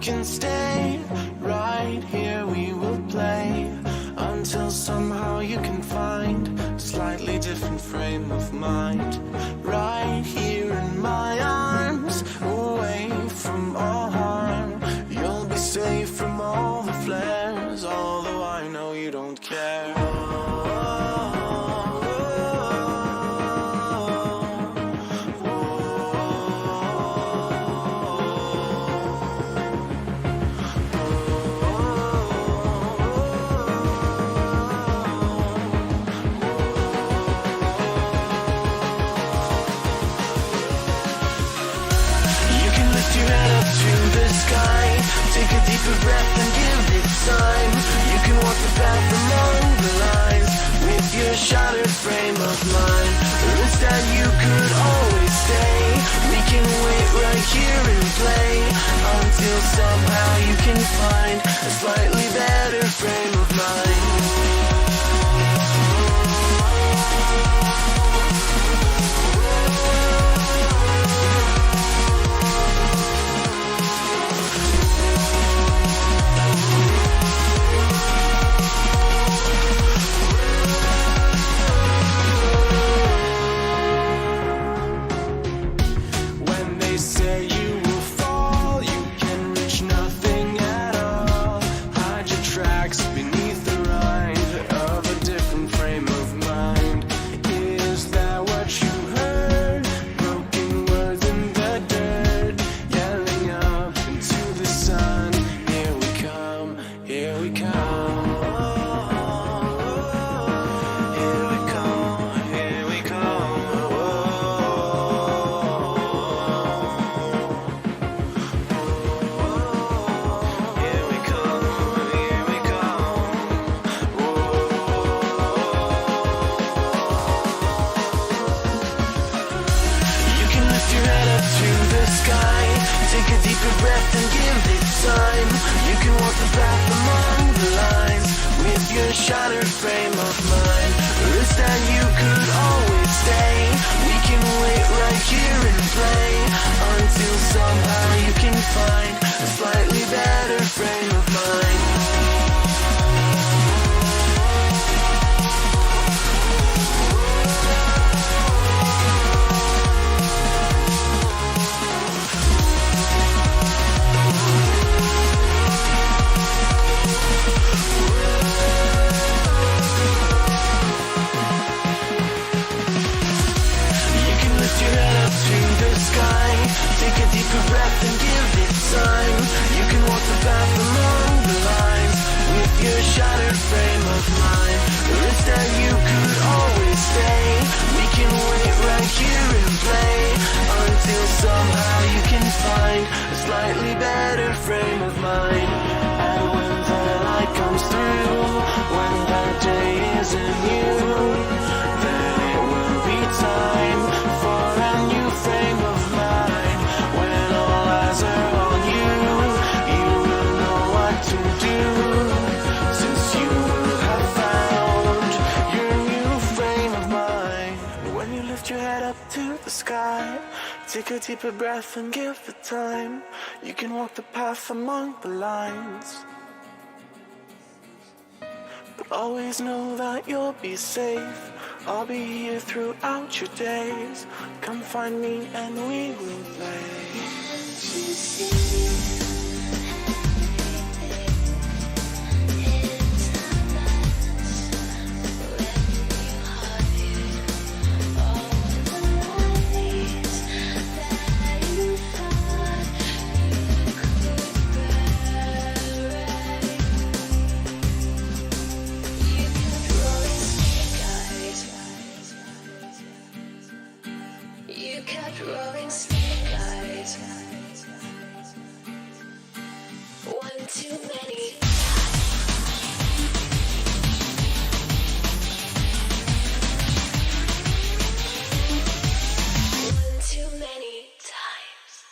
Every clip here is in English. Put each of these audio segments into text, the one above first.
can stay right here, we will play until somehow you can find a slightly different frame of mind. Right here in my arms, away from all harm, you'll be safe from all the flares, although I know you don't care. Take a deeper breath and give it time. You can walk the path among the lines with your shattered frame of mind. Or instead you could always stay. We can wait right here and play until somehow you can find a slightly better frame of mind. Take a deeper breath and give it time. You can walk the path among the lines with your shattered frame of mind. Or instead you could always stay. We can wait right here and play until somehow you can find a slightly better frame of mind. Take a deeper breath and give it time. You can walk the path among the lines with your shattered frame of mind. Or instead you could always stay. We can wait right here and play until somehow you can find a slightly better frame of mind. And when the light comes through, when the day isn't new, then it will be time for a new frame of mind. When all eyes are on you, you will know what to do, since you will have found your new frame of mind. When you lift your head up to the sky, take a deeper breath and give it time. You can walk the path among the lines, but always know that you'll be safe. I'll be here throughout your days. Come find me and we will play. You kept rolling snake eyes. One too many. One too many times.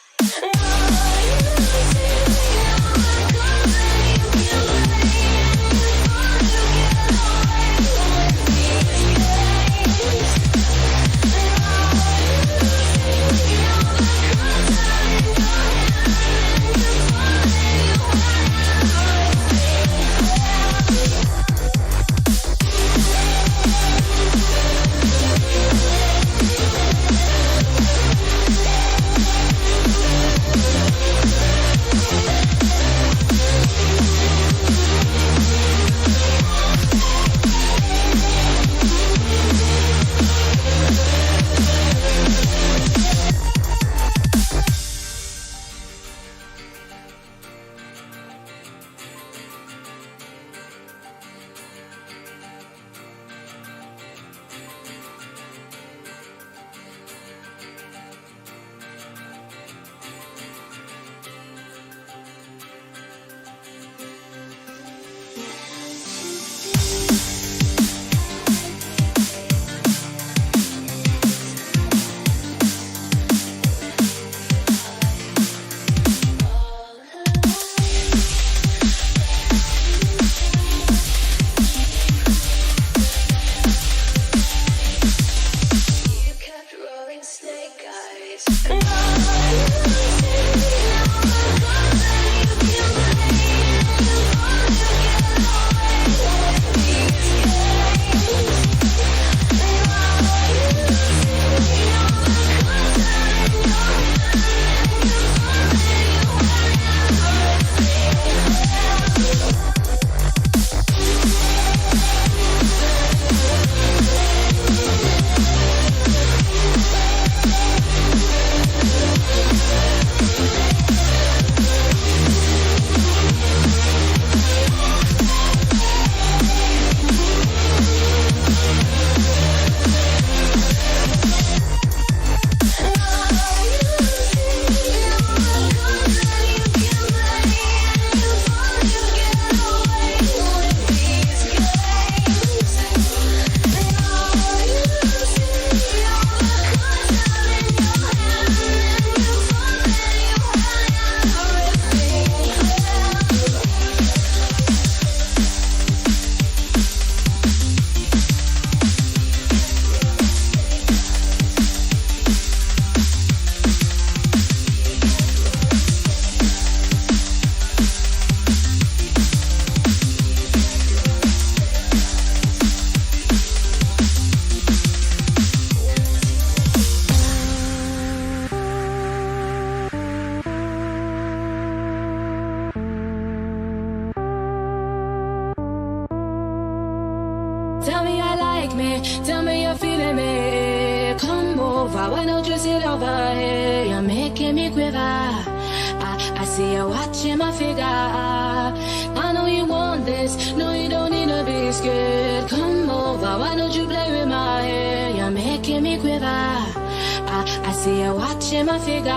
Tell me you like me, tell me you're feeling me. Come over, why don't you sit over here? You're making me quiver. I see you watching my figure. I know you want this, no you don't need to be scared. Come over, why don't you play with my hair? You're making me quiver. I see you watching my figure.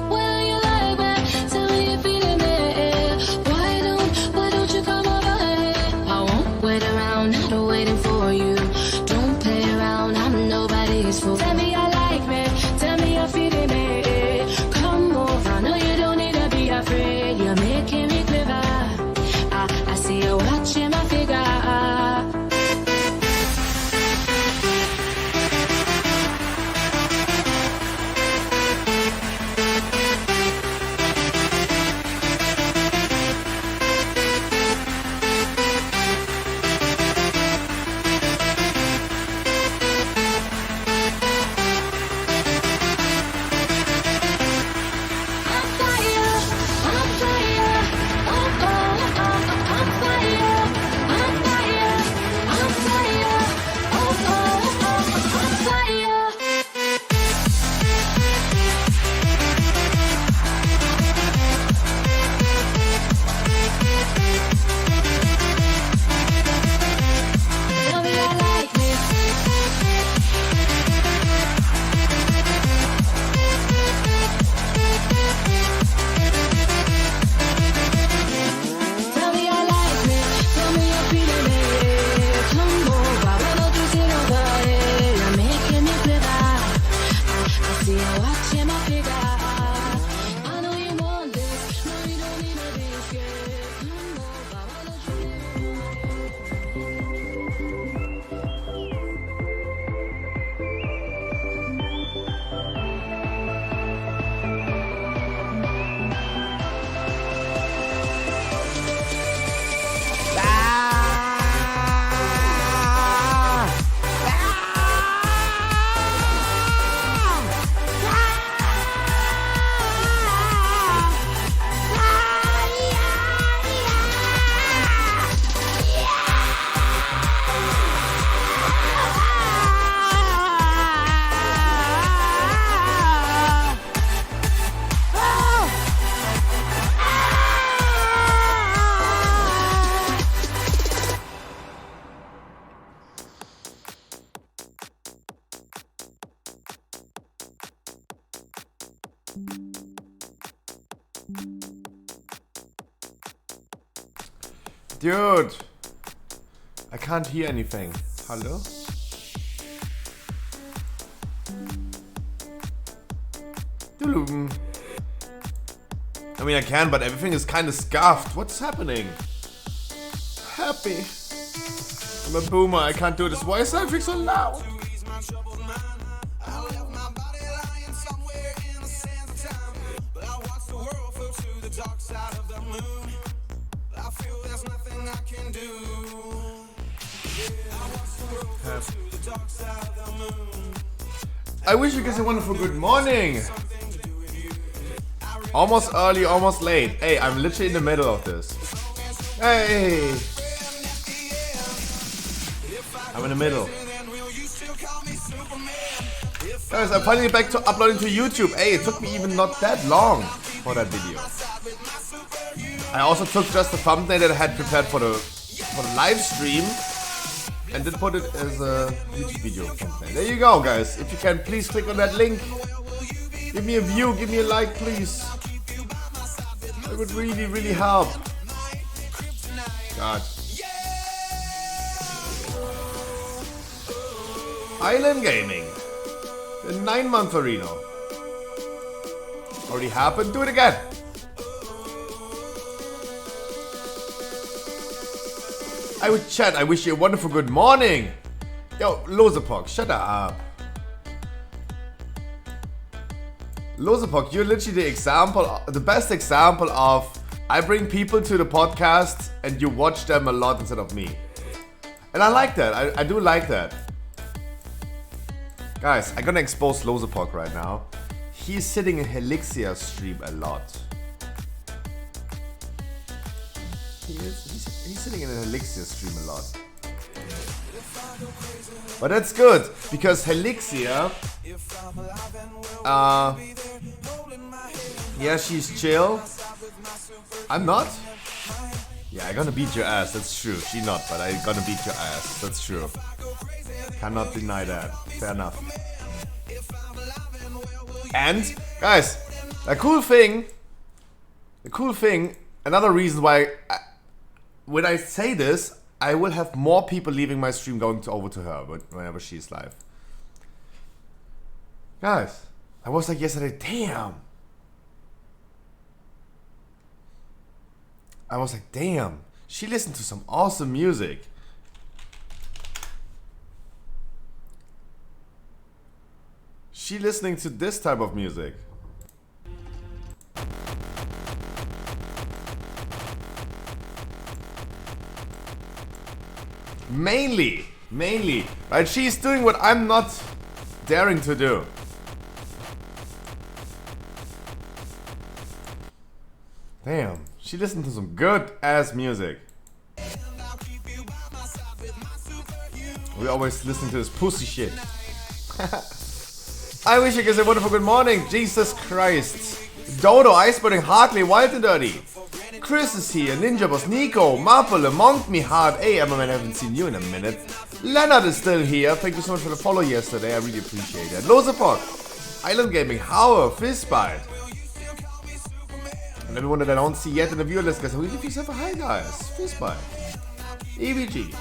Well, you like me, tell me you're feeling me. Why don't you come over here? I won't wait around, not waiting for you. Don't play around, I'm nobody's fool. Tell me you like me, tell me you're feeling me. Come over, no you don't need to be afraid. You're making me quiver. I see you watching my figure. Dude, I can't hear anything. Hello? Dulum. I mean, I can, but everything is kind of scuffed. What's happening? Happy. I'm a boomer. I can't do this. Why is everything so loud? I wish you guys a wonderful good morning. Almost early, almost late. Hey, I'm literally in the middle of this. Hey, I'm in the middle. Guys, I'm finally back to uploading to YouTube. Hey, it took me even not that long for that video. I also took just the thumbnail that I had prepared for the live stream and then put it as a YouTube video thumbnail. There you go, guys. If you can, please click on that link. Give me a view, give me a like, please. It would really, really help. God. Island Gaming. The 9-month arena. Already happened. Do it again. I would chat. I wish you a wonderful good morning. Yo, Losepok, shut up. Losepok, you're literally the example, the best example of I bring people to the podcast and you watch them a lot instead of me. And I like that. I do like that. Guys, I'm gonna expose Losepok right now. He's sitting in Helixia stream a lot. He's sitting in an Helixia stream a lot. But that's good, because Helixia, yeah, she's chill. I'm not? Yeah, I'm gonna beat your ass, that's true. She not, but I'm gonna beat your ass, that's true. Cannot deny that. Fair enough. And, guys, the cool thing, another reason why, when I say this, I will have more people leaving my stream going over to her whenever she's live. Guys, I was like yesterday, damn. I was like, damn, she listened to some awesome music. She listening to this type of music. Mainly, right? She's doing what I'm not daring to do. Damn, she listened to some good ass music. We always listen to this pussy shit. I wish you guys a wonderful good morning. Jesus Christ. Dodo, Iceburning, Hartley, Wild and Dirty. Chris is here, Ninja Boss, Nico, Marple, Monk Me Hard. Hey, Emma, man, I haven't seen you in a minute. Leonard is still here. Thank you so much for the follow yesterday. I really appreciate it. Losepok, Island Gaming, Hauer, Fistbite. And everyone that I don't see yet in the viewer list, guys, we give yourself a hi, guys. Fistbite. EVG.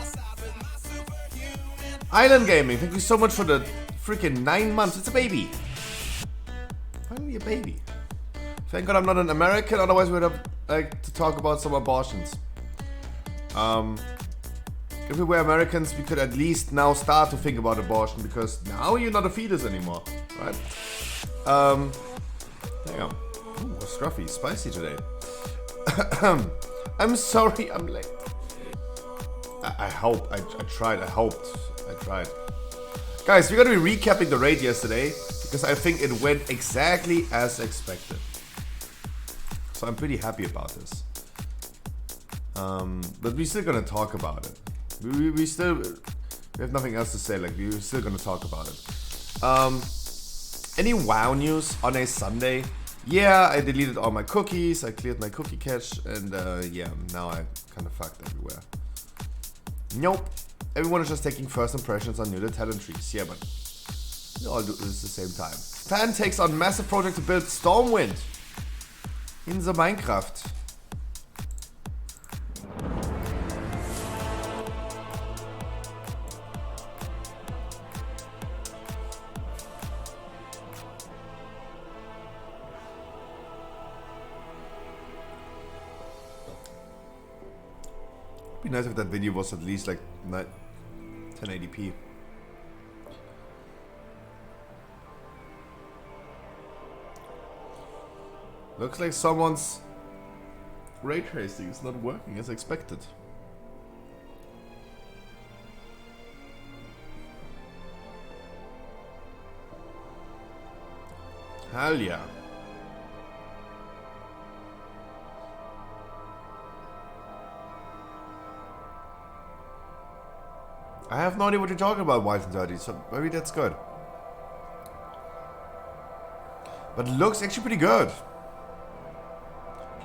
Island Gaming, thank you so much for the freaking 9 months. It's a baby. Finally a baby. Thank God I'm not an American, otherwise we'd have like to talk about some abortions. If we were Americans, we could at least now start to think about abortion, because now you're not a fetus anymore, right? Damn. Ooh, scruffy, spicy today. I'm sorry, I'm late. I hope, I tried, I hoped, I tried. Guys, we're gonna be recapping the raid yesterday, because I think it went exactly as expected. So I'm pretty happy about this. But we're still gonna talk about it. We have nothing else to say, like, we're still gonna talk about it. Any WoW news on a Sunday? Yeah, I deleted all my cookies, I cleared my cookie cache, and yeah, now I kinda fucked everywhere. Nope. Everyone is just taking first impressions on new talent trees. Yeah, but we all do this at the same time. Fan takes on massive project to build Stormwind in the Minecraft. It'd be nice if that video was at least like 1080p. Looks like someone's ray tracing is not working as expected. Hell yeah. I have no idea what you're talking about, White and Dirty, so maybe that's good. But it looks actually pretty good.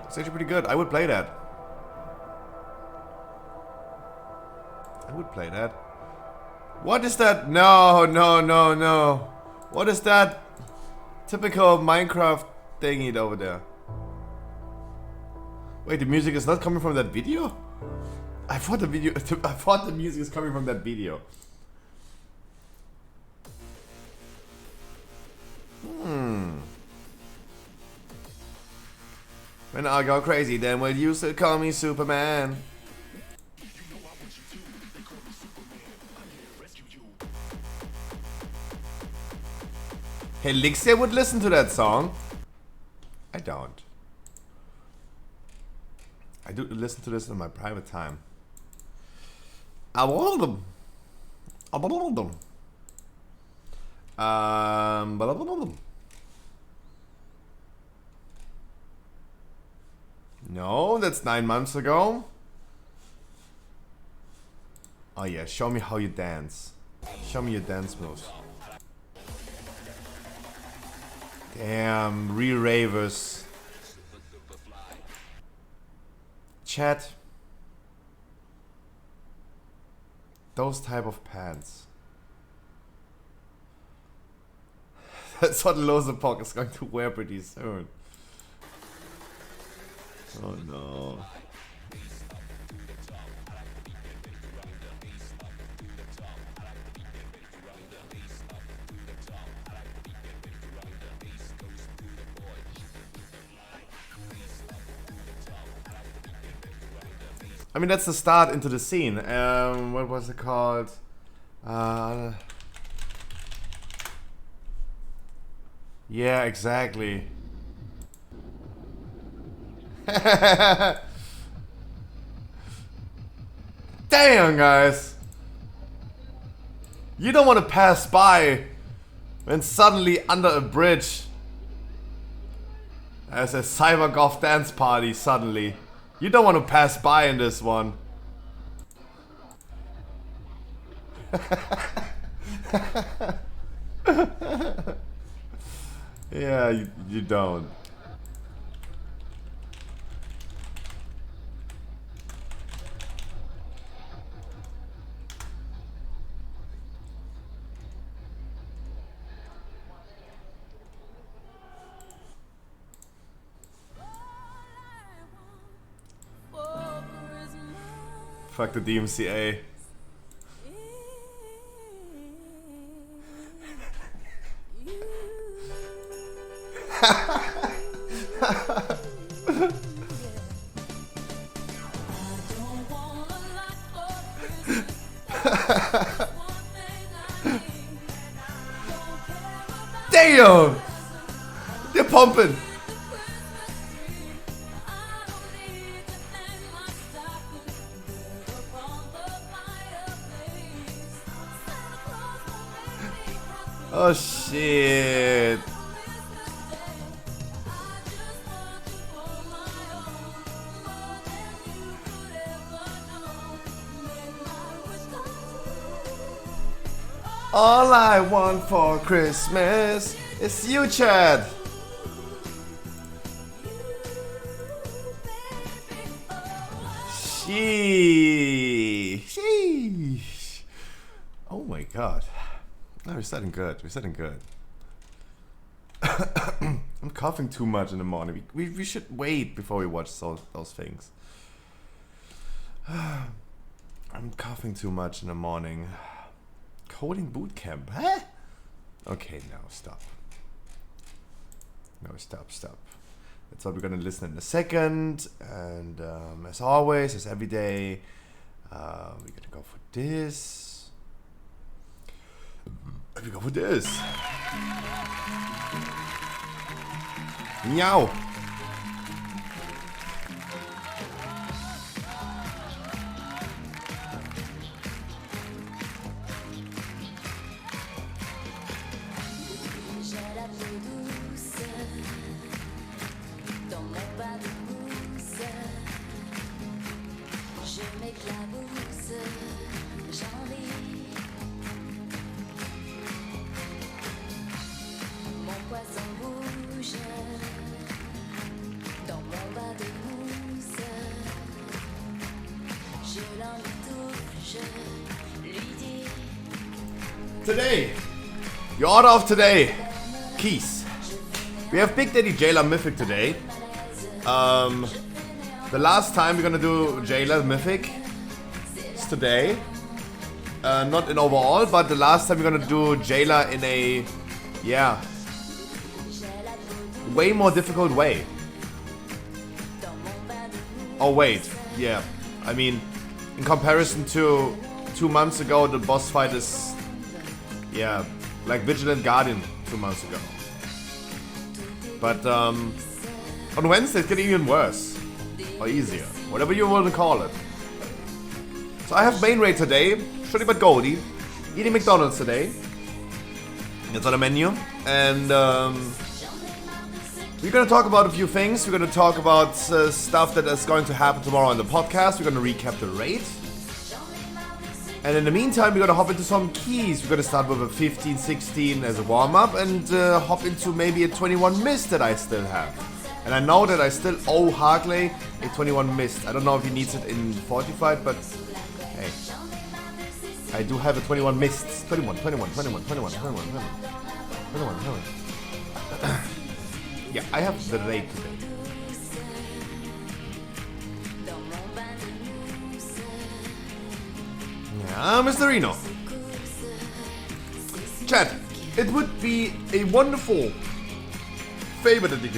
It's actually pretty good. I would play that. I would play that. What is that? No, no, no, no. What is that typical Minecraft thingy over there? Wait, the music is not coming from that video? I thought the music is coming from that video. When I go crazy, then will you still call me Superman? Hey, Lixia would listen to that song. I don't. I do listen to this in my private time. I want them. I want them. No, that's 9 months ago. Oh yeah, show me how you dance. Show me your dance moves. Damn, real ravers. Chat. Those type of pants. That's what Losepok is going to wear pretty soon. Oh no. I mean, that's the start into the scene. What was it called? Yeah, exactly. Damn, guys. You don't want to pass by when suddenly under a bridge there's a cybergoth dance party suddenly. You don't want to pass by in this one. Yeah, you don't. Fuck the DMCA. Damn! They're pumping. Oh shit. All I want for Christmas is you, Chad. Sheesh. Oh my god. No, we're starting good. We're starting good. I'm coughing too much in the morning. We should wait before we watch those things. I'm coughing too much in the morning. Coding bootcamp, huh? Okay, no, stop. No, stop. That's what we're gonna listen in a second. And as always, as every day, we're gonna go for this. We go for this. Meow. J'ai la peau douce bouge dans mon bain de mousse. Je l'entouche, lui dis. Today, your order of today, keys. We have Big Daddy Jailer Mythic today. The last time we're gonna do Jailer Mythic is today. Not in overall, but the last time we're gonna do Jailer in a, yeah, way more difficult way. Oh wait, yeah. I mean, in comparison to 2 months ago, the boss fight is, yeah, like Vigilant Guardian 2 months ago. But on Wednesday it's getting even worse. Or easier. Whatever you want to call it. So I have main raid today. Shorty but Goldie. Eating McDonald's today. It's on the menu. And we're going to talk about a few things. We're going to talk about stuff that is going to happen tomorrow on the podcast. We're going to recap the raid. And in the meantime, we're going to hop into some keys. We're going to start with a 15-16 as a warm-up and hop into maybe a 21 mist that I still have. And I know that I still owe Harkley a 21 mist. I don't know if he needs it in Fortified, but hey. I do have a 21 mist. 21. Yeah, I have the raid today. Yeah, Mr. Reno. Chat, it would be a wonderful favor that you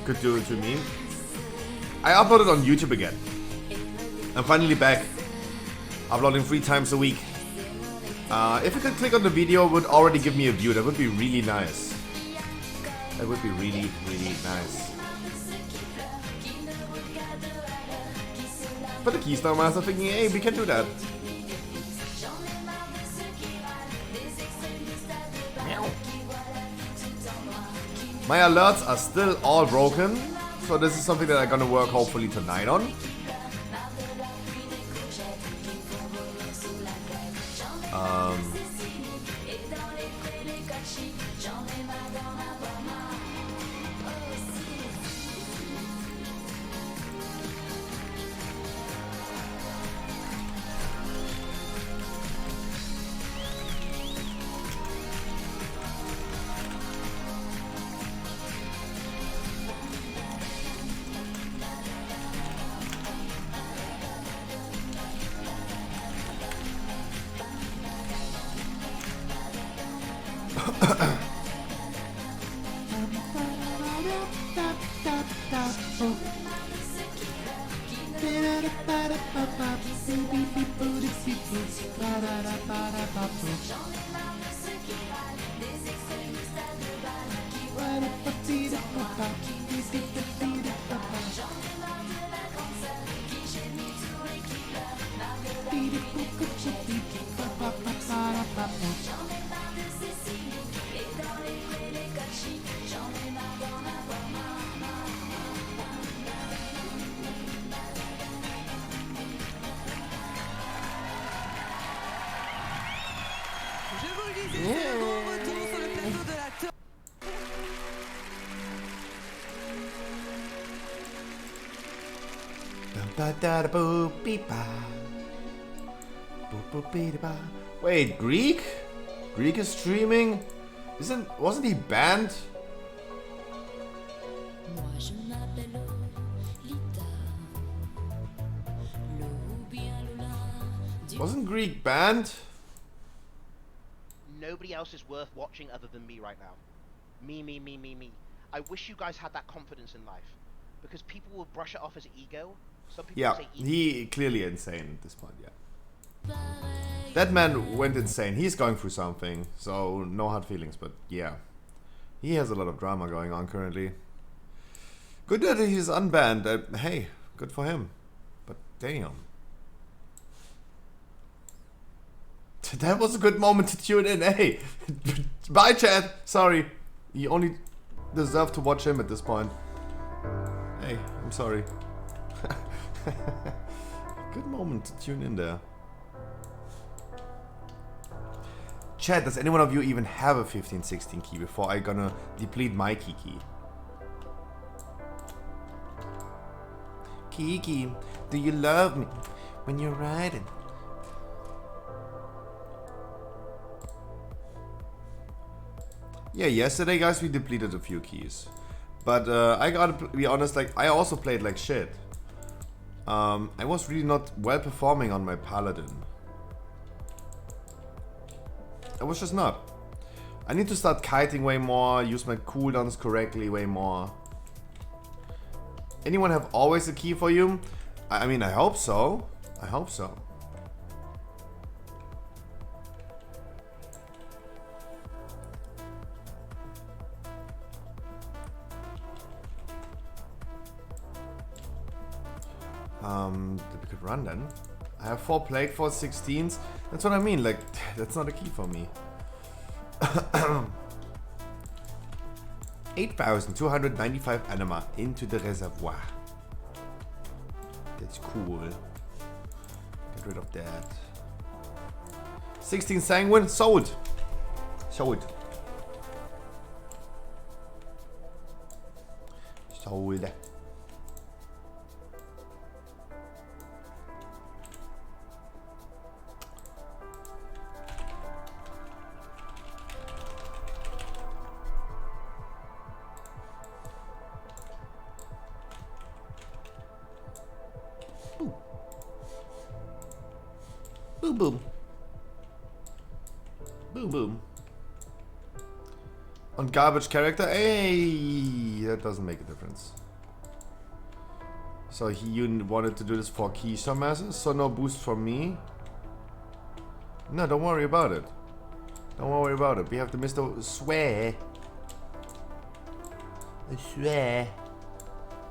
could do to me. I uploaded on YouTube again. I'm finally back. Uploading 3 times a week. If you could click on the video, it would already give me a view. That would be really nice. That would be really, really nice. But the Keystone Master thinking, hey, we can do that. My alerts are still all broken, so this is something that I'm gonna work hopefully tonight on. Wait, Greek? Greek is streaming? Wasn't he banned? Wasn't Greek banned? Nobody else is worth watching other than me right now. Me. I wish you guys had that confidence in life. Because people will brush it off as ego. Some people Yeah, say ego. he clearly insane at this point, yeah. That man went insane. He's going through something, so no hard feelings, but yeah. He has a lot of drama going on currently. Good that he's unbanned. Hey, good for him. But damn. That was a good moment to tune in. Hey, bye chat. Sorry. You only deserve to watch him at this point. Hey, I'm sorry. Good moment to tune in there. Chat, does anyone of you even have a 15-16 key before I gonna deplete my key? Kiki, do you love me when you're riding? Yeah, yesterday, guys, we depleted a few keys. But I gotta be honest, like, I also played like shit. I was really not well performing on my paladin. I was just not. I need to start kiting way more, use my cooldowns correctly way more. Anyone have always a key for you? I mean, I hope so. I hope so. That we could run then. I have 4 Plague Force 16s. That's what I mean, like, that's not a key for me. 8,295 anima into the reservoir. That's cool. Get rid of that. 16 sanguine, sold. Sold. Sold. Boom boom. Boom boom. On garbage character, hey, that doesn't make a difference. So you wanted to do this for key masses, so no boost from me. No, don't worry about it. Don't worry about it. We have the Mr. Swear. I swear.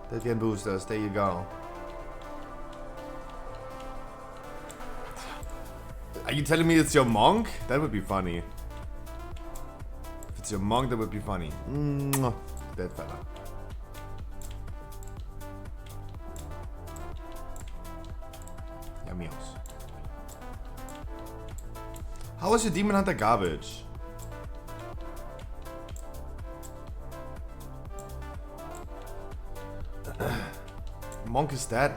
That can boost us. There you go. Are you telling me it's your monk? That would be funny. If it's your monk, that would be funny. Mwah. That fella. Yummy house. How was your Demon Hunter garbage? Monk is dead?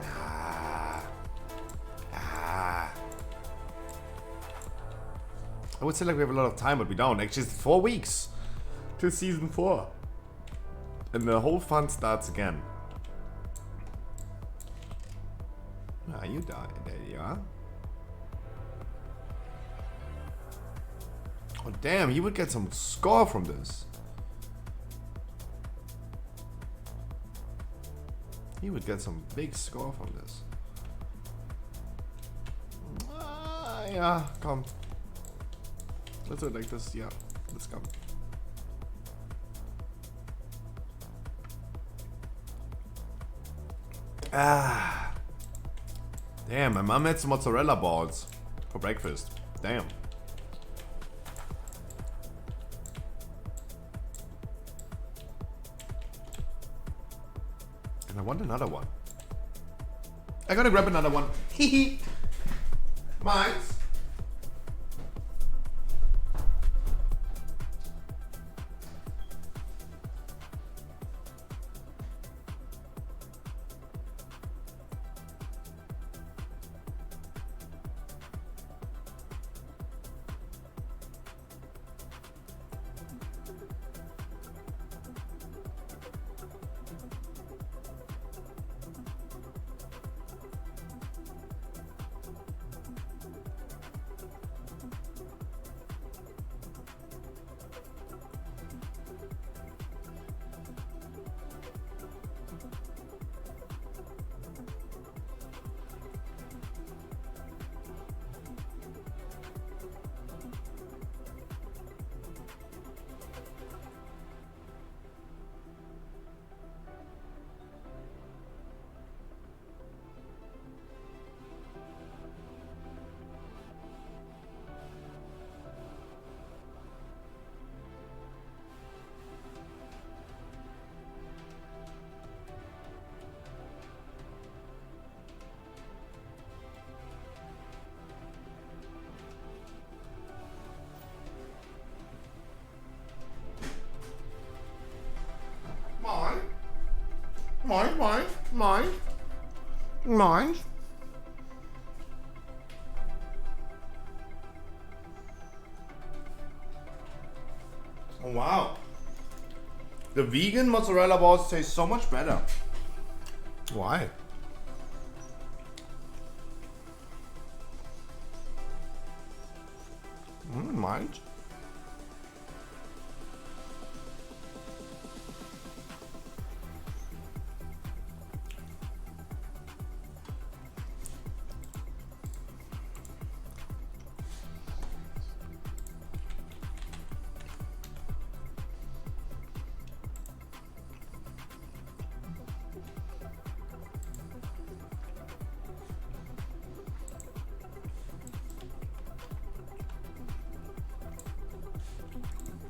I would say like we have a lot of time, but we don't. Actually, it's 4 weeks till season 4. And the whole fun starts again. Ah, you died. There you are. Oh, damn. He would get some score from this. He would get some big score from this. Yeah, come. Let's do it like this, yeah. Let's come. Ah. Damn, my mom had some mozzarella balls for breakfast. Damn. And I want another one. I gotta grab another one. Hehe. Mines. Mine. Mind. Oh wow. The vegan mozzarella balls taste so much better. Why? Mind.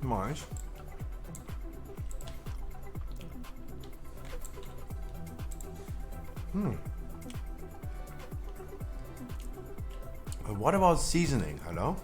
Nice. What about seasoning? Hello?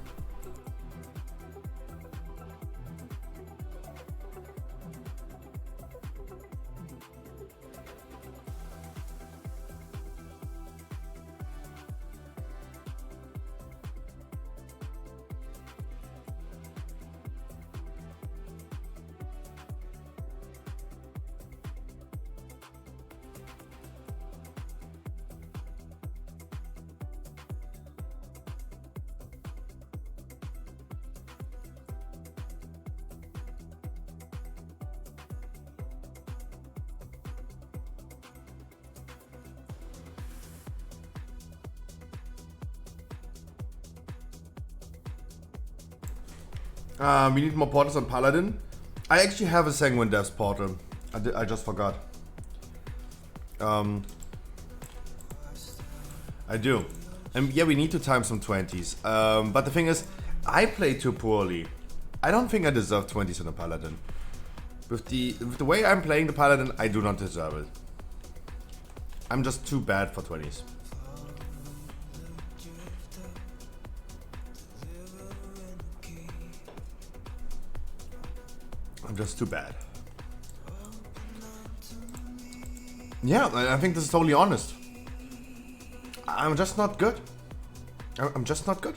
We need more portals on Paladin. I actually have a Sanguine Devs portal. I just forgot. I do. And yeah, we need to time some 20s. But the thing is, I play too poorly. I don't think I deserve 20s on a Paladin. With the way I'm playing the Paladin, I do not deserve it. I'm just too bad for 20s. I'm just too bad. Yeah, I think this is totally honest. I'm just not good. I'm just not good.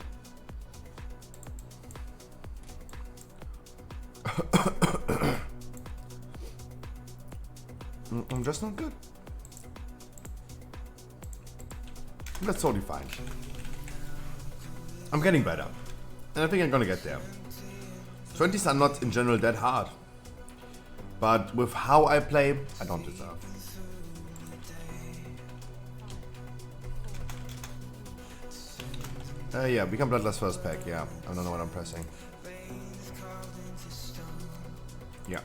I'm just not good. That's totally fine. I'm getting better. And I think I'm gonna get there. 20s are not in general that hard. But with how I play, I don't deserve. Yeah, become Bloodlust first pack, yeah. I don't know what I'm pressing. Yeah.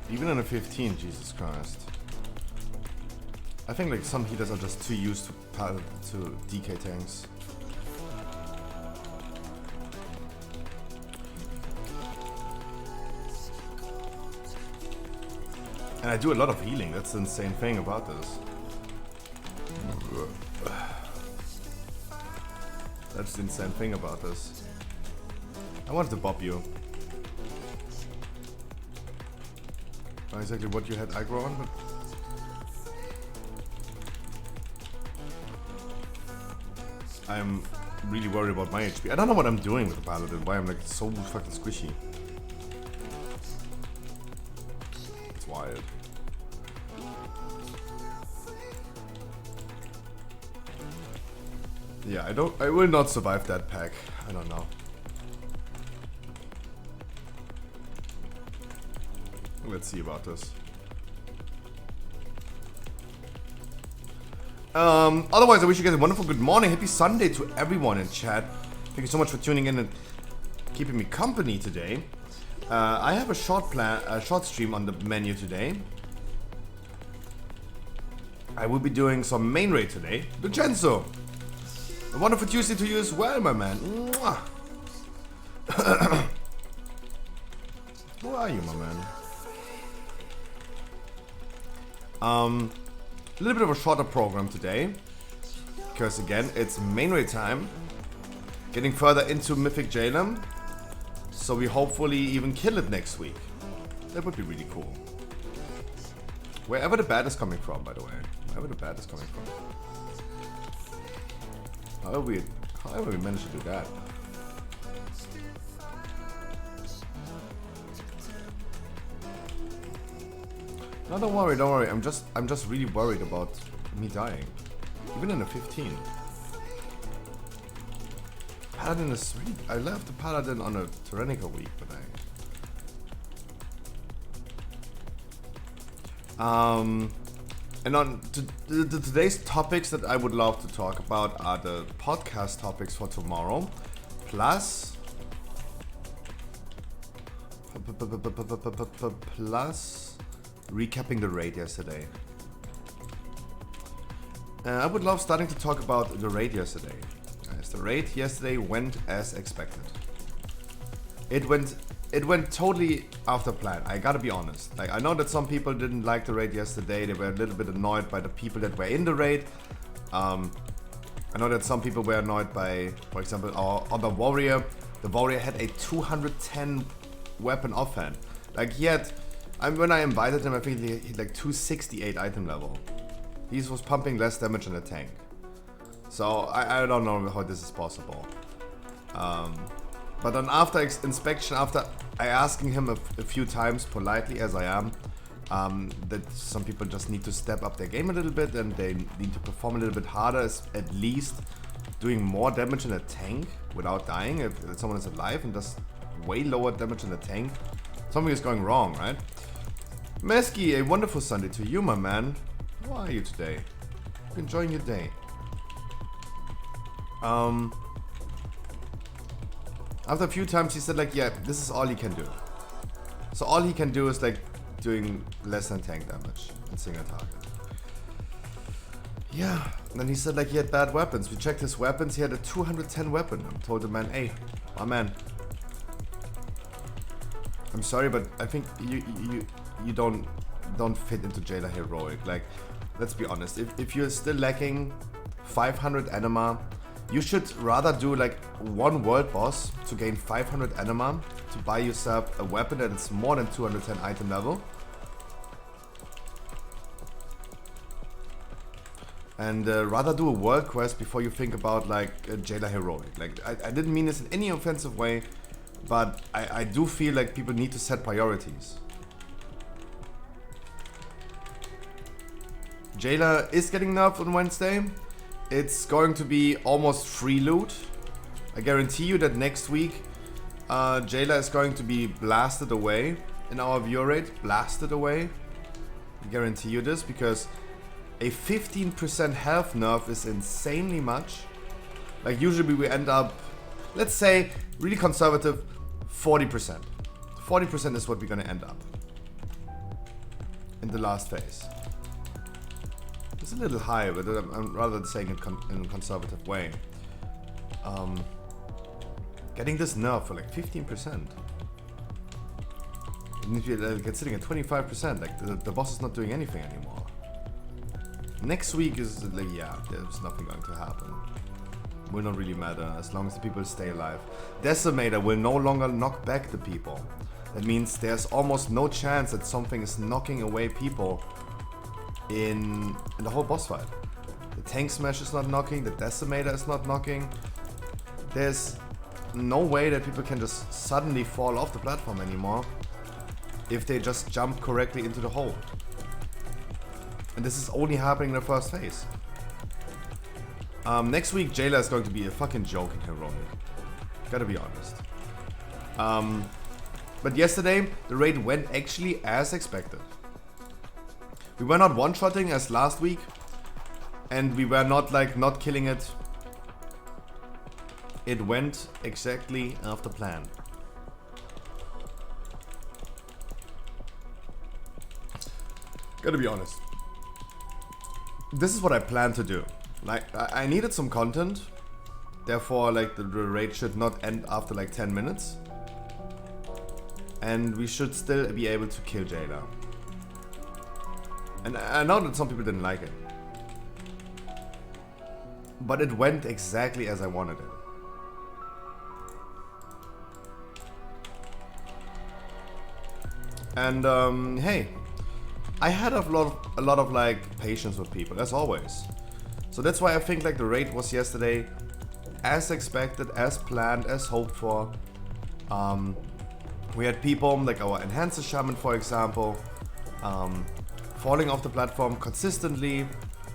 Even in a 15, Jesus Christ. I think like some healers are just too used to DK tanks. And I do a lot of healing, that's the insane thing about this. That's the insane thing about this. I wanted to bop you. Not exactly what you had aggro on, but I'm really worried about my HP. I don't know what I'm doing with the Paladin, why I'm like so fucking squishy. It's wild. Yeah, I will not survive that pack. I don't know. Let's see about this. Otherwise, I wish you guys a wonderful good morning. Happy Sunday to everyone in chat. Thank you so much for tuning in and keeping me company today. I have a short stream on the menu today. I will be doing some main raid today. Vincenzo, a wonderful Tuesday to you as well, my man. Mwah. Who are you, my man? A little bit of a shorter program today, because again, it's main raid time. Getting further into Mythic Jailer, so we hopefully even kill it next week. That would be really cool. Wherever the bat is coming from, by the way. Wherever the bat is coming from. However we managed to do that. No, don't worry, don't worry. I'm just really worried about me dying. Even in a 15. Paladin is really... I left the Paladin on a Tyrannical week, but and on today's topics that I would love to talk about are the podcast topics for tomorrow, plus recapping the raid yesterday. I would love starting to talk about the raid yesterday. As the raid yesterday went as expected. It went totally after plan. I gotta be honest. Like, I know that some people didn't like the raid yesterday. They were a little bit annoyed by the people that were in the raid. I know that some people were annoyed by, for example, our other warrior. The warrior had a 210 weapon offhand. Like, when I invited him, I think he had like 268 item level. He was pumping less damage than a tank. So I don't know how this is possible. But on after inspection, after I asking him a few times politely as I am, that some people just need to step up their game a little bit and they need to perform a little bit harder, at least doing more damage in a tank without dying. If someone is alive and does way lower damage in a tank, something is going wrong, right? Mesky, a wonderful Sunday to you, my man. How are you today? Enjoying your day? After a few times he said like, yeah, this is all he can do. So all he can do is like doing less than tank damage in single target. Yeah, and then he said like he had bad weapons. We checked his weapons, he had a 210 weapon. I told the man, hey, my man, I'm sorry, but I think you don't fit into Jailer Heroic. Like, let's be honest, if you're still lacking 500 anima, you should rather do like one world boss to gain 500 anima to buy yourself a weapon that is more than 210 item level. And rather do a world quest before you think about like a Jailer Heroic. Like, I didn't mean this in any offensive way, but I do feel like people need to set priorities. Jailer is getting nerfed on Wednesday. It's going to be almost free loot. I guarantee you that next week Jailer is going to be blasted away in our viewer rate. Blasted away. I guarantee you this, because a 15% health nerf is insanely much. Like, usually we end up, let's say, really conservative, 40%. 40% is what we're gonna end up in the last phase. It's a little high, but I'm rather saying it in a conservative way. Getting this nerf for like 15%. And if you're like, sitting at 25%, like the boss is not doing anything anymore. Next week is like, yeah, there's nothing going to happen. Will not really matter as long as the people stay alive. Decimator will no longer knock back the people. That means there's almost no chance that something is knocking away people in the whole boss fight. The tank smash is not knocking, the decimator is not knocking. There's no way that people can just suddenly fall off the platform anymore if they just jump correctly into the hole. And this is only happening in the first phase. Next week Jailer is going to be a fucking joke in Heroic. Gotta be honest. But yesterday the raid went actually as expected. We were not one-shotting as last week, and we were not like not killing it. It went exactly after plan. Gotta be honest. This is what I plan to do. Like, I needed some content. Therefore, like, the raid should not end after like 10 minutes. And we should still be able to kill Jailer. And I know that some people didn't like it. But it went exactly as I wanted it. And hey, I had a lot of like patience with people, as always. So that's why I think like the raid was yesterday as expected, as planned, as hoped for. We had people like our Enhancer Shaman, for example, falling off the platform consistently,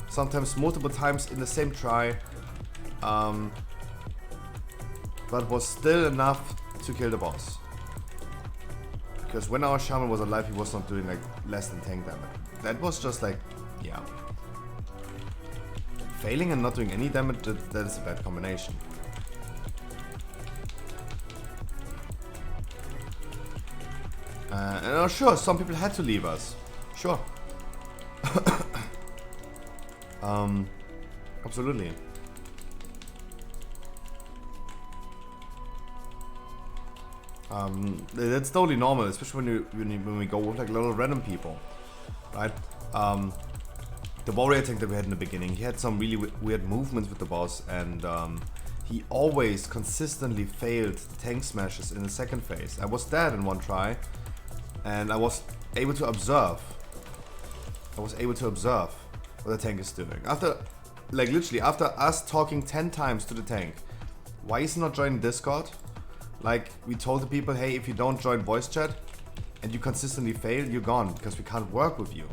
sometimes multiple times in the same try, but was still enough to kill the boss. Because when our Shaman was alive, he was not doing like less than tank damage. That was just like, yeah. Failing and not doing any damage, that is a bad combination. And sure, some people had to leave us. Sure. Absolutely. That's totally normal, especially when we go with like little random people, right? The warrior tank that we had in the beginning, he had some really weird movements with the boss, and he always consistently failed the tank smashes in the second phase. I was dead in one try, and I was able to observe. what the tank is doing. After, like literally, after us talking 10 times to the tank, why is he not joining Discord? Like, we told the people, hey, if you don't join voice chat and you consistently fail, you're gone, because we can't work with you.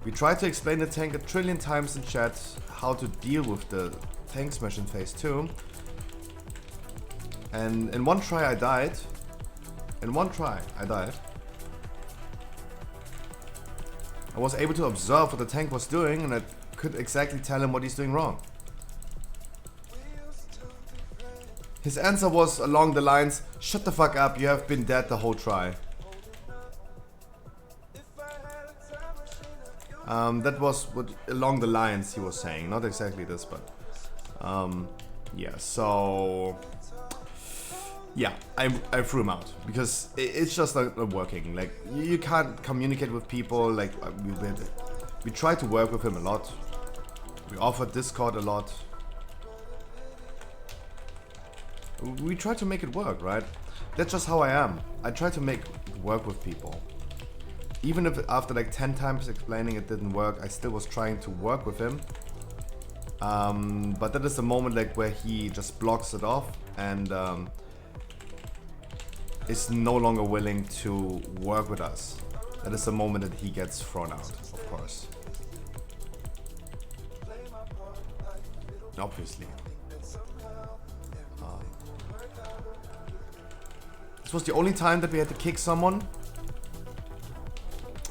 We tried to explain the tank a trillion times in chat how to deal with the tank smash in phase 2. And in one try I died. I was able to observe what the tank was doing, and I could exactly tell him what he's doing wrong. His answer was along the lines, shut the fuck up, you have been dead the whole try. That was what along the lines he was saying, not exactly this, but yeah, so yeah, I threw him out because it's just not working. Like, you can't communicate with people. Like, we tried to work with him a lot. We offered Discord a lot. We try to make it work, right? That's just how I am. I try to make it work with people. Even if after like 10 times explaining it didn't work, I still was trying to work with him. But that is the moment like where he just blocks it off and is no longer willing to work with us. That is the moment that he gets thrown out, of course. Obviously. This was the only time that we had to kick someone,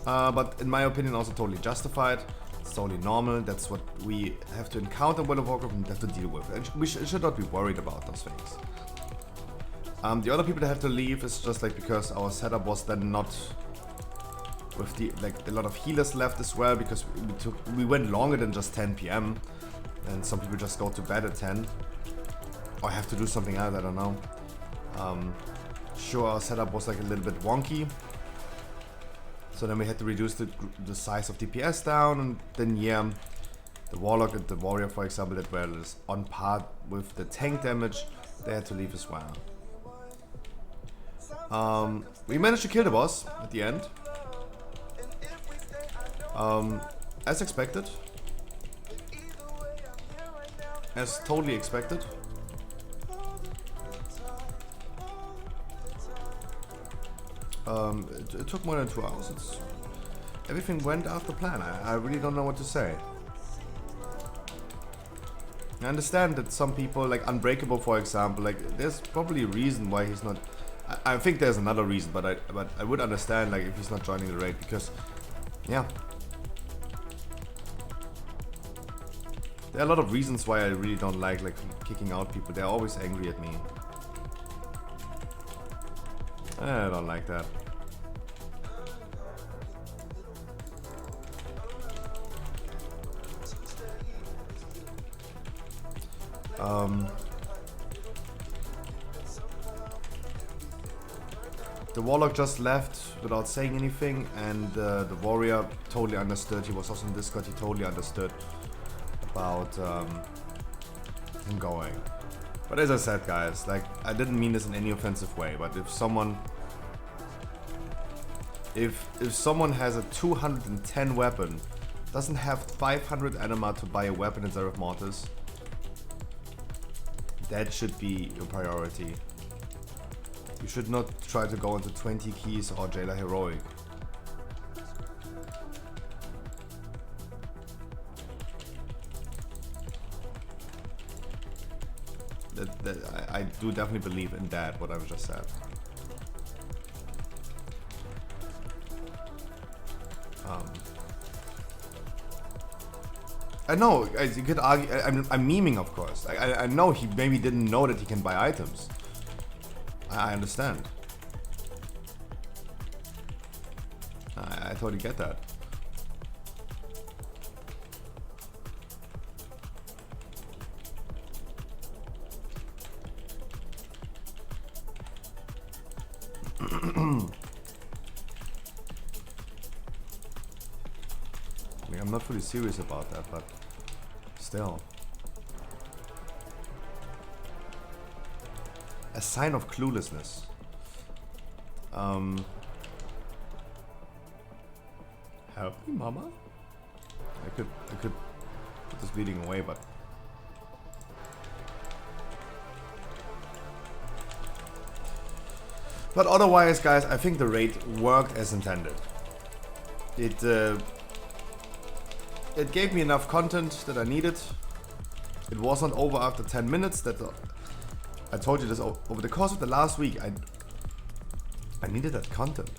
but in my opinion also totally justified. It's totally normal. That's what we have to encounter in World of Warcraft and have to deal with. And we should not be worried about those things. The other people that have to leave is just like because our setup was then not with the like a lot of healers left as well, because we went longer than just 10 PM, and some people just go to bed at 10 or have to do something else. I don't know. Sure, our setup was like a little bit wonky, so then we had to reduce the size of DPS down, and then yeah, the warlock and the warrior, for example, that were on par with the tank damage, they had to leave as well. We managed to kill the boss at the end, as expected, as totally expected. It took more than 2 hours. Everything went after plan. I really don't know what to say. I understand that some people, like Unbreakable for example, like there's probably a reason why he's not. I think there's another reason, but I would understand like if he's not joining the raid, because yeah, there are a lot of reasons why I really don't like kicking out people. They're always angry at me. I don't like that. The Warlock just left without saying anything, and the Warrior totally understood. He was also in Discord, he totally understood about him going. But as I said, guys, like, I didn't mean this in any offensive way, but if someone has a 210 weapon, doesn't have 500 anima to buy a weapon in Zeref Mortis, that should be your priority. You should not try to go into 20 keys or Jailer Heroic. I do definitely believe in that, what I've just said. I know, guys, you could argue, I'm memeing, of course. I know he maybe didn't know that he can buy items. I understand. I totally get that. Like, I'm not fully serious about that, but still. A sign of cluelessness. Help me, mama? I could put this bleeding away, but otherwise, guys, I think the raid worked as intended. It gave me enough content that I needed. It wasn't over after 10 minutes. That I told you this over the course of the last week. I needed that content.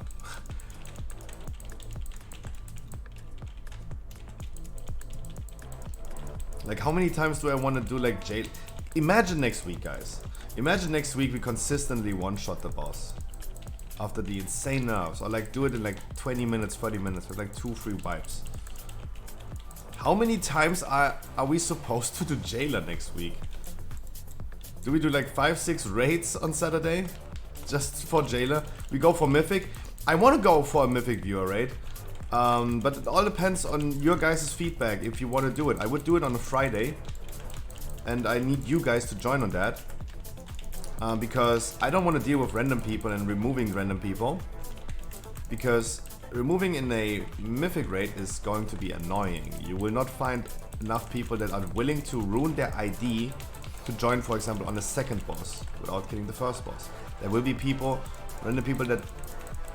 Like, how many times do I want to do like jail? Imagine next week, guys. Imagine next week we consistently one-shot the boss after the insane nerfs, or like do it in like 20 minutes, 30 minutes with like 2-3 wipes. How many times are we supposed to do Jailer next week? Do we do like 5-6 raids on Saturday just for Jailer? We go for Mythic. I want to go for a Mythic viewer raid, but it all depends on your guys' feedback if you want to do it. I would do it on a Friday, and I need you guys to join on that, because I don't want to deal with random people and removing random people, because removing in a Mythic raid is going to be annoying. You will not find enough people that are willing to ruin their ID to join, for example, on the second boss without killing the first boss. There will be people, random people that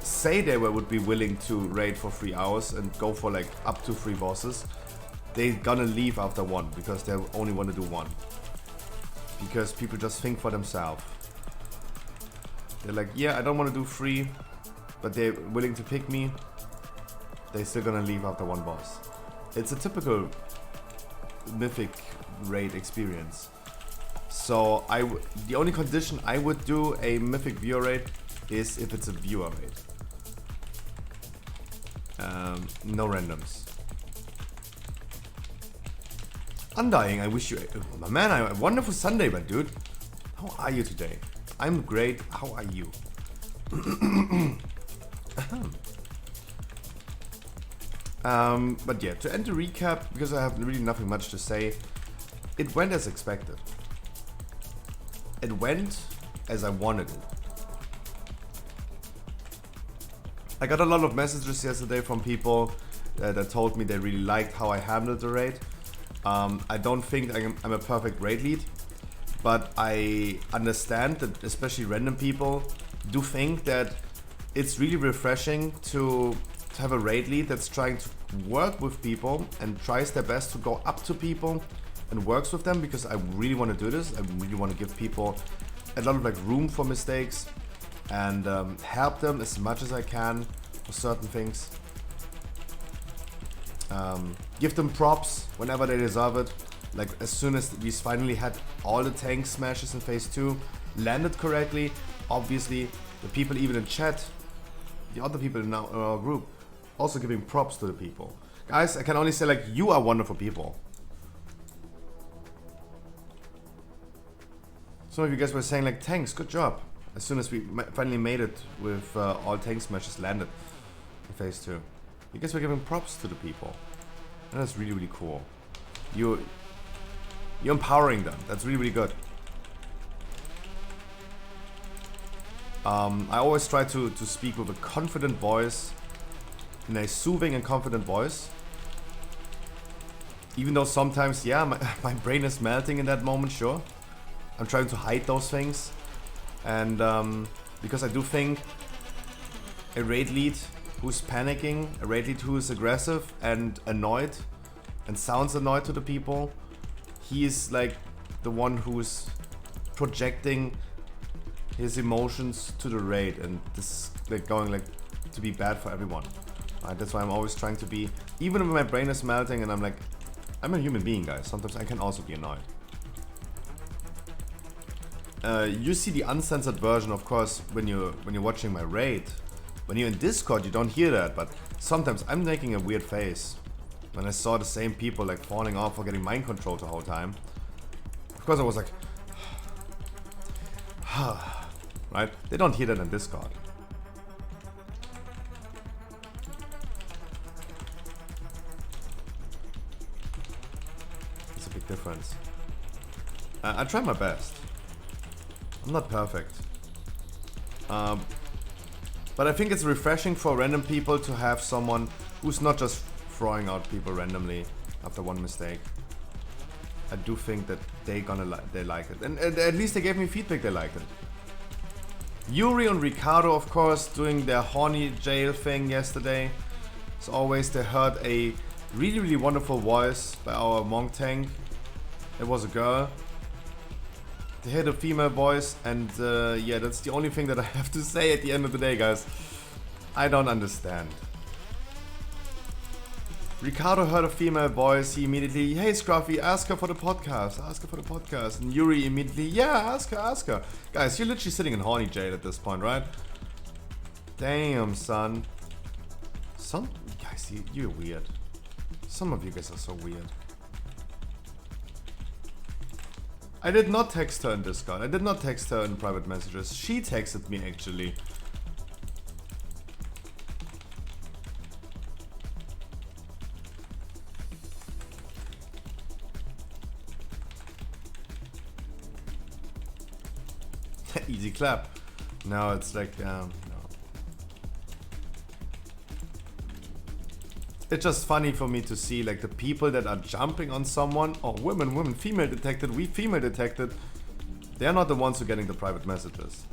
say they would be willing to raid for 3 hours and go for like up to 3 bosses. They're gonna leave after 1 because they only want to do 1. Because people just think for themselves. They're like, yeah, I don't want to do 3, but they're willing to pick me. They're still gonna leave after 1 boss. It's a typical Mythic raid experience. So the only condition I would do a Mythic viewer raid is if it's a viewer raid. No randoms. Undying, I wish you my man, a wonderful Sunday, my dude. How are you today? I'm great. How are you? But yeah, to end the recap, because I have really nothing much to say, it went as expected. It went as I wanted it. I got a lot of messages yesterday from people that told me they really liked how I handled the raid. I don't think I'm a perfect raid lead, but I understand that especially random people do think that it's really refreshing to have a raid lead that's trying to work with people and tries their best to go up to people and works with them, because I really want to do this. I really want to give people a lot of like room for mistakes and help them as much as I can for certain things. Give them props whenever they deserve it. Like, as soon as we finally had all the tank smashes in phase 2 landed correctly, obviously the people even in chat, the other people in our group, also giving props to the people. Guys, I can only say, like, you are wonderful people. Some of you guys were saying like, tanks, good job. As soon as we finally made it with all tank smashes landed in phase 2. You guys were giving props to the people. And that's really, really cool. You're empowering them. That's really, really good. I always try to speak with a confident voice, in a soothing and confident voice. Even though sometimes, yeah, my brain is melting in that moment, sure. I'm trying to hide those things. And because I do think a raid lead who's panicking, a raid lead who is aggressive and annoyed, and sounds annoyed to the people, he is like the one who's projecting his emotions to the raid, and this is like going like to be bad for everyone. Right? That's why I'm always trying to be, even when my brain is melting and I'm like, I'm a human being, guys. Sometimes I can also be annoyed. You see the uncensored version, of course, when you're watching my raid. When you're in Discord, you don't hear that, but sometimes I'm making a weird face when I saw the same people like falling off or getting mind controlled the whole time. Of course, I was like, right? They don't hear that in Discord. It's a big difference. I try my best. I'm not perfect. But I think it's refreshing for random people to have someone who's not just throwing out people randomly after one mistake. I do think that they like it. And at least they gave me feedback they liked it. Yuri and Ricardo, of course, doing their horny jail thing yesterday. As always, they heard a really, really wonderful voice by our monk tank. It was a girl. They heard a female voice, and yeah, that's the only thing that I have to say at the end of the day, guys. I don't understand. Ricardo heard a female voice, he immediately, hey Scruffy, ask her for the podcast, ask her for the podcast. And Yuri immediately, yeah, ask her. Guys, you're literally sitting in horny jail at this point, right? Damn, son. Guys, you're weird. Some of you guys are so weird. I did not text her in Discord. I did not text her in private messages. She texted me, actually. Easy clap. No, it's like, no. It's just funny for me to see like the people that are jumping on someone. Oh, women, female detected, we female detected. They're not the ones who are getting the private messages.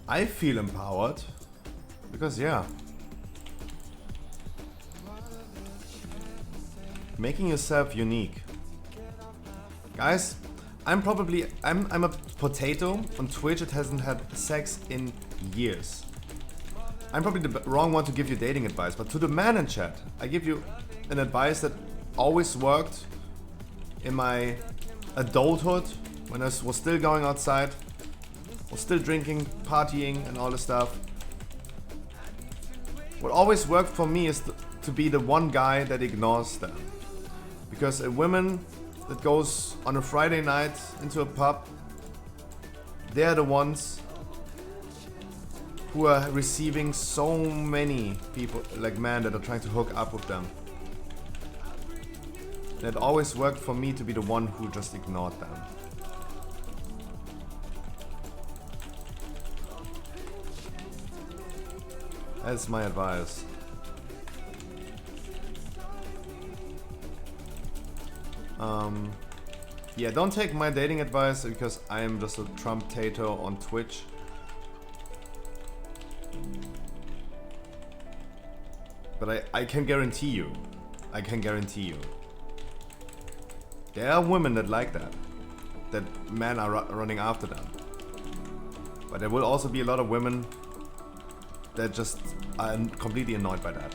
I feel empowered. Because yeah. Making yourself unique. Guys, I'm a potato on Twitch that hasn't had sex in years. I'm probably the wrong one to give you dating advice, but to the man in chat, I give you an advice that always worked in my adulthood, when I was still going outside, was still drinking, partying and all this stuff. What always worked for me is to be the one guy that ignores them. Because a woman that goes on a Friday night into a pub, they're the ones who are receiving so many people, like men, that are trying to hook up with them. And it always worked for me to be the one who just ignored them. That's my advice. Yeah, don't take my dating advice because I am just a Trump-tato on Twitch. But I can guarantee you, there are women that like that men are running after them. But there will also be a lot of women that just are completely annoyed by that.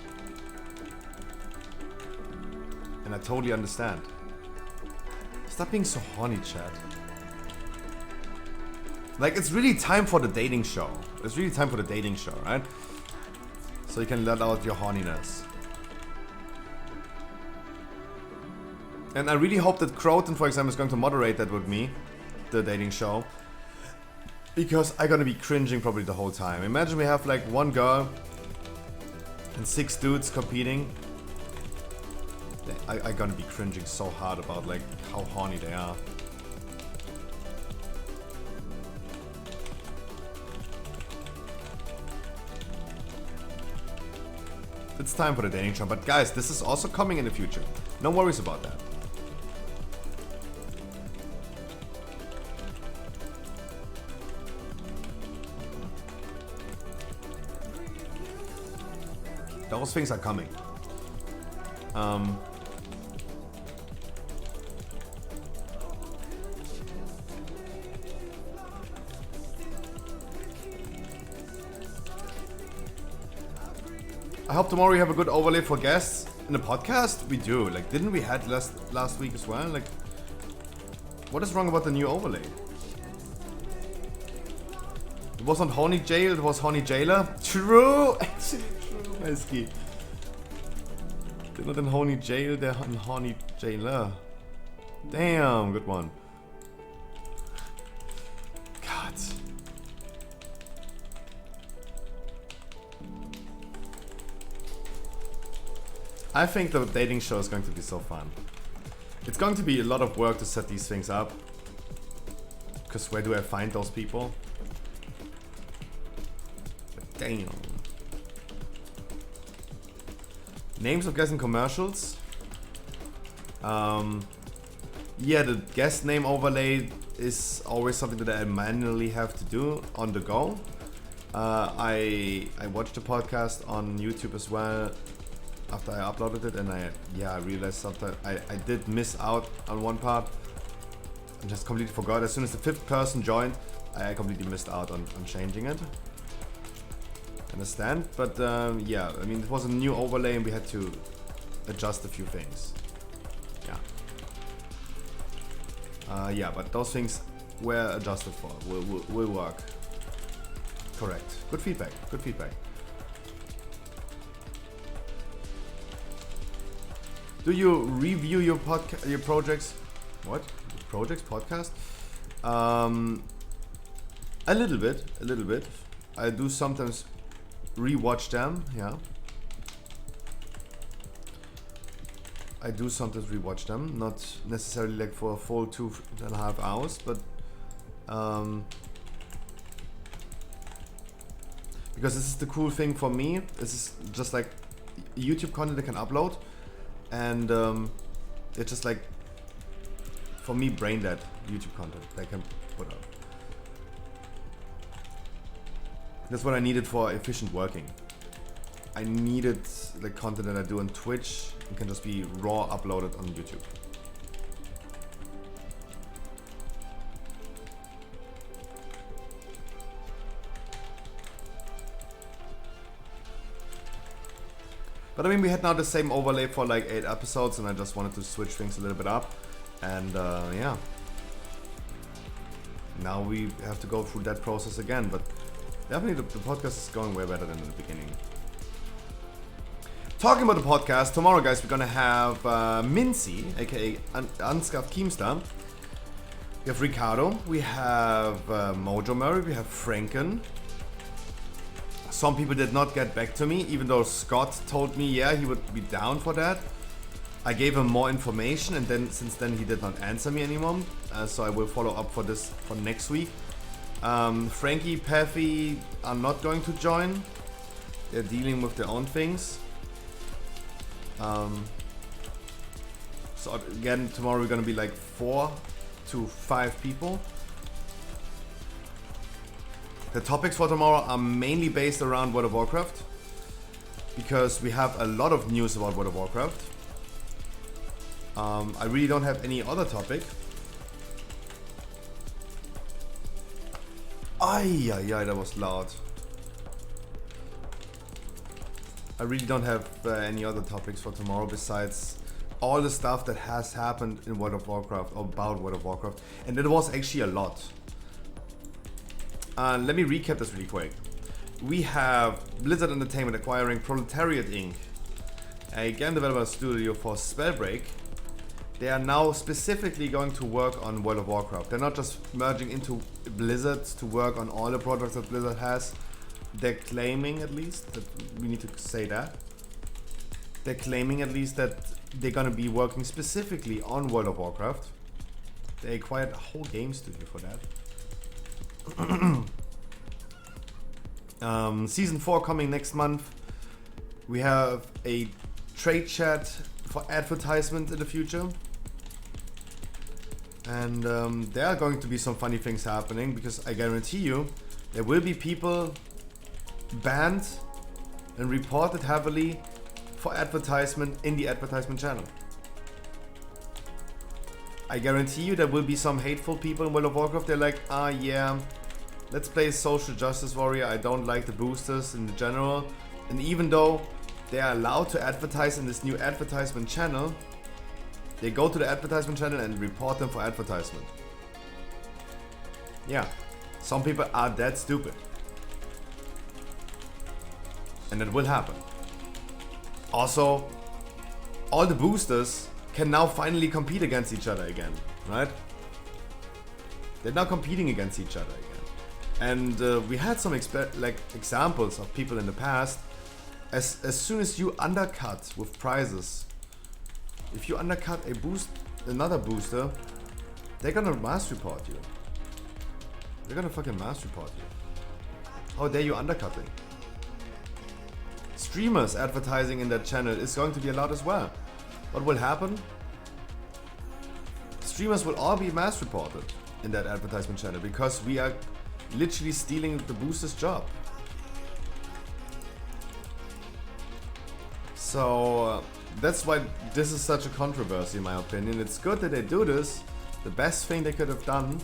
And I totally understand. Stop being so horny, chat. Like, it's really time for the dating show. It's really time for the dating show, right? So you can let out your horniness. And I really hope that Croton, for example, is going to moderate that with me, the dating show. Because I'm gonna be cringing probably the whole time. Imagine we have like one girl and 6 dudes competing. I'm gonna be cringing so hard about like how horny they are. It's time for the dating show, but guys, this is also coming in the future. No worries about that. Those things are coming. I hope tomorrow we have a good overlay for guests in the podcast. We do. Like, didn't we had last week as well? Like, what is wrong about the new overlay? It was on Honey Jail. It was Honey Jailer. True, actually true, Mesky. They're not in Honey Jail. They're in Honey Jailer. Damn, good one. God. I think the dating show is going to be so fun. It's going to be a lot of work to set these things up. Because where do I find those people? But damn. Names of guests in commercials. Yeah, the guest name overlay is always something that I manually have to do on the go. I watched the podcast on YouTube as well after I uploaded it, and I realized something. I did miss out on one part. I just completely forgot. As soon as the 5th person joined, I completely missed out on changing it. Understand? But yeah, I mean, it was a new overlay and we had to adjust a few things. Yeah, but those things were adjusted for. Will work. Correct. Good feedback. Good feedback. Do you review your projects? What? Projects? Podcast? A little bit. I do sometimes rewatch them, yeah. I do sometimes rewatch them, not necessarily like for a full 2.5 hours, but because this is the cool thing for me. This is just like YouTube content I can upload, and it's just like, for me, brain dead YouTube content that I can put up. That's what I needed for efficient working. I needed the content that I do on Twitch and can just be raw uploaded on YouTube. But I mean, we had now the same overlay for like 8 episodes, and I just wanted to switch things a little bit up. And yeah. Now we have to go through that process again, but definitely the podcast is going way better than in the beginning. Talking about the podcast, tomorrow, guys, we're gonna have Mincy, aka Unscuffed Keemstar. We have Ricardo, we have Mojo Murray, we have Franken. Some people did not get back to me, even though Scott told me, yeah, he would be down for that. I gave him more information, and then since then he did not answer me anymore. So I will follow up for this for next week. Frankie, Paffy are not going to join. They're dealing with their own things. So again, tomorrow we're gonna be like 4 to 5 people. The topics for tomorrow are mainly based around World of Warcraft, because we have a lot of news about World of Warcraft. I really don't have any other topic. Ay, that was loud. I really don't have any other topics for tomorrow besides all the stuff that has happened in World of Warcraft, or about World of Warcraft, and it was actually a lot. Let me recap this really quick. We have Blizzard Entertainment acquiring Proletariat Inc., a game developer studio for Spellbreak. they are now specifically going to work on World of Warcraft. They're not just merging into Blizzard to work on all the products that Blizzard has. They're claiming, at least, that we need to say that. They're claiming at least that they're gonna be working specifically on World of Warcraft. They acquired a whole game studio for that. Season 4 coming next month. We have a trade chat for advertisement in the future. And there are going to be some funny things happening, because I guarantee you there will be people banned and reported heavily for advertisement in the advertisement channel. I guarantee you there will be some hateful people in World of Warcraft. They're like, yeah, let's play Social Justice Warrior. I don't like the boosters in general. And even though they are allowed to advertise in this new advertisement channel, they go to the advertisement channel and report them for advertisement. Yeah, some people are that stupid. And it will happen. Also, all the boosters can now finally compete against each other again, right? They're now competing against each other again. And we had some examples of people in the past. As soon as you undercut with prizes, if you undercut another booster, they're gonna mass report you. They're gonna fucking mass report you. How dare you undercutting? Streamers advertising in that channel is going to be allowed as well. What will happen? Streamers will all be mass reported in that advertisement channel, because we are literally stealing the booster's job. So that's why this is such a controversy, in my opinion. It's good that they do this. The best thing they could have done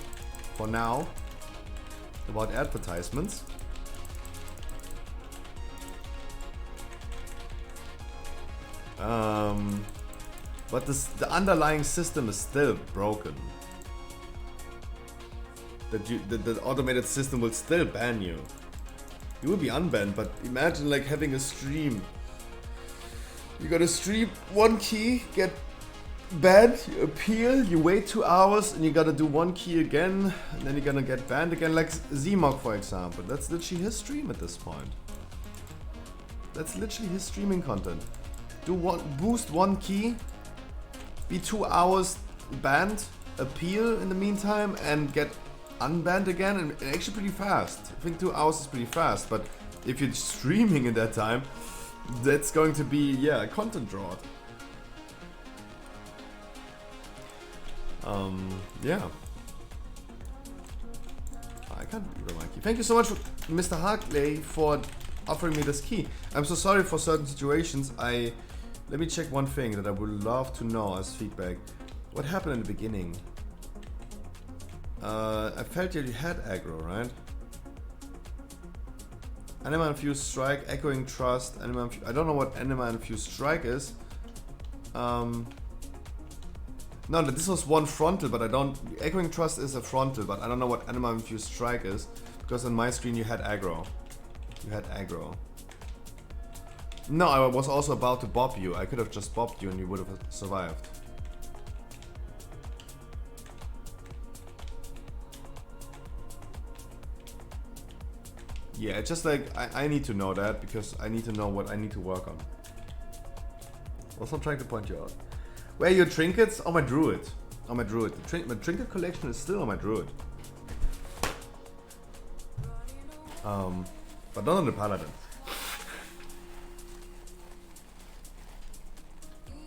for now about advertisements. But the underlying system is still broken. The automated system will still ban you. You will be unbanned, but imagine like having a stream. You gotta stream one key, get banned, you appeal, you wait 2 hours, and you gotta do one key again, and then you're gonna get banned again, like Zmog for example. That's literally his stream at this point. That's literally his streaming content. Boost one key, be 2 hours banned, appeal in the meantime, and get unbanned again, and actually pretty fast. I think 2 hours is pretty fast, but if you're streaming in that time, that's going to be, yeah, a content drought. Yeah. I can't read my key. Thank you so much, Mr. Harkley, for offering me this key. I'm so sorry for certain situations. Let me check one thing that I would love to know as feedback. What happened in the beginning? I felt you had aggro, right? Anima Infused Strike, Echoing Trust, I don't know what Anima Infused Strike is. No, this was one frontal, but Echoing Trust is a frontal, but I don't know what Anima Infused Strike is, because on my screen you had aggro. You had aggro. No, I was also about to bop you. I could have just bopped you and you would have survived. Yeah, it's just like, I need to know that, because I need to know what I need to work on. Also, I'm trying to point you out. Where are your trinkets? Oh, my druid. Oh, my druid. My trinket collection is still on my druid. But not on the paladin.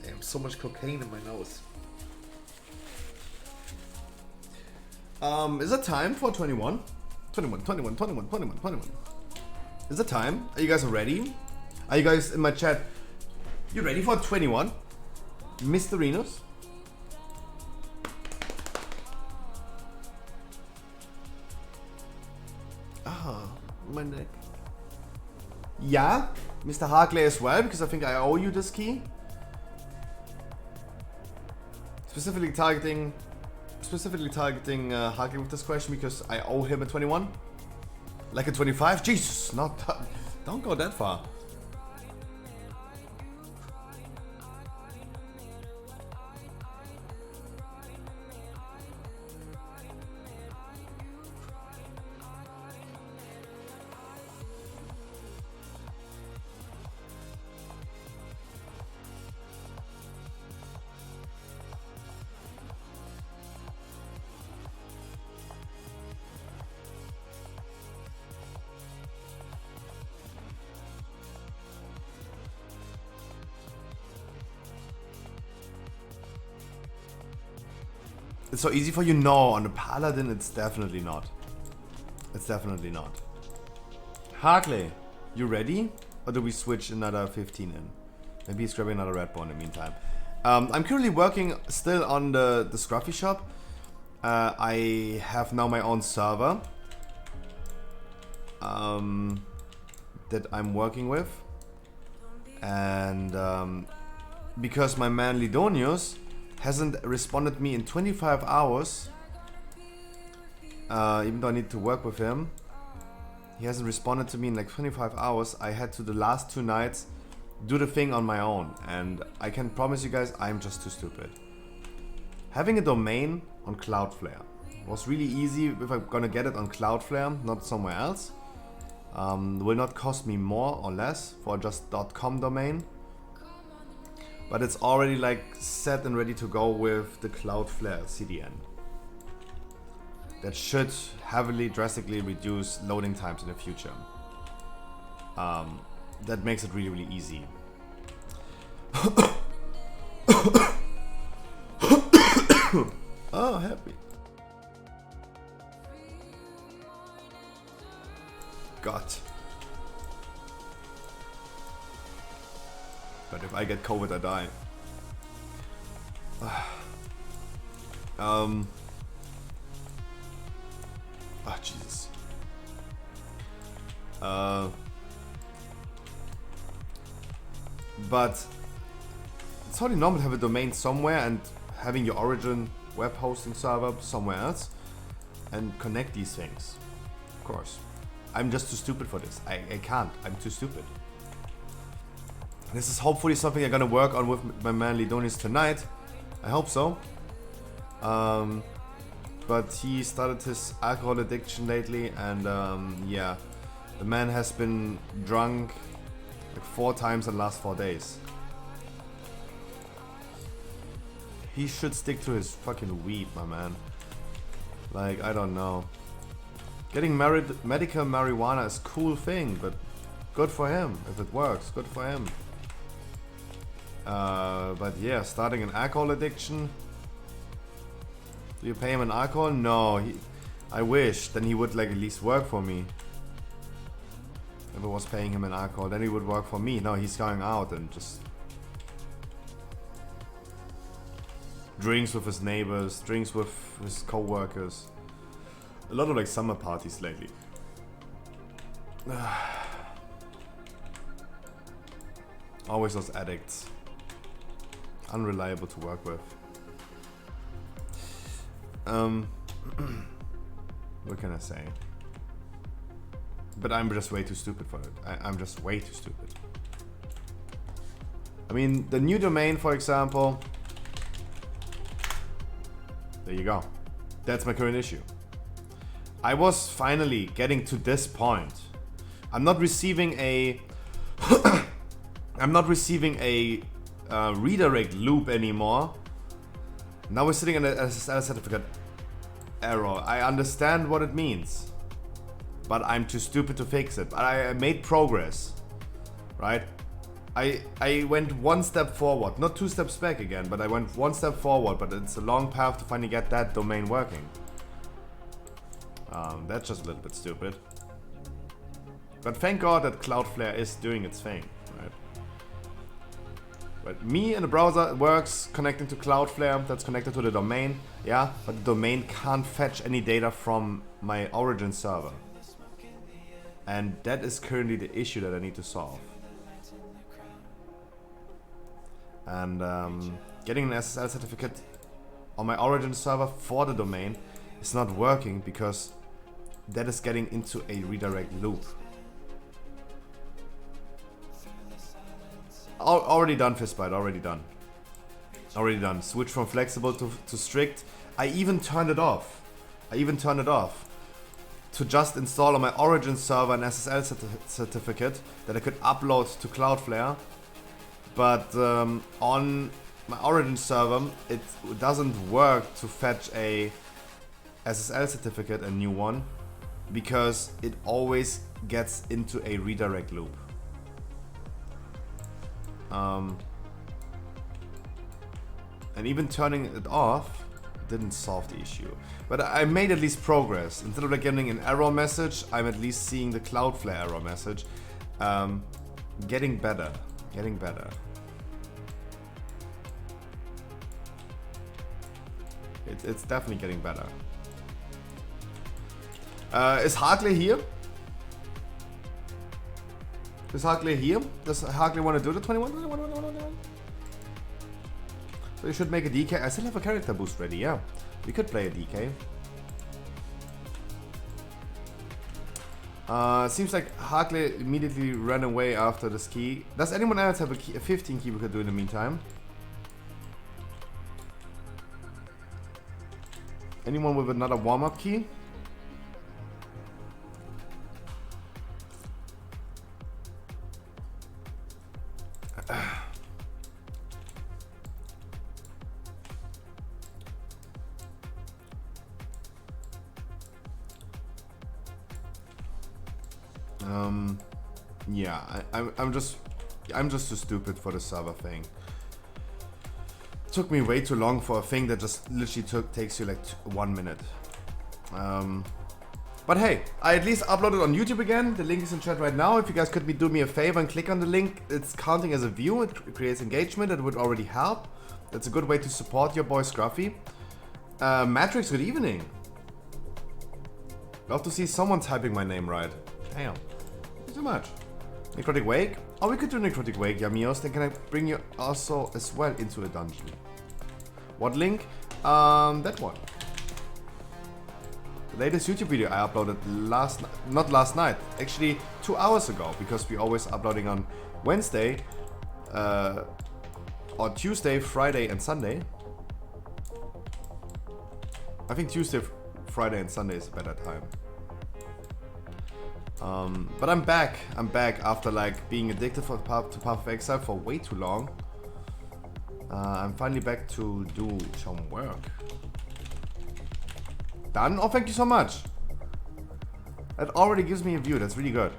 Damn, so much cocaine in my nose. Is it time for 21? 21. Is it time? Are you guys ready? Are you guys in my chat? You ready for 21? Mr. Renos? Ah, my neck. Yeah, Mr. Harkley as well, because I think I owe you this key. Specifically targeting Harkley with this question, because I owe him a 21. Like a 25? Jesus, not that. Don't go that far. it's so easy for you? No, on the Paladin it's definitely not. It's definitely not. Harkley, you ready? Or do we switch another 15 in? Maybe he's grabbing another Red Bull in the meantime. I'm currently working still on the Scruffy shop. I have now my own server that I'm working with. And because my man Lidonius hasn't responded me in 25 hours, even though I need to work with him, he hasn't responded to me in like 25 hours. I had to the last 2 nights do the thing on my own, and I can promise you guys I'm just too stupid. Having a domain on Cloudflare was really easy if I'm gonna get it on Cloudflare, not somewhere else. Will not cost me more or less for just .com domain, but it's already like set and ready to go with the Cloudflare CDN. That should heavily, drastically reduce loading times in the future. That makes it really, really easy. Oh, happy. God. But if I get COVID, I die. Oh, Jesus. But it's totally normal to have a domain somewhere and having your origin web hosting server somewhere else and connect these things. Of course. I'm just too stupid for this. I can't. I'm too stupid. This is hopefully something I'm gonna work on with my man Lidonius tonight. I hope so. But he started his alcohol addiction lately, and yeah, the man has been drunk like 4 times in the last 4 days. He should stick to his fucking weed, my man. Like, I don't know. Getting married, medical marijuana is a cool thing, but good for him. If it works, good for him. But yeah, starting an alcohol addiction. Do you pay him in alcohol? No, I wish. Then he would like at least work for me. If I was paying him in alcohol, then he would work for me. No, he's going out and just drinks with his neighbors, drinks with his co-workers. A lot of like summer parties lately. Always those addicts. Unreliable to work with. What can I say? But I'm just way too stupid for it. I'm just way too stupid. I mean, the new domain, for example. There you go. That's my current issue. I was finally getting to this point. I'm not receiving a redirect loop anymore. Now we're sitting in an SSL certificate error. I understand what it means, but I'm too stupid to fix it. But I made progress, right? I went 1 step forward, not 2 steps back again, but I went 1 step forward. But it's a long path to finally get that domain working. That's just a little bit stupid. But thank God that Cloudflare is doing its thing, right? But me in the browser, it works connecting to Cloudflare, that's connected to the domain, yeah, but the domain can't fetch any data from my origin server. And that is currently the issue that I need to solve. And getting an SSL certificate on my origin server for the domain is not working because that is getting into a redirect loop. Already done, Fistbite, already done. Already done. Switch from flexible to strict. I even turned it off. To just install on my origin server an SSL certificate that I could upload to Cloudflare. But on my origin server, it doesn't work to fetch a SSL certificate, a new one, because it always gets into a redirect loop. And even turning it off didn't solve the issue. But I made at least progress. Instead of like getting an error message, I'm at least seeing the Cloudflare error message. Getting better. Getting better. It's definitely getting better. Is Harkley here? Is Harkley here? Does Harkley want to do the 21? So you should make a DK. I still have a character boost ready, yeah. We could play a DK. Seems like Harkley immediately ran away after the ski. Does anyone else have a 15 key we could do in the meantime? Anyone with another warm-up key? Yeah, I'm just too stupid for the server thing. Took me way too long for a thing that just literally takes you like 1 minute. But hey, I at least uploaded on YouTube again. The link is in chat right now. If you guys could do me a favor and click on the link, it's counting as a view. It creates engagement. That would already help. That's a good way to support your boy Scruffy. Matrix, good evening. Love to see someone typing my name right. Damn. Thank you so much. Necrotic Wake? Oh, we could do Necrotic Wake, Yamios. Then can I bring you also as well into a dungeon? What link? That one. The latest YouTube video I uploaded not last night, actually 2 hours ago, because we're always uploading on Wednesday, or Tuesday, Friday, and Sunday. I think Tuesday, Friday, and Sunday is a better time. But I'm back. I'm back after like being addicted to Path of Exile for way too long. I'm finally back to do some work. Done? Oh, thank you so much. That already gives me a view. That's really good.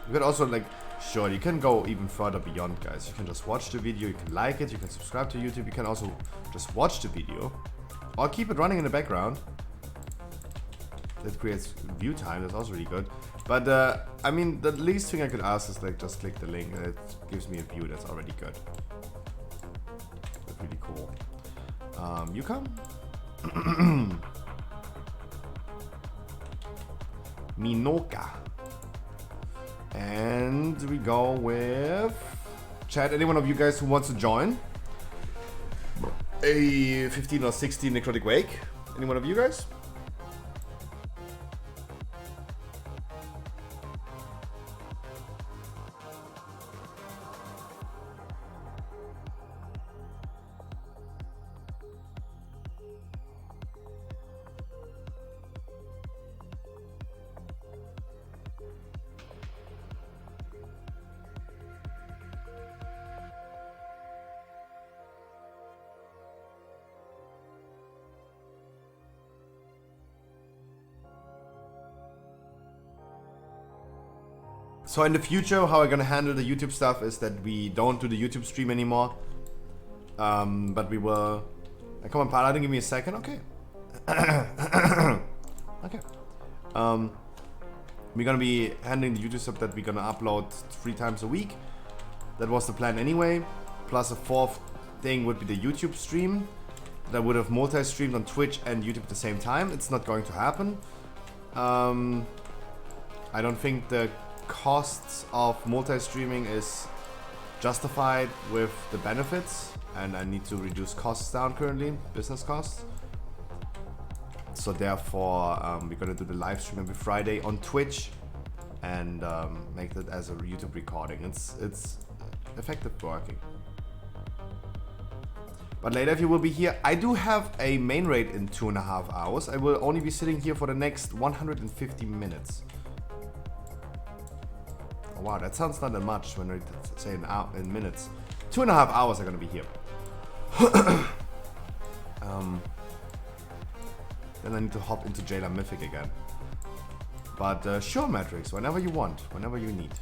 You could also like, sure, you can go even further beyond, guys. You can just watch the video. You can like it. You can subscribe to YouTube. You can also just watch the video or keep it running in the background. That creates view time. That's also really good. But I mean, the least thing I could ask is like just click the link and it gives me a view. That's already good. That's really cool. You come? Minoka. And we go with chat. Any one of you guys who wants to join a 15 or 16 Necrotic Wake? Any one of you guys? So in the future, how I'm gonna handle the YouTube stuff is that we don't do the YouTube stream anymore. But we will... come on, Paladin, give me a second. Okay. Okay. We're gonna be handling the YouTube stuff that we're gonna upload 3 times a week. That was the plan anyway. Plus a 4th thing would be the YouTube stream. That would have multi-streamed on Twitch and YouTube at the same time. It's not going to happen. I don't think the costs of multi-streaming is justified with the benefits, and I need to reduce costs down currently, business costs. So therefore, we're gonna do the live stream every Friday on Twitch and make that as a YouTube recording. It's effective working. But later, if you will be here, I do have a main raid in 2.5 hours. I will only be sitting here for the next 150 minutes. Oh, wow, that sounds not that much when I say an hour in minutes. 2.5 hours are gonna be here. Then I need to hop into Jailer Mythic again. But sure, Matrix, whenever you want, whenever you need.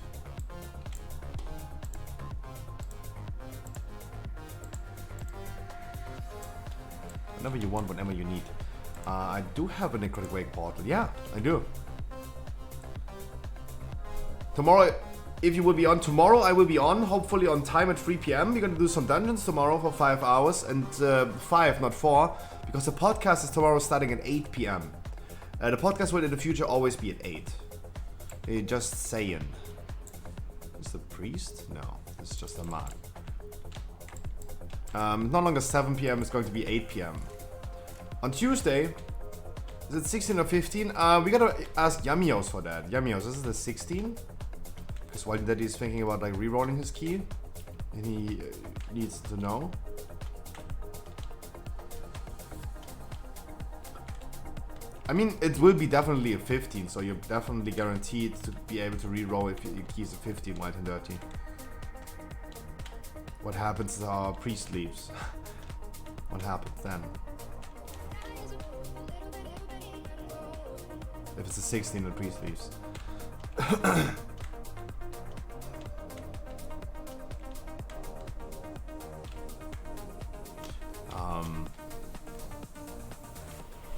whenever you want, whenever you need. I do have a Necrotic Wake portal. Yeah, I do. Tomorrow, if you will be on tomorrow, I will be on. Hopefully on time at 3 p.m. We're gonna do some dungeons tomorrow for 5 hours and 5, not 4, because the podcast is tomorrow starting at 8 p.m. The podcast will in the future always be at 8. Just saying. Is the priest? No, it's just a man. No longer 7 p.m. It's going to be 8 p.m. On Tuesday, is it 16 or 15? We gotta ask Yamios for that. Yamios, is it the 16? Because Wild Daddy is thinking about like re-rolling his key, and he needs to know. I mean, it will be definitely a 15, so you're definitely guaranteed to be able to re-roll if your key is a 15, Wild and Dirty. What happens if our priest leaves? What happens then? If it's a 16 and the priest leaves.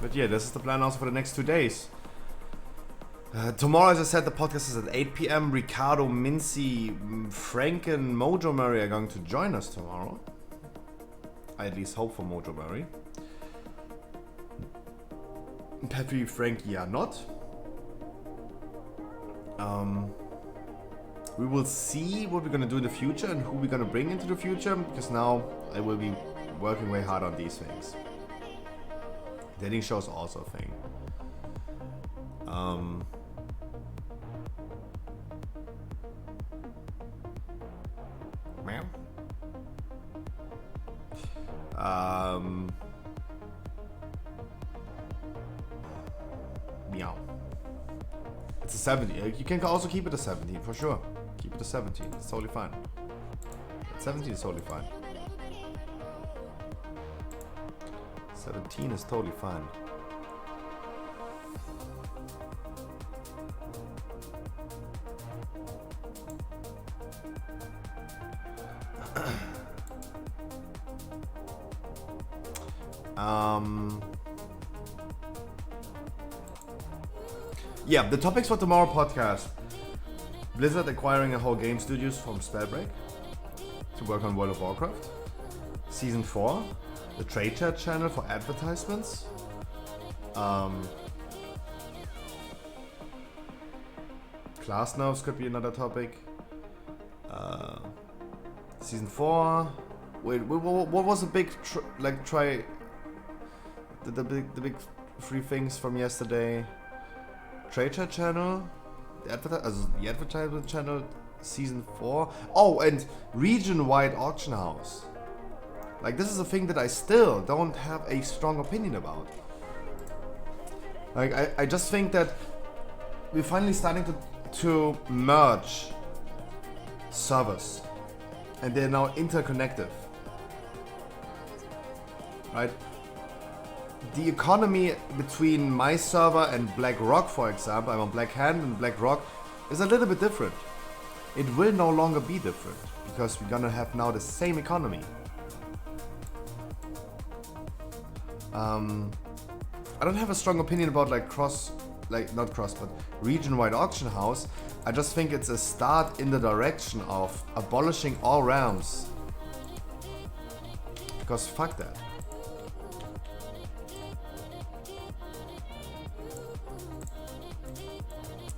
But yeah, this is the plan also for the next 2 days. Tomorrow, as I said, the podcast is at 8 p.m. Ricardo, Mincy, Frank and Mojo Murray are going to join us tomorrow. I at least hope for Mojo Murray. Peppy, Frankie are not. We will see what we're gonna do in the future and who we're gonna bring into the future, because now I will be working way hard on these things. Dating show is also a thing. Meow. It's a 70. You can also keep it a 17 for sure. Keep it a 17. It's totally fine. 17 is totally fine. 17 is totally fine. Yeah, the topics for tomorrow podcast. Blizzard acquiring a whole game studios from Spellbreak to work on World of Warcraft. Season 4. The Trade Chat channel for advertisements. Class notes could be another topic. Season 4. Wait, what was the big the big 3 things from yesterday? Trade Chat channel, the advertisement channel, season 4. Oh, and region-wide auction house. Like, this is a thing that I still don't have a strong opinion about. Like, I just think that we're finally starting to merge servers, and they're now interconnected, right? The economy between my server and Black Rock, for example, I'm on Black Hand and Black Rock, is a little bit different. It will no longer be different, because we're gonna have now the same economy. I don't have a strong opinion about like region-wide auction house. I just think it's a start in the direction of abolishing all realms. Because fuck that.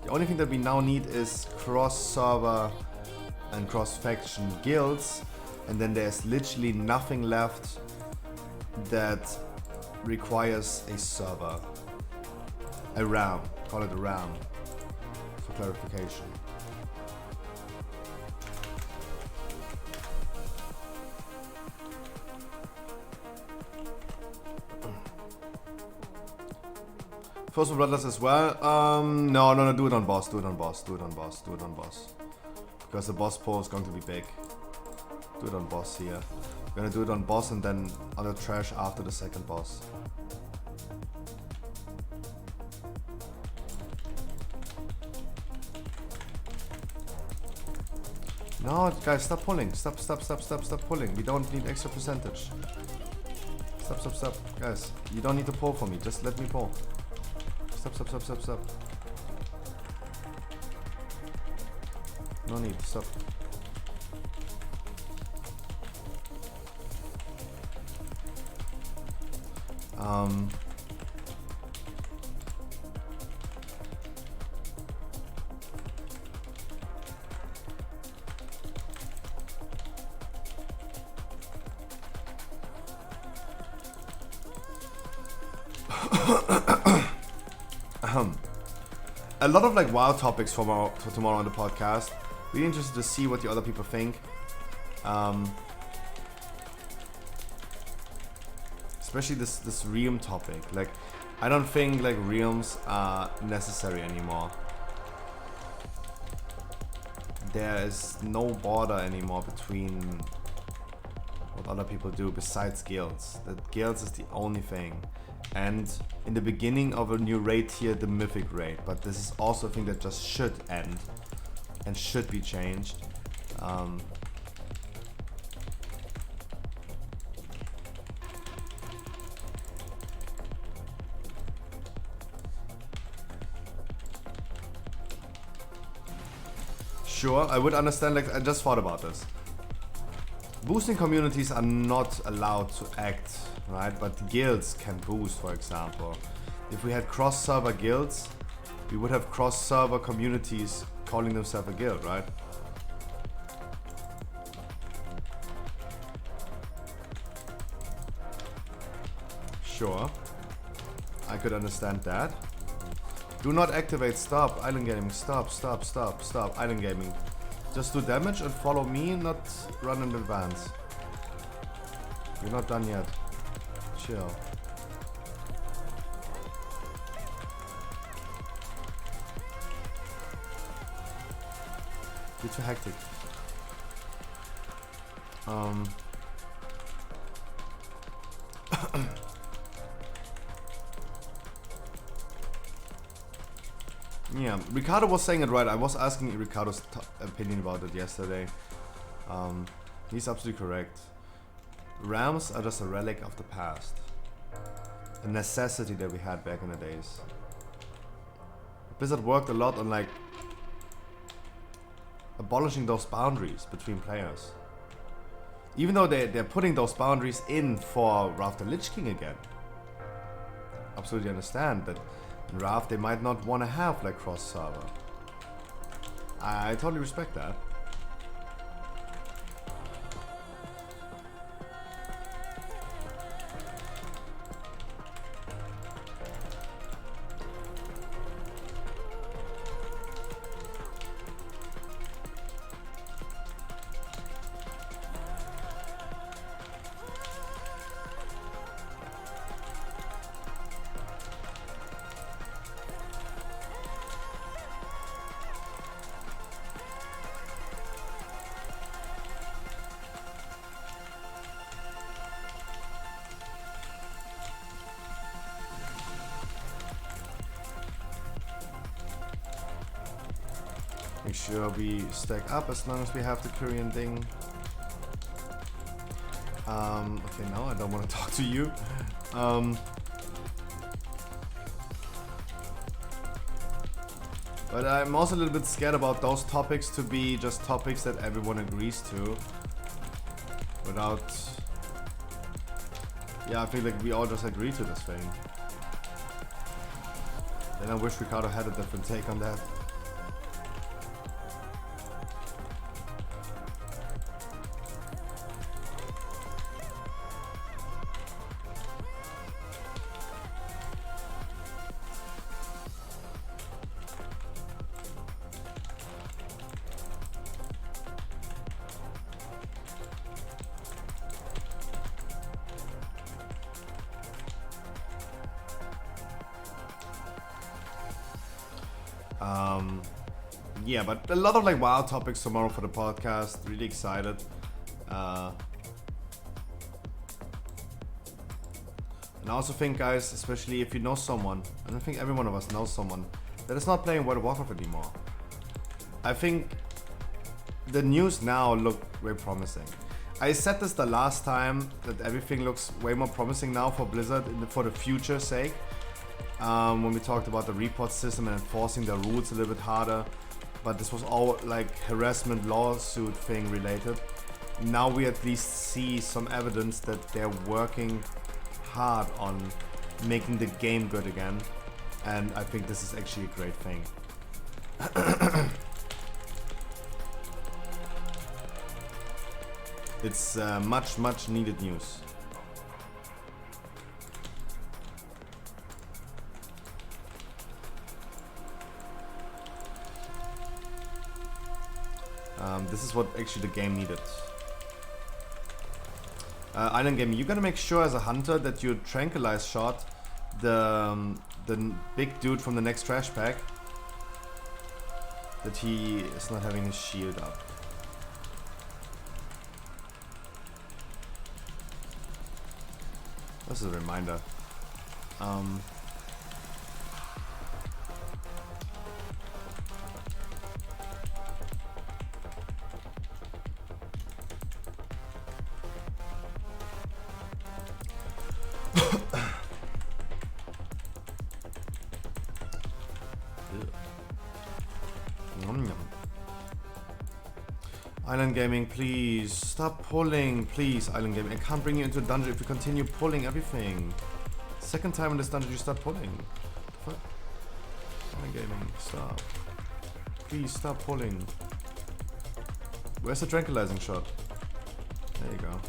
The only thing that we now need is cross-server and cross-faction guilds, and then there's literally nothing left that requires a server. A realm. Call it a realm. For clarification. First of Bloodlust as well. No, do it on boss. Because the boss pool is going to be big. Do it on boss here. We're gonna do it on boss and then on the trash after the second boss. No, guys, stop pulling. Stop pulling. We don't need extra percentage. Stop. Guys, you don't need to pull for me. Just let me pull. Stop. No need. Stop. A lot of like wild topics for tomorrow on the podcast. Really interested to see what the other people think. Especially this realm topic. Like, I don't think like realms are necessary anymore. There is no border anymore between what other people do besides guilds. That guilds is the only thing. And in the beginning of a new raid tier, the mythic raid. But this is also a thing that just should end and should be changed. Sure, I would understand, like, I just thought about this. Boosting communities are not allowed to act, right? But guilds can boost, for example. If we had cross-server guilds, we would have cross-server communities calling themselves a guild, right? Sure, I could understand that. Do not activate, stop, island gaming, stop, island gaming. Just do damage and follow me, not run in advance. You're not done yet. Chill. You're too hectic. Yeah, Ricardo was saying it right. I was asking Ricardo's opinion about it yesterday. He's absolutely correct. Rams are just a relic of the past. A necessity that we had back in the days. Blizzard worked a lot on like abolishing those boundaries between players. Even though they're putting those boundaries in for Wrath the Lich King again. Absolutely understand that in Wrath they might not want to have like cross server. I totally respect that. Make sure we stack up as long as we have the Korean thing. Okay, now I don't want to talk to you. But I'm also a little bit scared about those topics to be just topics that everyone agrees to. Without... Yeah, I feel like we all just agree to this thing. Then I wish Ricardo had a different take on that. Yeah, but a lot of like wild topics tomorrow for the podcast. Really excited. And I also think, guys, especially if you know someone, and I think every one of us knows someone that is not playing World of Warcraft anymore. I think the news now look very promising. I said this the last time that everything looks way more promising now for Blizzard for the future's sake. When we talked about the report system and enforcing the rules a little bit harder, but this was all like harassment lawsuit thing related. Now we at least see some evidence that they're working hard on making the game good again, and I think this is actually a great thing. It's much needed news. This is what actually the game needed. Island Gaming, you gotta make sure as a hunter that you tranquilize shot the big dude from the next trash pack, that he is not having his shield up. This is a reminder. Island Gaming, please stop pulling, please. Island Gaming, I can't bring you into a dungeon if you continue pulling everything. Second time in this dungeon you start pulling. Fuck. Island Gaming, stop. Please stop pulling. Where's the tranquilizing shot? There you go.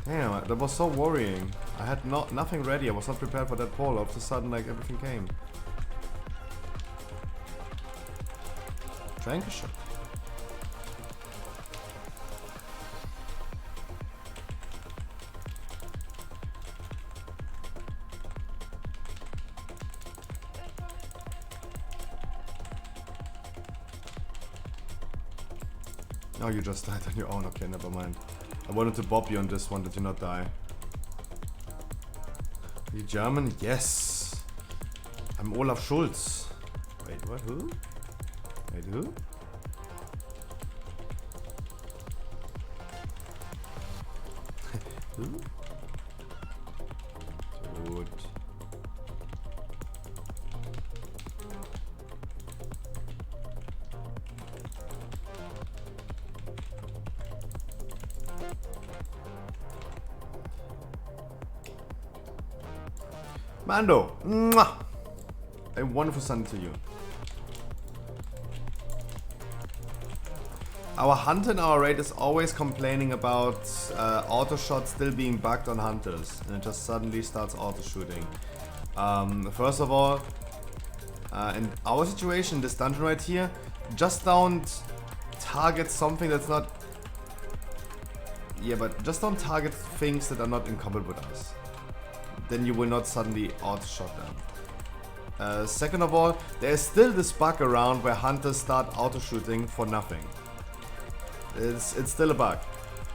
Damn, that was so worrying. I had nothing ready. I was not prepared for that pull. All of a sudden, like, everything came. Trank shot. Oh, you just died on your own. Okay, never mind. I wanted to bob you on this one. Did you not die? Are you German? Yes. I'm Olaf Schulz. Wait, what? Who? Wait, who? Who? Dude. Mando, mwah! A wonderful Sunday to you. Our hunter in our raid is always complaining about auto shot still being bugged on hunters, and it just suddenly starts auto shooting. First of all, in our situation, this dungeon right here, just don't target something that's not. Yeah, but just don't target things that are not incumbent with us. Then you will not suddenly auto-shot them. Second of all, there is still this bug around where hunters start auto-shooting for nothing. It's still a bug.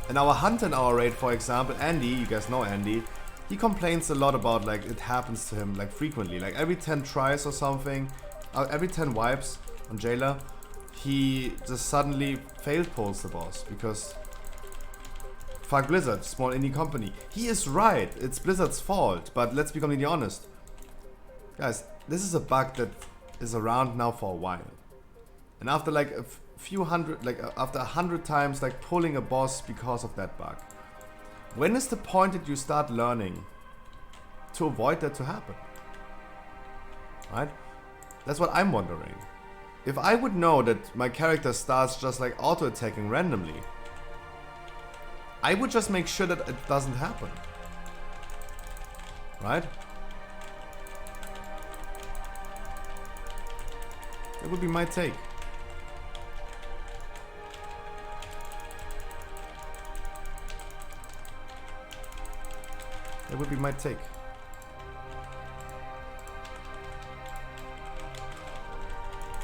And our hunter in our raid, for example, Andy, you guys know Andy, he complains a lot about, like, it happens to him, like, frequently. Like, every 10 tries or something, every 10 wipes on Jailer, he just suddenly failed pulls the boss because fuck Blizzard, small indie company. He is right, it's Blizzard's fault, but let's be completely honest. Guys, this is a bug that is around now for a while. And after like a few hundred, like after 100 times like pulling a boss because of that bug, when is the point that you start learning to avoid that to happen? Right? That's what I'm wondering. If I would know that my character starts just like auto-attacking randomly, I would just make sure that it doesn't happen. Right? That would be my take. That would be my take.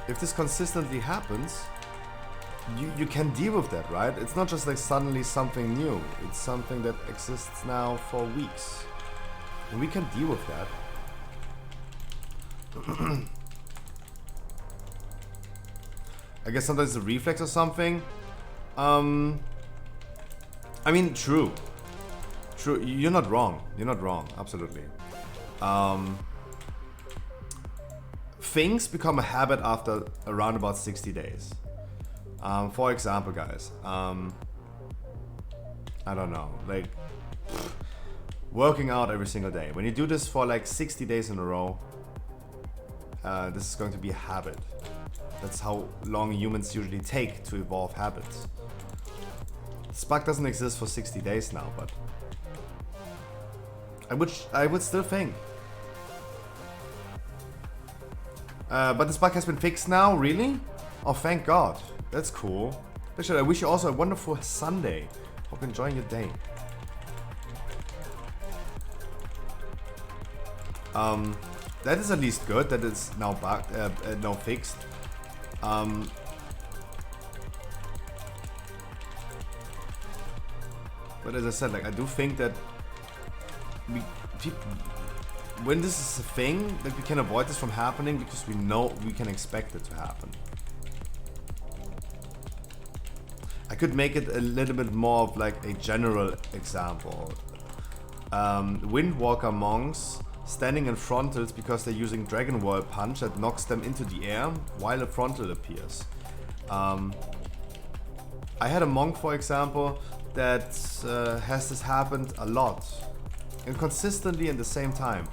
If this consistently happens, you can deal with that, right? It's not just like suddenly something new. It's something that exists now for weeks. And we can deal with that. I guess sometimes it's a reflex or something. I mean, true. True, you're not wrong. You're not wrong, absolutely. Things become a habit after around about 60 days. For example, guys, I don't know, like working out every single day. When you do this for like 60 days in a row, this is going to be a habit. That's how long humans usually take to evolve habits. This bug doesn't exist for 60 days now, but I would still think. But this bug has been fixed now, really? Oh, thank God. That's cool. Richard, I wish you also a wonderful Sunday. Hope you're enjoying your day. That is at least good that it's now bugged, now fixed. But as I said, like I do think that when this is a thing, that we can avoid this from happening because we know we can expect it to happen. I could make it a little bit more of like a general example. Windwalker monks standing in frontals because they're using Dragon Wall Punch that knocks them into the air while a frontal appears. I had a monk, for example, that has this happened a lot and consistently at the same time.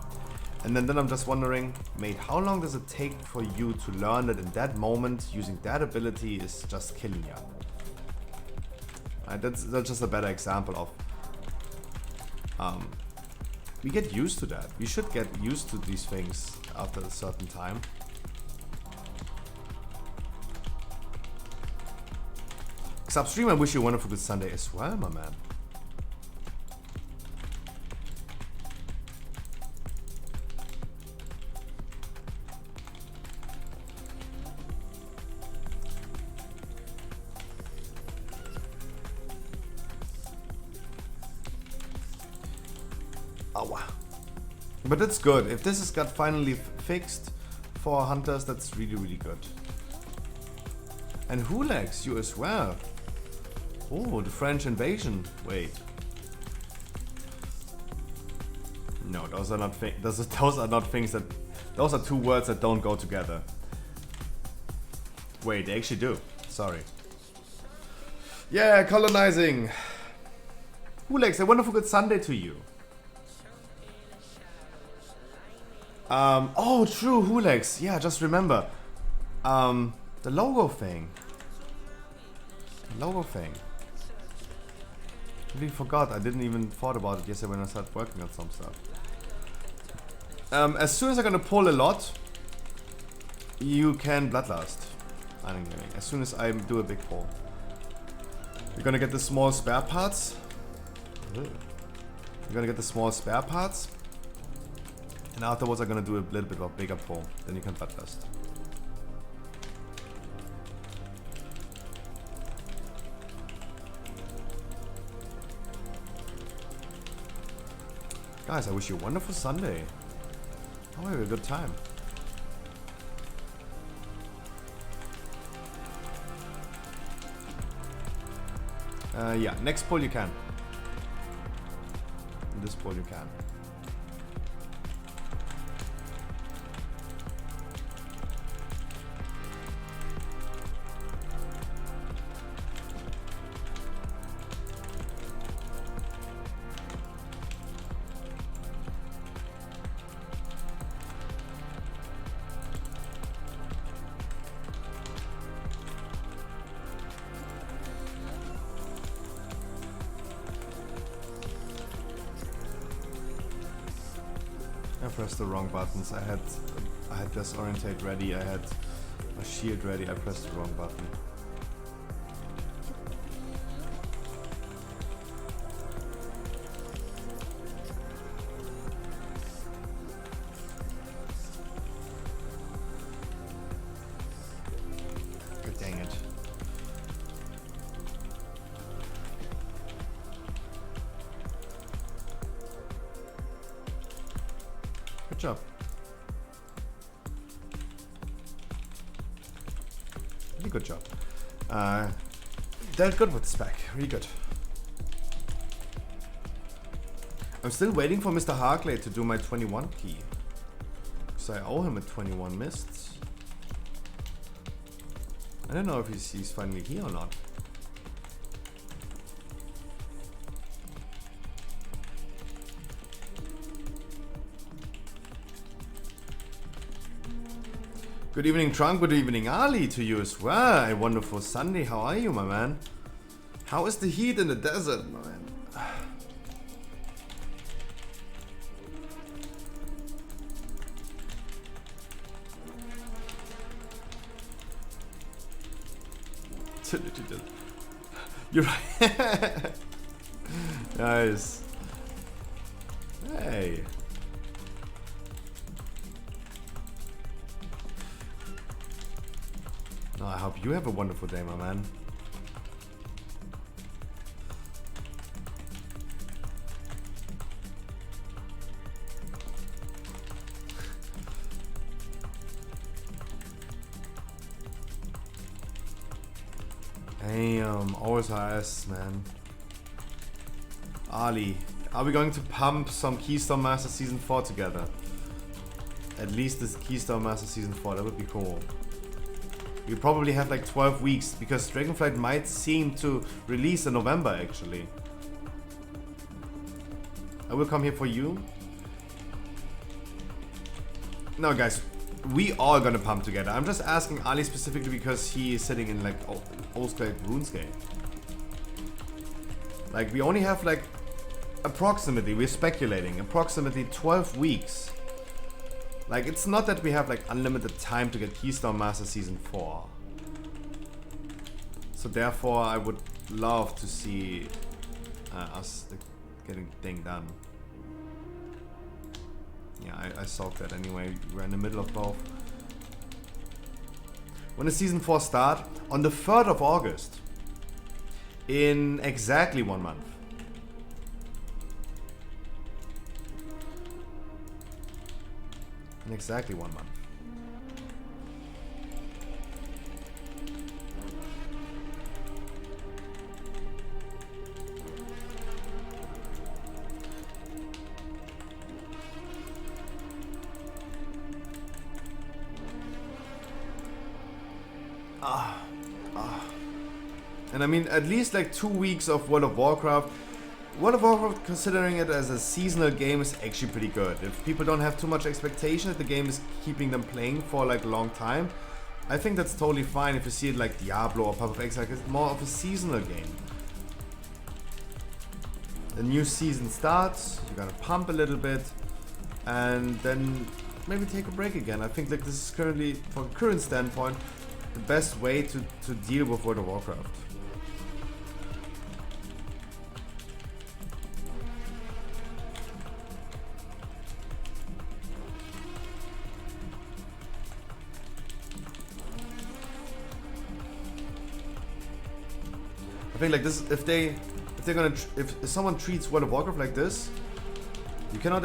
And then I'm just wondering, mate, how long does it take for you to learn that in that moment using that ability is just killing you? That's just a better example of we get used to that. We should get used to these things after a certain time. Substream, I wish you a wonderful good Sunday as well, my man. But that's good. If this has got finally fixed for hunters, that's really, really good. And Hulex, you as well. Oh, the French invasion. Wait. No, those are not those are not things that. Those are two words that don't go together. Wait, they actually do. Sorry. Yeah, colonizing. Hulex, a wonderful good Sunday to you. Oh, true, Hulex. Yeah, just remember. The logo thing. The logo thing. Completely forgot. I didn't even thought about it yesterday when I started working on some stuff. As soon as I'm gonna pull a lot, you can Bloodlust. As soon as I do a big pull. You're gonna get the small spare parts. You're gonna get the small spare parts. And afterwards I'm gonna do a little bit of a bigger pull. Then you can Bloodlust. Guys, I wish you a wonderful Sunday. Oh, have a good time. Yeah, next pull you can. This pull you can. I pressed the wrong buttons. I had disorientate ready. I had my shield ready. I pressed the wrong button. God dang it. Good job. good job. Dealt good with the spec, really good. I'm still waiting for Mr. Harkley to do my 21 key. So I owe him a 21 mists. I don't know if he's finally here or not. Good evening, Trunk. Good evening, Ali, to you as well. A wonderful Sunday. How are you, my man? How is the heat in the desert, my man? You're right. Nice. Hey. Oh, I hope you have a wonderful day, my man. Damn, always HS, man. Ali, are we going to pump some Keystone Master Season 4 together? At least this Keystone Master Season 4, that would be cool. We probably have like 12 weeks, because Dragonflight might seem to release in November actually. I will come here for you. No guys, we are gonna pump together. I'm just asking Ali specifically because he is sitting in like Old-Scape RuneScape. Like we only have like approximately, we're speculating, approximately 12 weeks. Like it's not that we have like unlimited time to get Keystone Master Season 4. So therefore I would love to see us getting the thing done. Yeah, I solved that anyway. We're in the middle of both. When does Season 4 start? On the 3rd of August. In exactly 1 month. In exactly 1 month. And I mean, at least like 2 weeks of World of Warcraft. World of Warcraft, considering it as a seasonal game, is actually pretty good. If people don't have too much expectation that the game is keeping them playing for like a long time, I think that's totally fine. If you see it like Diablo or Path of Exile, it's more of a seasonal game. The new season starts, you're gonna pump a little bit, and then maybe take a break again. I think like this is currently, from a current standpoint, the best way to deal with World of Warcraft. I think like this, if someone treats World of Warcraft like this, you cannot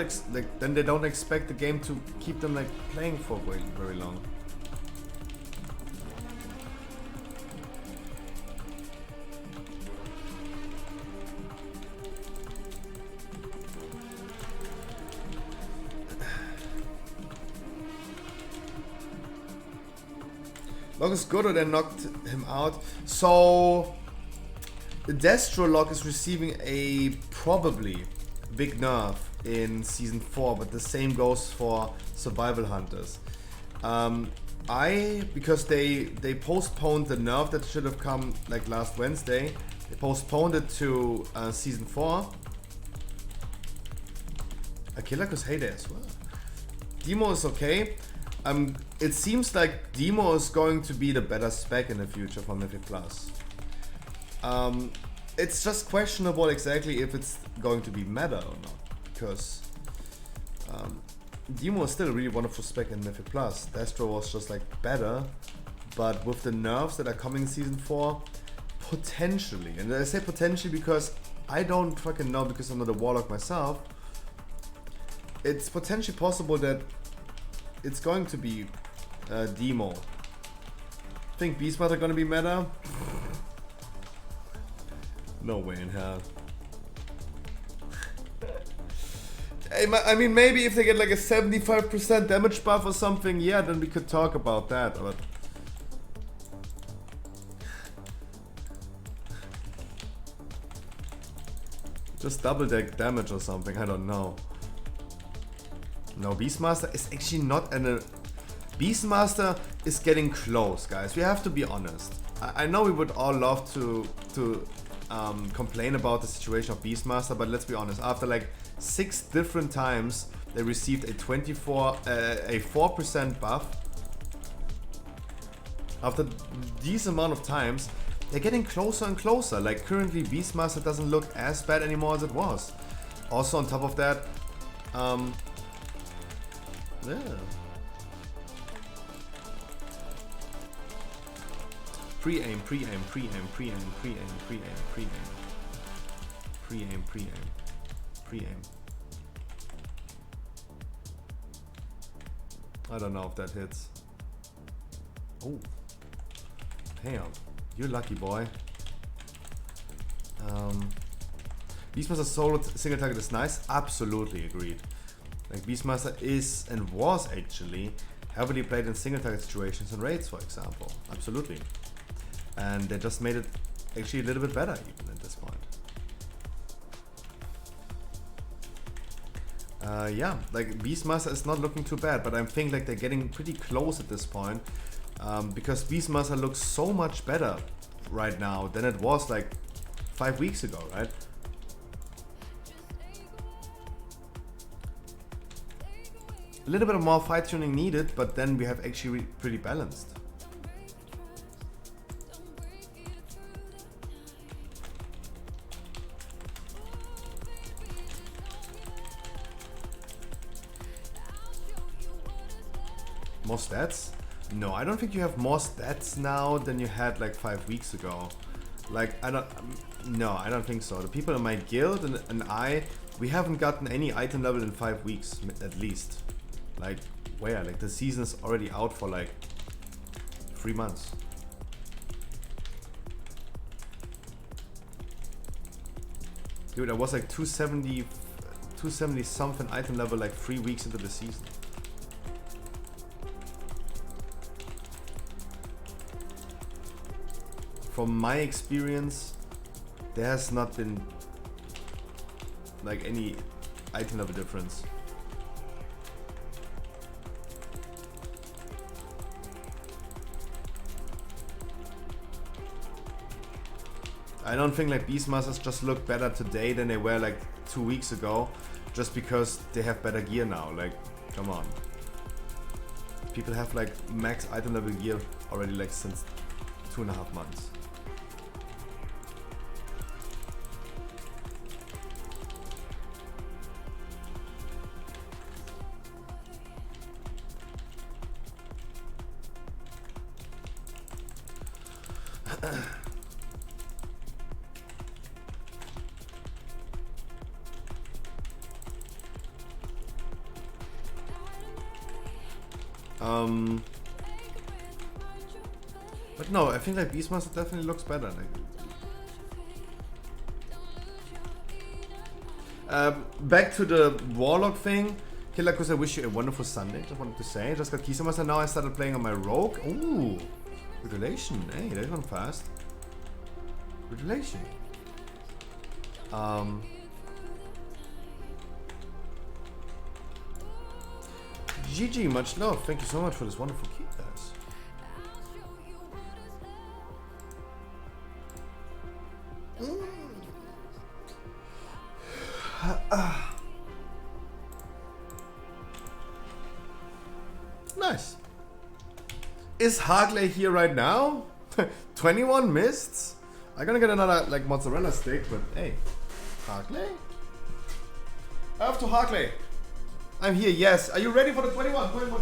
then they don't expect the game to keep them like playing for very, very long. Locke is good, or they knocked him out. So the Destro Locke is receiving a probably big nerf in Season 4, but the same goes for Survival Hunters. Because they postponed the nerf that should have come like last Wednesday. They postponed it to Season 4. Akilakus heyday as well. Demo is okay. It seems like Demo is going to be the better spec in the future for Mythic Plus. It's just questionable exactly if it's going to be meta or not, because Demo is still a really wonderful spec in Mythic Plus. Destro was just like better, but with the nerfs that are coming in Season 4, potentially, and I say potentially because I don't fucking know, because I'm not a Warlock myself, it's potentially possible that it's going to be Demo think Beastmaster are gonna be meta? No way in hell. I mean, maybe if they get like a 75% damage buff or something, yeah, then we could talk about that, but... Just double deck damage or something, I don't know. No, Beastmaster is actually not an... Beastmaster is getting close, guys. We have to be honest. I know we would all love to complain about the situation of Beastmaster, but let's be honest. After like 6 different times, they received a 4% buff. After these amount of times, they're getting closer and closer. Like currently, Beastmaster doesn't look as bad anymore as it was. Also, on top of that, yeah. Pre-aim, pre-aim, pre-aim, pre-aim, pre-aim, pre-aim, pre-aim. Pre-aim, pre-aim, pre-aim. I don't know if that hits. Oh. Damn. You're lucky, boy. Beastmaster solo single target is nice. Absolutely agreed. Like Beastmaster is and was actually heavily played in single target situations and raids, for example. Absolutely. And they just made it actually a little bit better even at this point. Yeah, like Beastmaster is not looking too bad, but I think like they're getting pretty close at this point, because Beastmaster looks so much better right now than it was like 5 weeks ago, right? A little bit of more fight tuning needed, but then we have actually pretty balanced. More stats? No, I don't think you have more stats now than you had like 5 weeks ago. Like, no, I don't think so. The people in my guild and we haven't gotten any item level in 5 weeks, at least. Like, where? Like, the season's already out for like 3 months. Dude, I was like 270 something item level like 3 weeks into the season. From my experience, there has not been like any item level difference. I don't think like Beastmasters just look better today than they were like 2 weeks ago, just because they have better gear now. Like, come on. People have like max item level gear already like since 2.5 months. But no, I think like Beastmaster definitely looks better. Like, back to the Warlock thing. Killer, cause I wish you a wonderful Sunday. Just wanted to say. Just got Keymaster now. I started playing on my Rogue. Ooh, congratulations. Hey, that went fast. Congratulations. GG, much love. Thank you so much for this wonderful key, guys. Nice. Is Hargley here right now? 21 mists? I'm gonna get another like mozzarella stick, but hey, Hargley? Off to Hargley. I'm here, yes. Are you ready for the 21? 21.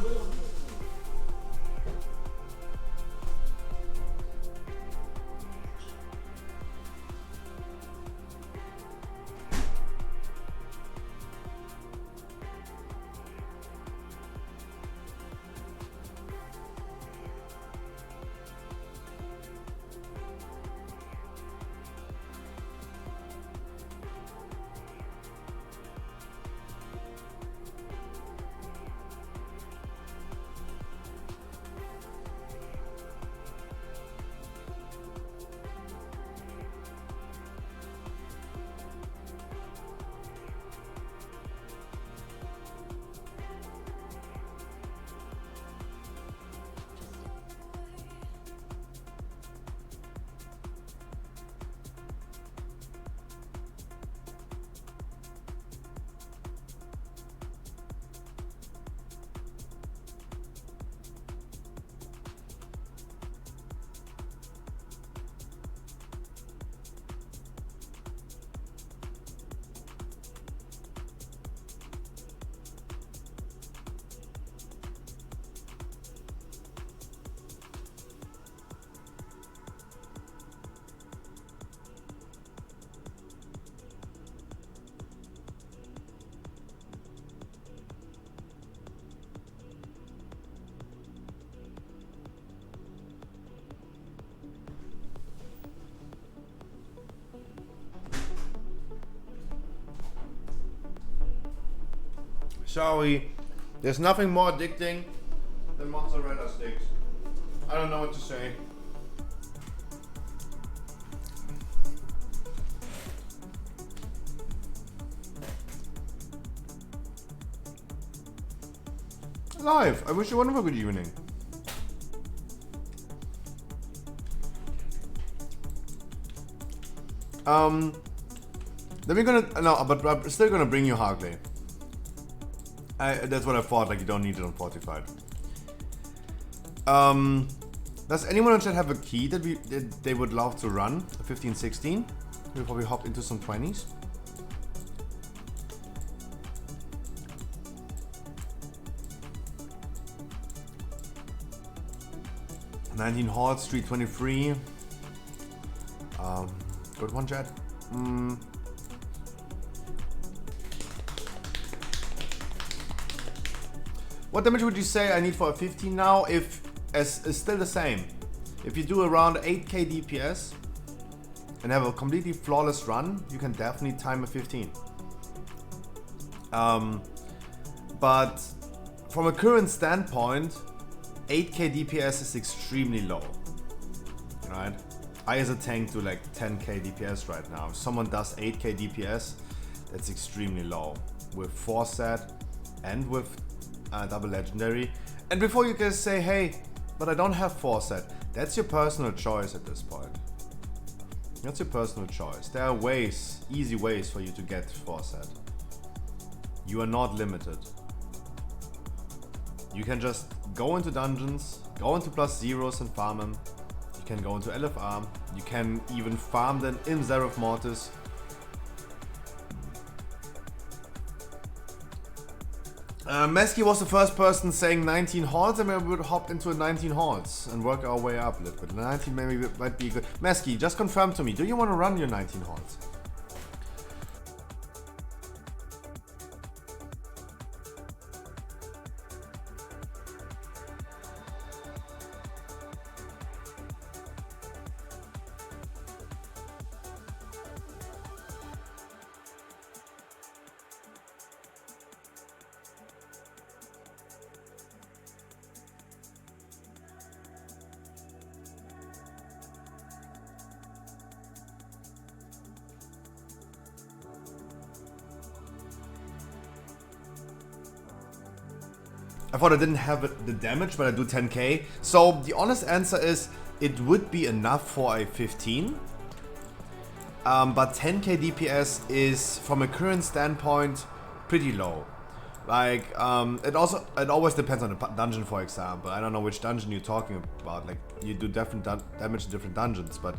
Shall we? There's nothing more addicting than mozzarella sticks. I don't know what to say. Live. I wish you a wonderful good evening. Then we're gonna no, but I'm still gonna bring you Harkley. That's what I thought. Like you don't need it on Fortified. Does anyone in chat have a key that they would love to run? A 15-16 before we hop into some 20s. $19 Hall Street 23. Good one, chat. What damage would you say I need for a 15 now? If it's still the same. If you do around 8k DPS and have a completely flawless run, you can definitely time a 15. But from a current standpoint, 8k DPS is extremely low, right? I as a tank do like 10k DPS right now. If someone does 8k DPS, that's extremely low. With 4 set and with double legendary. And before you guys say, hey, but I don't have 4 set, that's your personal choice at this point. That's your personal choice. There are ways, easy ways for you to get 4 set. You are not limited. You can just go into dungeons, go into +0s and farm them. You can go into LFR. You can even farm them in Zeref Mortis. Mesky was the first person saying 19 halls, and we would hop into a 19 halls and work our way up a little bit. 19 maybe might be good. Mesky, just confirm to me, do you want to run your 19 halls? I thought I didn't have the damage, but I do 10k. So the honest answer is it would be enough for a 15. But 10k DPS is, from a current standpoint, pretty low. Like, it always depends on the dungeon, for example. I don't know which dungeon you're talking about. Like, you do different damage in different dungeons, but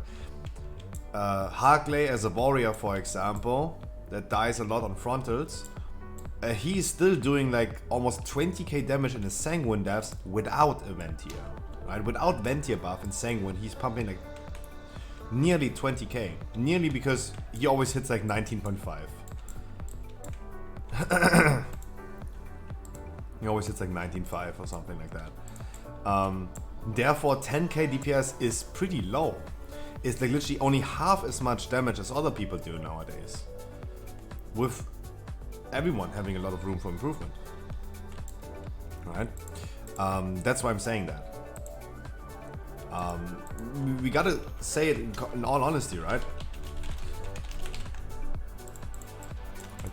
Harkley as a warrior, for example, that dies a lot on frontals, he's still doing like almost 20k damage in his Sanguine deaths without a Ventier, right? Without Ventier buff in Sanguine, he's pumping like nearly 20k. Nearly, because he always hits like 19.5. He always hits like 19.5 or something like that. Therefore, 10k DPS is pretty low. It's like literally only half as much damage as other people do nowadays. With everyone having a lot of room for improvement, right? That's why I'm saying that. We gotta say it in all honesty, right?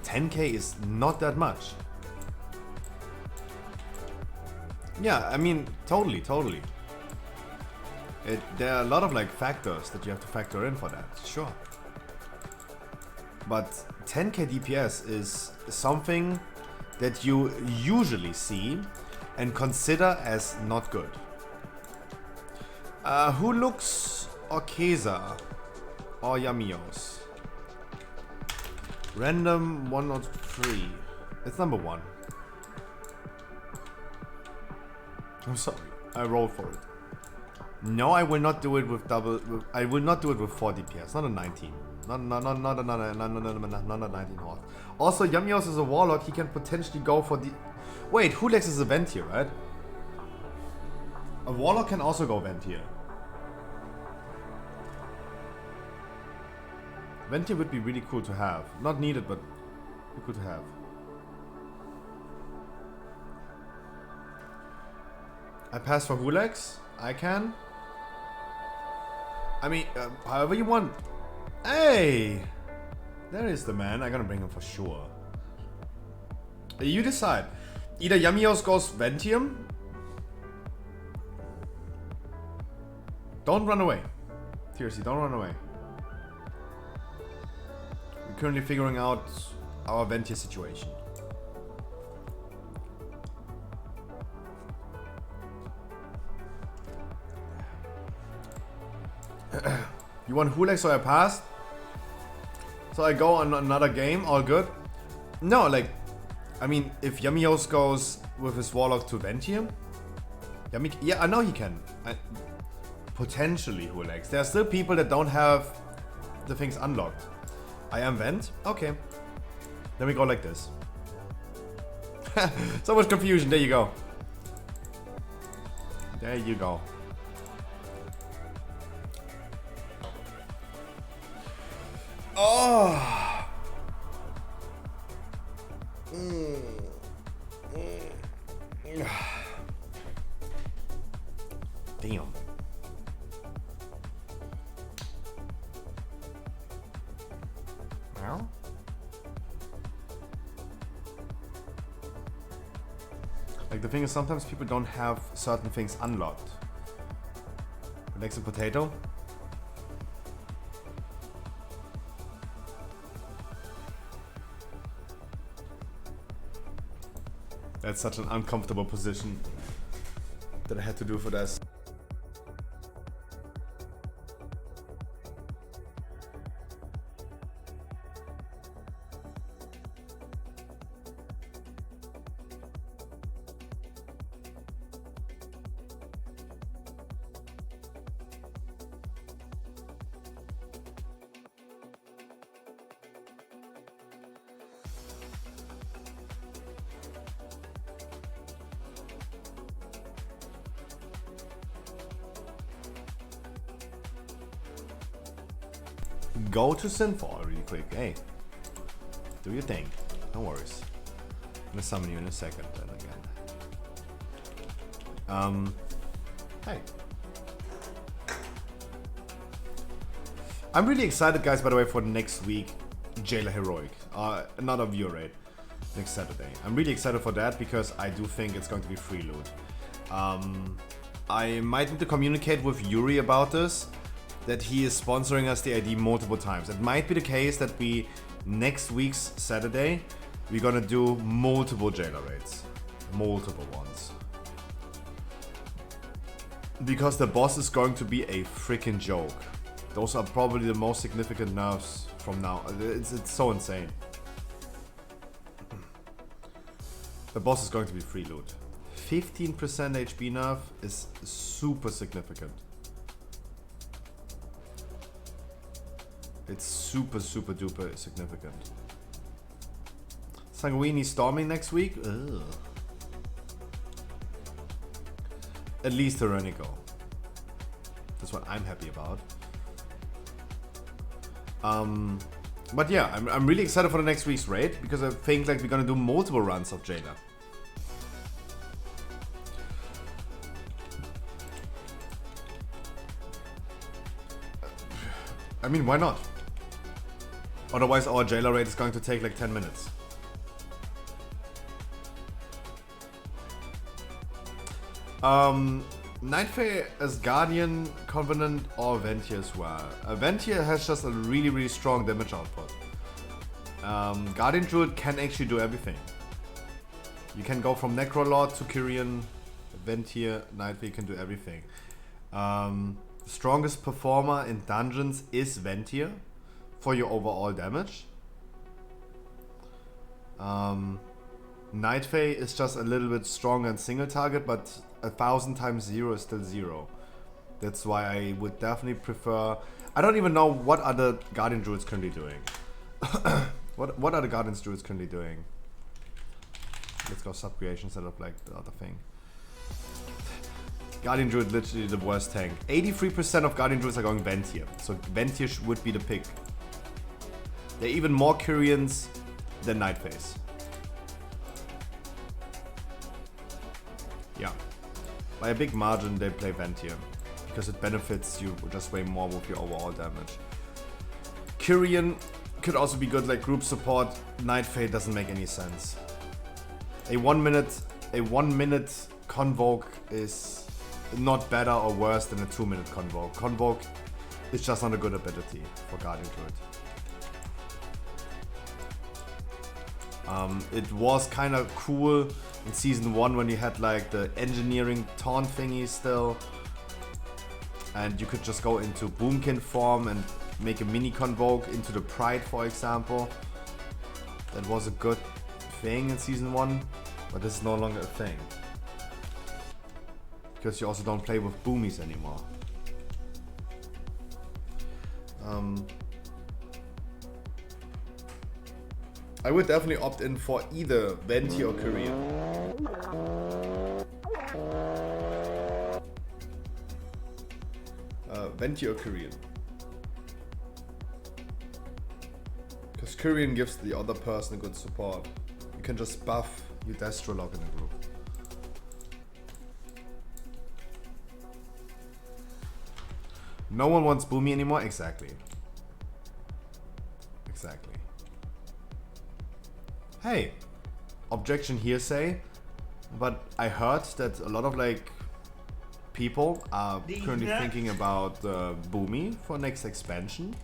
10k is not that much. Yeah, I mean, totally. There are a lot of like factors that you have to factor in for that, sure. But 10k DPS is something that you usually see and consider as not good. Who looks Orkeza or Yamios? Random 103. It's number 1. I'm sorry, I rolled for it. No, I will not do it with I will not do it with 4 DPS, not a 19. Not a 19 horse. Also, Yamios is a warlock. He can potentially go for the. Wait, Hulex is a Ventier, right? A warlock can also go Ventier. Ventier would be really cool to have. Not needed, but cool to have. I pass for Hulex. I can. I mean, however you want. Hey! There is the man. I'm gonna bring him for sure. You decide. Either Yamios goes Ventium. Don't run away. Seriously, don't run away. We're currently figuring out our Ventia situation. You want Hulex, so I pass? So I go on another game, all good? No, like, I mean, if Yamios goes with his Warlock to Ventium, yeah, I know he can. Potentially Hulex. There are still people that don't have the things unlocked. I am Vent? Okay. Then we go like this. So much confusion, there you go. There you go. Oh. Damn. Well. Like the thing is, sometimes people don't have certain things unlocked. Next, a potato. That's such an uncomfortable position that I had to do for this. Go to Sinfall really quick. Hey, do your thing. No worries. I'm gonna summon you in a second then again. Hey. I'm really excited, guys, by the way, for next week, Jailer Heroic. Another viewer raid next Saturday. I'm really excited for that because I do think it's going to be free loot. I might need to communicate with Yuri about this, that he is sponsoring us the ID multiple times. It might be the case that we, next week's Saturday, we're gonna do multiple Jailer raids. Multiple ones. Because the boss is going to be a freaking joke. Those are probably the most significant nerfs from now. It's so insane. The boss is going to be free loot. 15% HP nerf is super significant. It's super duper significant. Sanguini storming next week? Ugh. At least Tyrannical. That's what I'm happy about. But yeah, I'm really excited for the next week's raid because I think like we're gonna do multiple runs of Jailer. I mean, why not? Otherwise our Jailer raid is going to take like 10 minutes. Nightfay as Guardian, Covenant, or Ventia as well. Ventia has just a really strong damage output. Guardian Druid can actually do everything. You can go from Necrolord to Kyrian, Ventia, Nightfay can do everything. Strongest performer in dungeons is Ventia for your overall damage. Nightfay is just a little bit stronger in single target, but 1000 times 0 is still 0. That's why I would definitely prefer... I don't even know what other Guardian Druids currently doing. What are the Guardian Druids currently doing? Let's go sub-creation instead of like the other thing. Guardian Druid literally the worst tank. 83% of Guardian Druids are going Ventia. So Ventia would be the pick. They're even more Kyrians than Nightface. Yeah. by a big margin, they play Ventier. Because it benefits you just way more with your overall damage. Kyrian could also be good like group support. Night Fade doesn't make any sense. A 1 minute Convoke is not better or worse than a 2 minute Convoke. Convoke is just not a good ability for Guardian Druid. It was kind of cool in Season 1 when you had like the engineering taunt thingy still. And you could just go into Boomkin form and make a mini Convoke into the Pride, for example. That was a good thing in Season 1, but this is no longer a thing. Because you also don't play with Boomies anymore. I would definitely opt in for either Venti or Korean. Venti or Korean. Because Korean gives the other person a good support. You can just buff your Destrolog in the group. No one wants Boomy anymore? Exactly. Exactly. Hey, objection hearsay, but I heard that a lot of like people are currently thinking about Boomy for next expansion.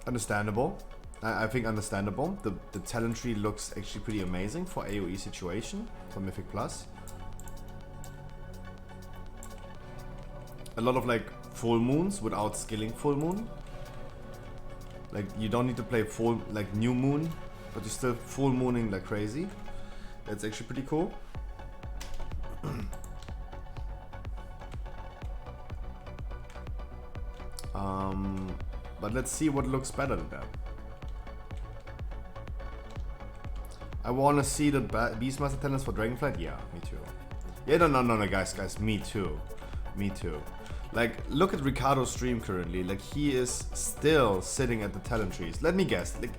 Understandable. I think understandable. The talent tree looks actually pretty amazing for AoE situation, for Mythic Plus. A lot of like full moons without skilling full moon. Like you don't need to play full like new moon, but you're still full mooning like crazy. That's actually pretty cool. But let's see what looks better than that. I want to see the Beastmaster talents for Dragonflight. Yeah, me too. Yeah, no, guys, me too. Me too. Like, look at Ricardo's stream currently. Like, he is still sitting at the talent trees. Let me guess. Like,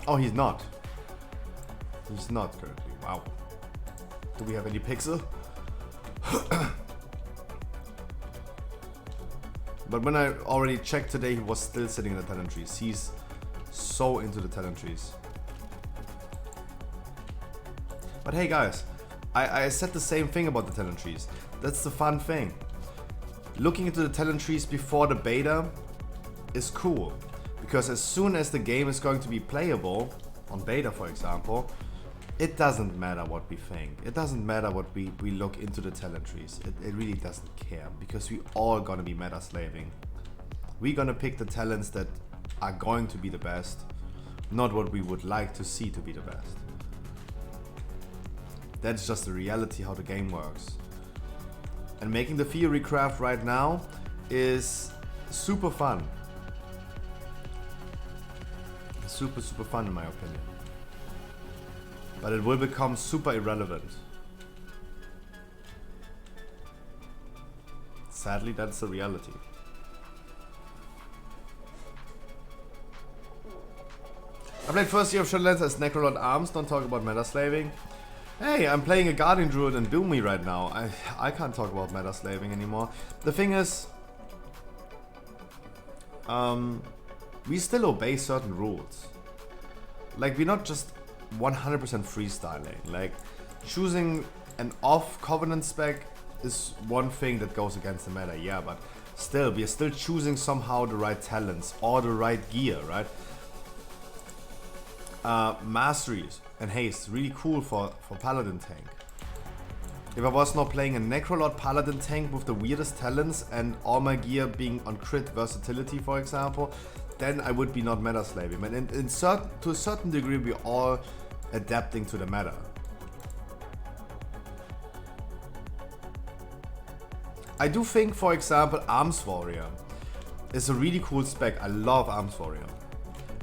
oh, he's not. He's not currently. Wow. Do we have any pixel? But when I already checked today, he was still sitting in the talent trees. He's so into the talent trees. But hey guys, I said the same thing about the talent trees. That's the fun thing. Looking into the talent trees before the beta is cool. Because as soon as the game is going to be playable, on beta for example, it doesn't matter what we think. It doesn't matter what we look into the talent trees. It really doesn't care. Because we all gonna be meta slaving. We're gonna pick the talents that are going to be the best. Not what we would like to see to be the best. That's just the reality how the game works. And making the theory craft right now is super fun. Super fun in my opinion. But it will become super irrelevant. Sadly, that's the reality. I played first year of Shadowlands as Necrolord Arms, don't talk about meta slaving. Hey, I'm playing a Guardian Druid and Boomy right now. I can't talk about meta slaving anymore. The thing is, we still obey certain rules. Like, we're not just 100% freestyling. Like, choosing an off Covenant spec is one thing that goes against the meta, yeah, but still, we are still choosing somehow the right talents or the right gear, right? Masteries and haste, really cool for Paladin tank. If I was not playing a Necrolord Paladin tank with the weirdest talents and all my gear being on crit versatility, for example, then I would be not meta slaving. And to a certain degree, we're all adapting to the meta. I do think, for example, Arms Warrior is a really cool spec. I love Arms Warrior.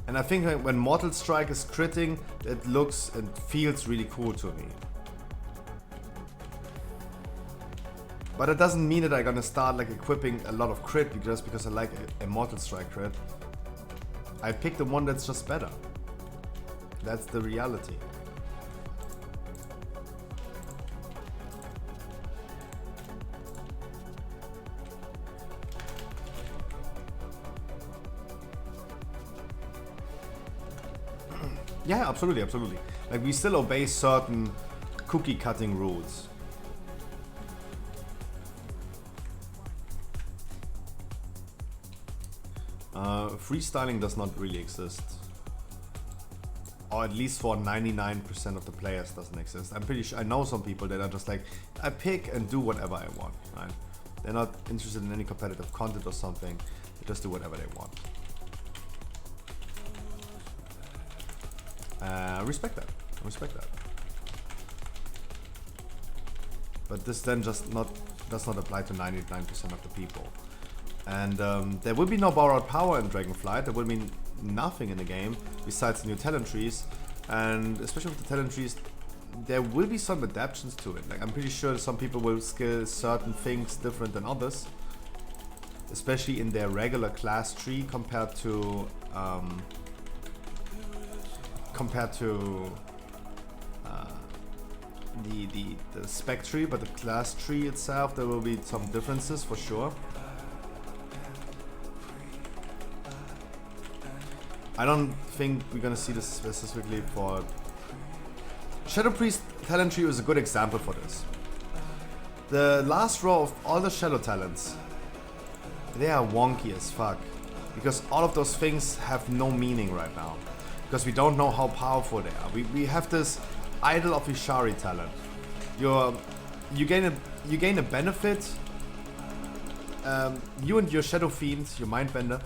And I think when Mortal Strike is critting, it looks and feels really cool to me. But it doesn't mean that I'm gonna start like equipping a lot of crit just because I like a Mortal Strike crit. I picked the one that's just better. That's the reality. Yeah, absolutely, absolutely. Like, we still obey certain cookie cutting rules. Freestyling does not really exist. Or at least for 99% of the players doesn't exist. I'm pretty sure, I know some people that are just like, I pick and do whatever I want, right? They're not interested in any competitive content or something. They just do whatever they want. Respect that. Respect that. But this then just does not apply to 99% of the people. And there will be no borrowed power in Dragonflight. There will be nothing in the game besides new talent trees. And especially with the talent trees, there will be some adaptations to it. Like, I'm pretty sure some people will skill certain things different than others, especially in their regular class tree compared to the spec tree. But the class tree itself, there will be some differences for sure. I don't think we're gonna see this specifically for Shadow Priest talent tree. Was a good example for this. The last row of all the Shadow talents, they are wonky as fuck, because all of those things have no meaning right now, because we don't know how powerful they are. We have this Idol of Ishari talent. You gain a benefit. You and your Shadow Fiend, your Mindbender,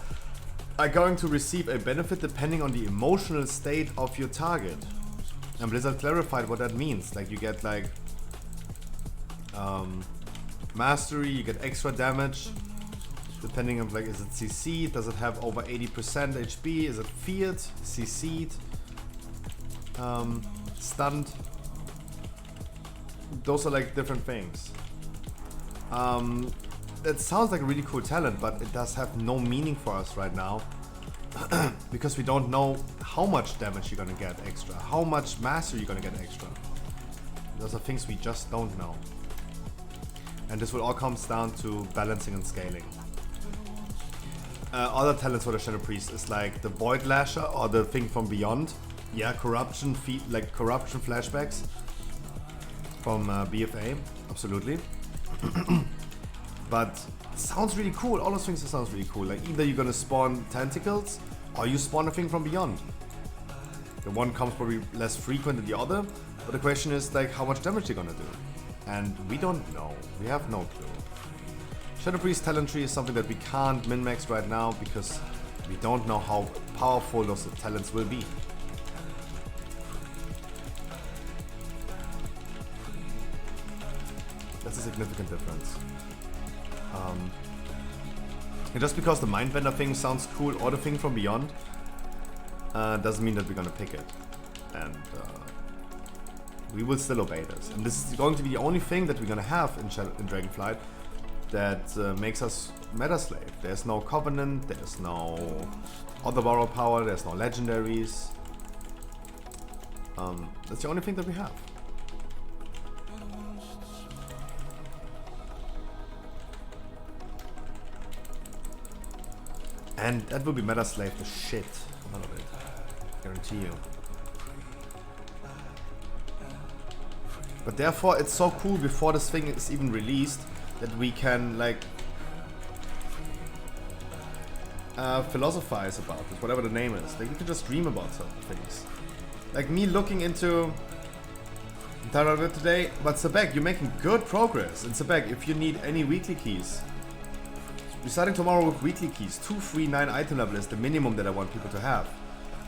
are going to receive a benefit depending on the emotional state of your target. And Blizzard clarified what that means. Like, you get like mastery, you get extra damage depending on, like, is it CC'd, does it have over 80% HP, is it feared, CC'd, stunned. Those are like different things. That sounds like a really cool talent, but it does have no meaning for us right now because we don't know how much damage you're gonna get extra, how much mastery you're gonna get extra. Those are things we just don't know. And this will all comes down to balancing and scaling. Other talents for the Shadow Priest is like the Void Lasher or the thing from Beyond. Yeah, corruption flashbacks from BFA, absolutely. But it sounds really cool. All those things sounds really cool. Like, either you're gonna spawn tentacles or you spawn a thing from Beyond. The one comes probably less frequent than the other, but the question is like how much damage they're gonna do. And we don't know. We have no clue. Shadow Priest talent tree is something that we can't min-max right now because we don't know how powerful those talents will be. That's a significant difference. And just because the Mindbender thing sounds cool or the thing from Beyond doesn't mean that we're gonna pick it. And we will still obey this. And this is going to be the only thing that we're gonna have in Dragonflight that makes us meta slave. There's no Covenant, there's no other borrowed power, there's no legendaries. That's the only thing that we have. And that will be meta slave the shit out of it. Guarantee you. But therefore it's so cool before this thing is even released that we can like philosophize about it, whatever the name is. Like, we can just dream about certain things. Like me looking into Tarot today, but Sebek, you're making good progress. And Sebek, if you need any weekly keys, we're starting tomorrow with weekly keys. 2, 3, 9 item level is the minimum that I want people to have.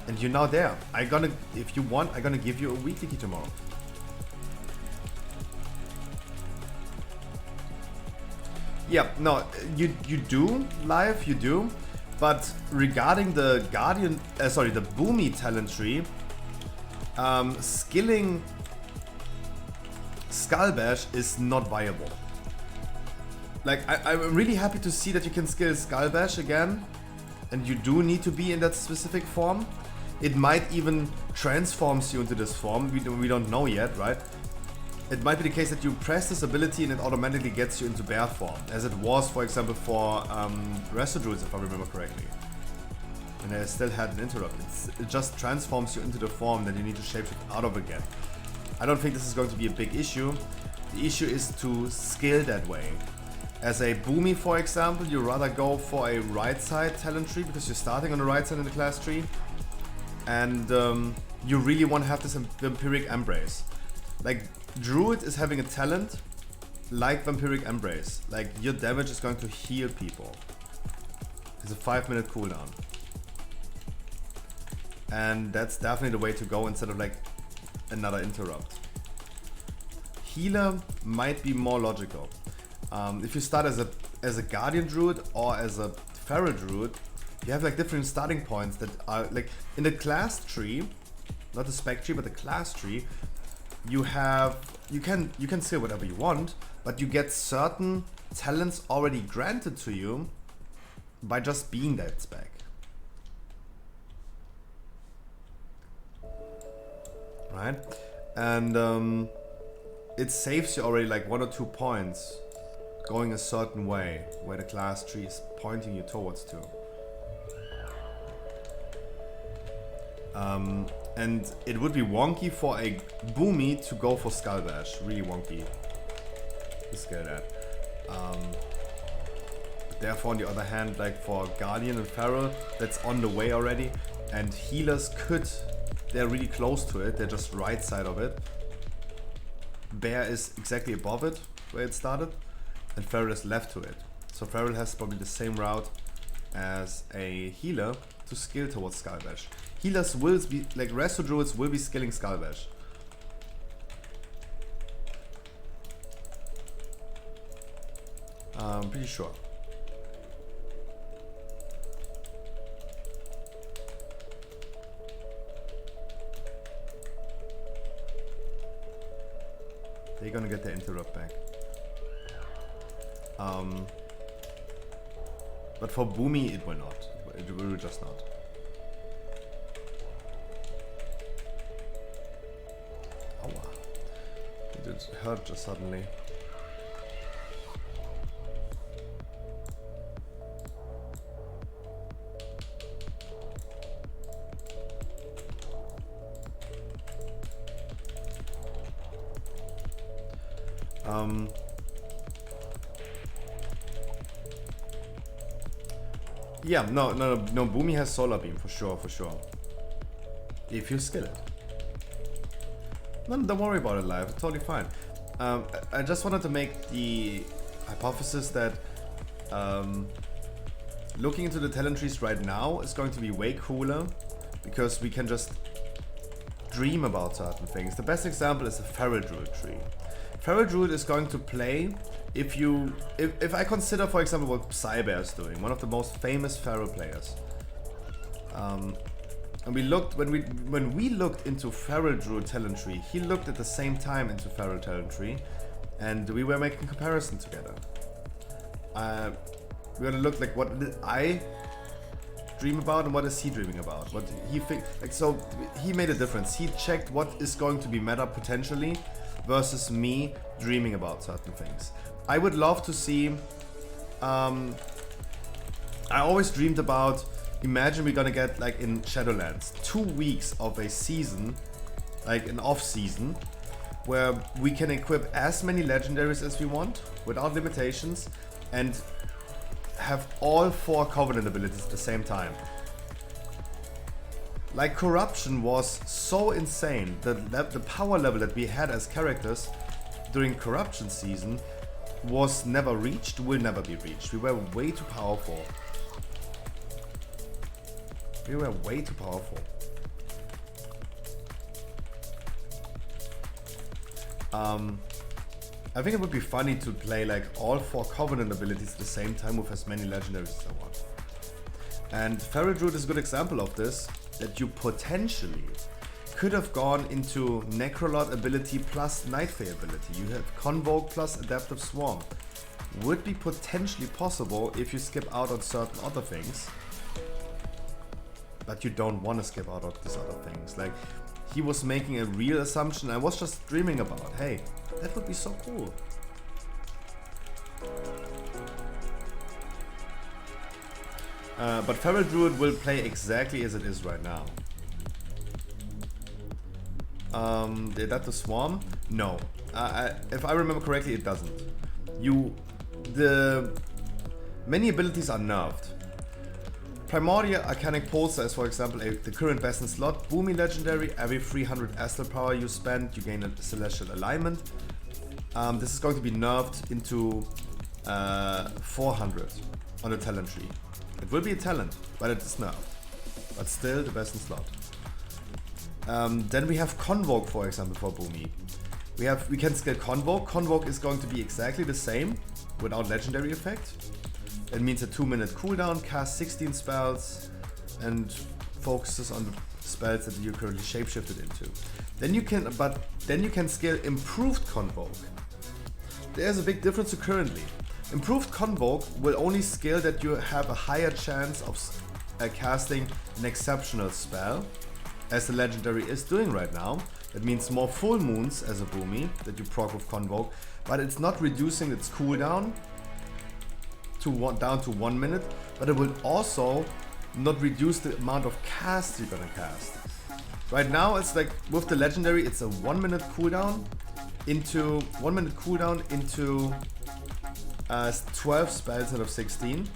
And you're now there. If you want, I'm gonna give you a weekly key tomorrow. Yeah, no, you do live, you do. But regarding the the Boomy talent tree, skilling Skull Bash is not viable. like, I'm really happy to see that you can skill Skull Bash again. And you do need to be in that specific form. It might even transforms you into this form. We don't know yet, right? It might be the case that you press this ability and it automatically gets you into bear form. As it was, for example, for Residruids, if I remember correctly. And I still had an interrupt. It just transforms you into the form that you need to shapeshift out of again. I don't think this is going to be a big issue. The issue is to scale that way. As a Boomy, for example, you rather go for a right side talent tree because you're starting on the right side in the class tree. And you really want to have this Vampiric Embrace. Like, Druid is having a talent like Vampiric Embrace. Like, your damage is going to heal people. It's a 5-minute cooldown. And that's definitely the way to go instead of like another interrupt. Healer might be more logical. If you start as a Guardian Druid or as a Feral Druid, you have like different starting points that are like in the class tree, not the spec tree, but the class tree. You can say whatever you want, but you get certain talents already granted to you by just being that spec. Right? And it saves you already like 1 or 2 points going a certain way where the class tree is pointing you towards to. And it would be wonky for a Boomy to go for Skull Bash. Really wonky to scale that. Therefore, on the other hand, like for Guardian and Feral, that's on the way already. And healers they're really close to it. They're just right side of it. Bear is exactly above it, where it started. And Feral is left to it. So Feral has probably the same route as a healer to skill towards Skull Bash. Healers will be, like Resto Druids will be skilling Skull Bash. I'm pretty sure. They're gonna get their interrupt back. But for Boomy it will not. It will just not. Aua. It did hurt just suddenly. Yeah, no, Boomy has Solar Beam, for sure. If you skill it. No, don't worry about it, Live, it's totally fine. I just wanted to make the hypothesis that looking into the talent trees right now is going to be way cooler because we can just dream about certain things. The best example is the Feral Druid tree. Feral Druid is going to play if I consider, for example, what Psybear is doing, one of the most famous Feral players. And we looked when we looked into Feral Druid talent tree, he looked at the same time into Feral talent tree, and we were making comparison together. We're gonna look like what did I dream about and what is he dreaming about? What he think like, so he made a difference. He checked what is going to be meta potentially versus me dreaming about certain things. I would love to see. I always dreamed about. Imagine we're gonna get like in Shadowlands 2 weeks of a season, like an off season, where we can equip as many legendaries as we want without limitations and have all 4 Covenant abilities at the same time. Like Corruption was so insane that the power level that we had as characters during Corruption season was never reached, will never be reached. We were way too powerful. We were way too powerful. I think it would be funny to play like all 4 Covenant abilities at the same time with as many legendaries as I want. And Feral Druid is a good example of this, that you potentially could have gone into Necrolord ability plus Nightfey ability. You have Convoke plus Adaptive Swarm. would be potentially possible if you skip out on certain other things. But you don't want to skip out on these other things. Like, he was making a real assumption. I was just dreaming about, hey, that would be so cool. But Feral Druid will play exactly as it is right now. Did that the Swarm? No. If I remember correctly, it doesn't. Many abilities are nerfed. Primordial Arcanic Pulsar is, for example, the current best in slot. Boomy Legendary, every 300 Astral Power you spend, you gain a Celestial Alignment. This is going to be nerfed into 400 on the talent tree. It will be a talent, but it is nerfed. But still the best in slot. Then we have Convoke, for example, for Boomy. We can scale Convoke. Convoke is going to be exactly the same without legendary effect. It means a 2-minute cooldown, cast 16 spells, and focuses on the spells that you're currently shapeshifted into. Then you can scale Improved Convoke. There's a big difference to currently. Improved Convoke will only scale that you have a higher chance of casting an exceptional spell, as the legendary is doing right now. That means more full moons as a Boomy that you proc with Convoke, but it's not reducing its cooldown down to 1 minute, but it will also not reduce the amount of casts you're gonna cast. Right now it's like with the legendary, it's a 1 minute cooldown into 12 spells instead of 16.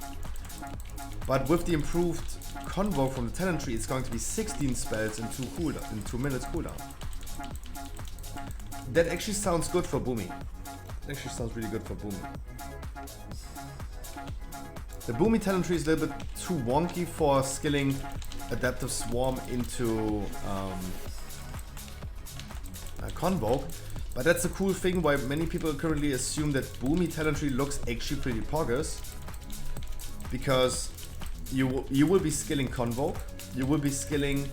But with the improved Convoke from the talent tree, it's going to be 16 spells in 2 minutes cooldown. That actually sounds good for Boomy. It actually sounds really good for Boomy. The Boomy talent tree is a little bit too wonky for skilling Adaptive Swarm into Convoke, but that's a cool thing why many people currently assume that Boomy talent tree looks actually pretty poggers, because you will be skilling Convoke, you will be skilling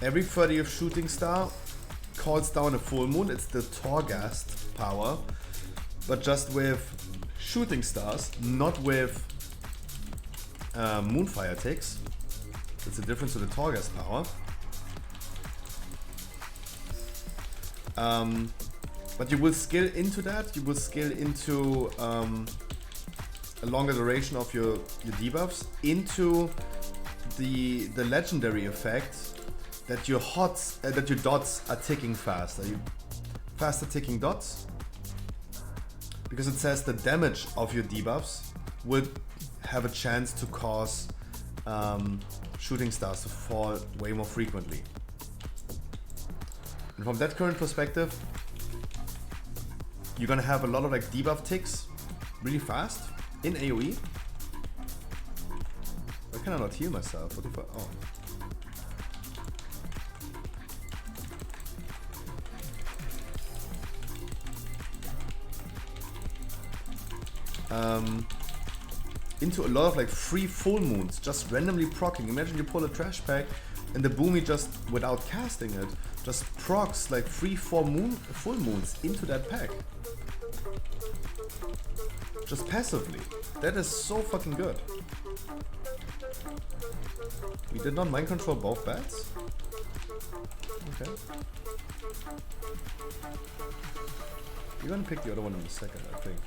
every 30th shooting star calls down a full moon. It's the Torghast power, but just with shooting stars, not with Moonfire ticks. It's a difference to the Torghast power. But you will skill into that. You will skill into a longer duration of your debuffs, into the legendary effect that your dots are ticking faster. Faster ticking dots, because it says the damage of your debuffs will have a chance to cause shooting stars to fall way more frequently. And from that current perspective, you're gonna have a lot of like debuff ticks really fast in AoE. Why can I not heal myself? What if I, into a lot of like free full moons, just randomly proccing. Imagine you pull a trash pack and the Boomy just, without casting it, just procs like 3-4 full moons into that pack. Just passively. That is so fucking good. We did not mind control both bats? Okay. You're gonna pick the other one in a second, I think.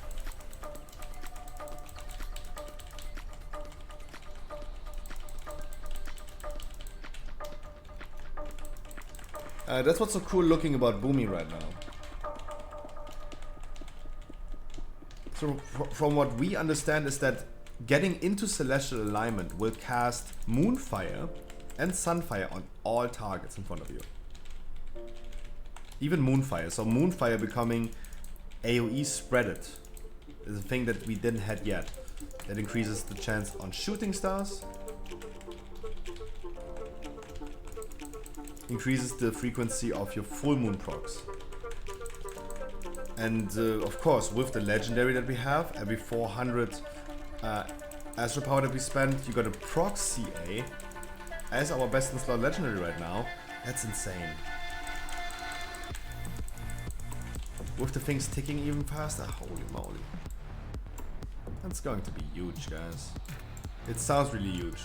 That's what's so cool looking about Boomy right now. So from what we understand is that getting into Celestial Alignment will cast Moonfire and Sunfire on all targets in front of you. Even Moonfire. So Moonfire becoming AoE spreaded is a thing that we didn't have yet. That increases the chance on shooting stars. Increases the frequency of your full moon procs. And of course, with the legendary that we have, every 400 Astral Power that we spend, you're gonna proc CA as our best in slot legendary right now. That's insane. With the things ticking even faster, holy moly. That's going to be huge, guys. It sounds really huge.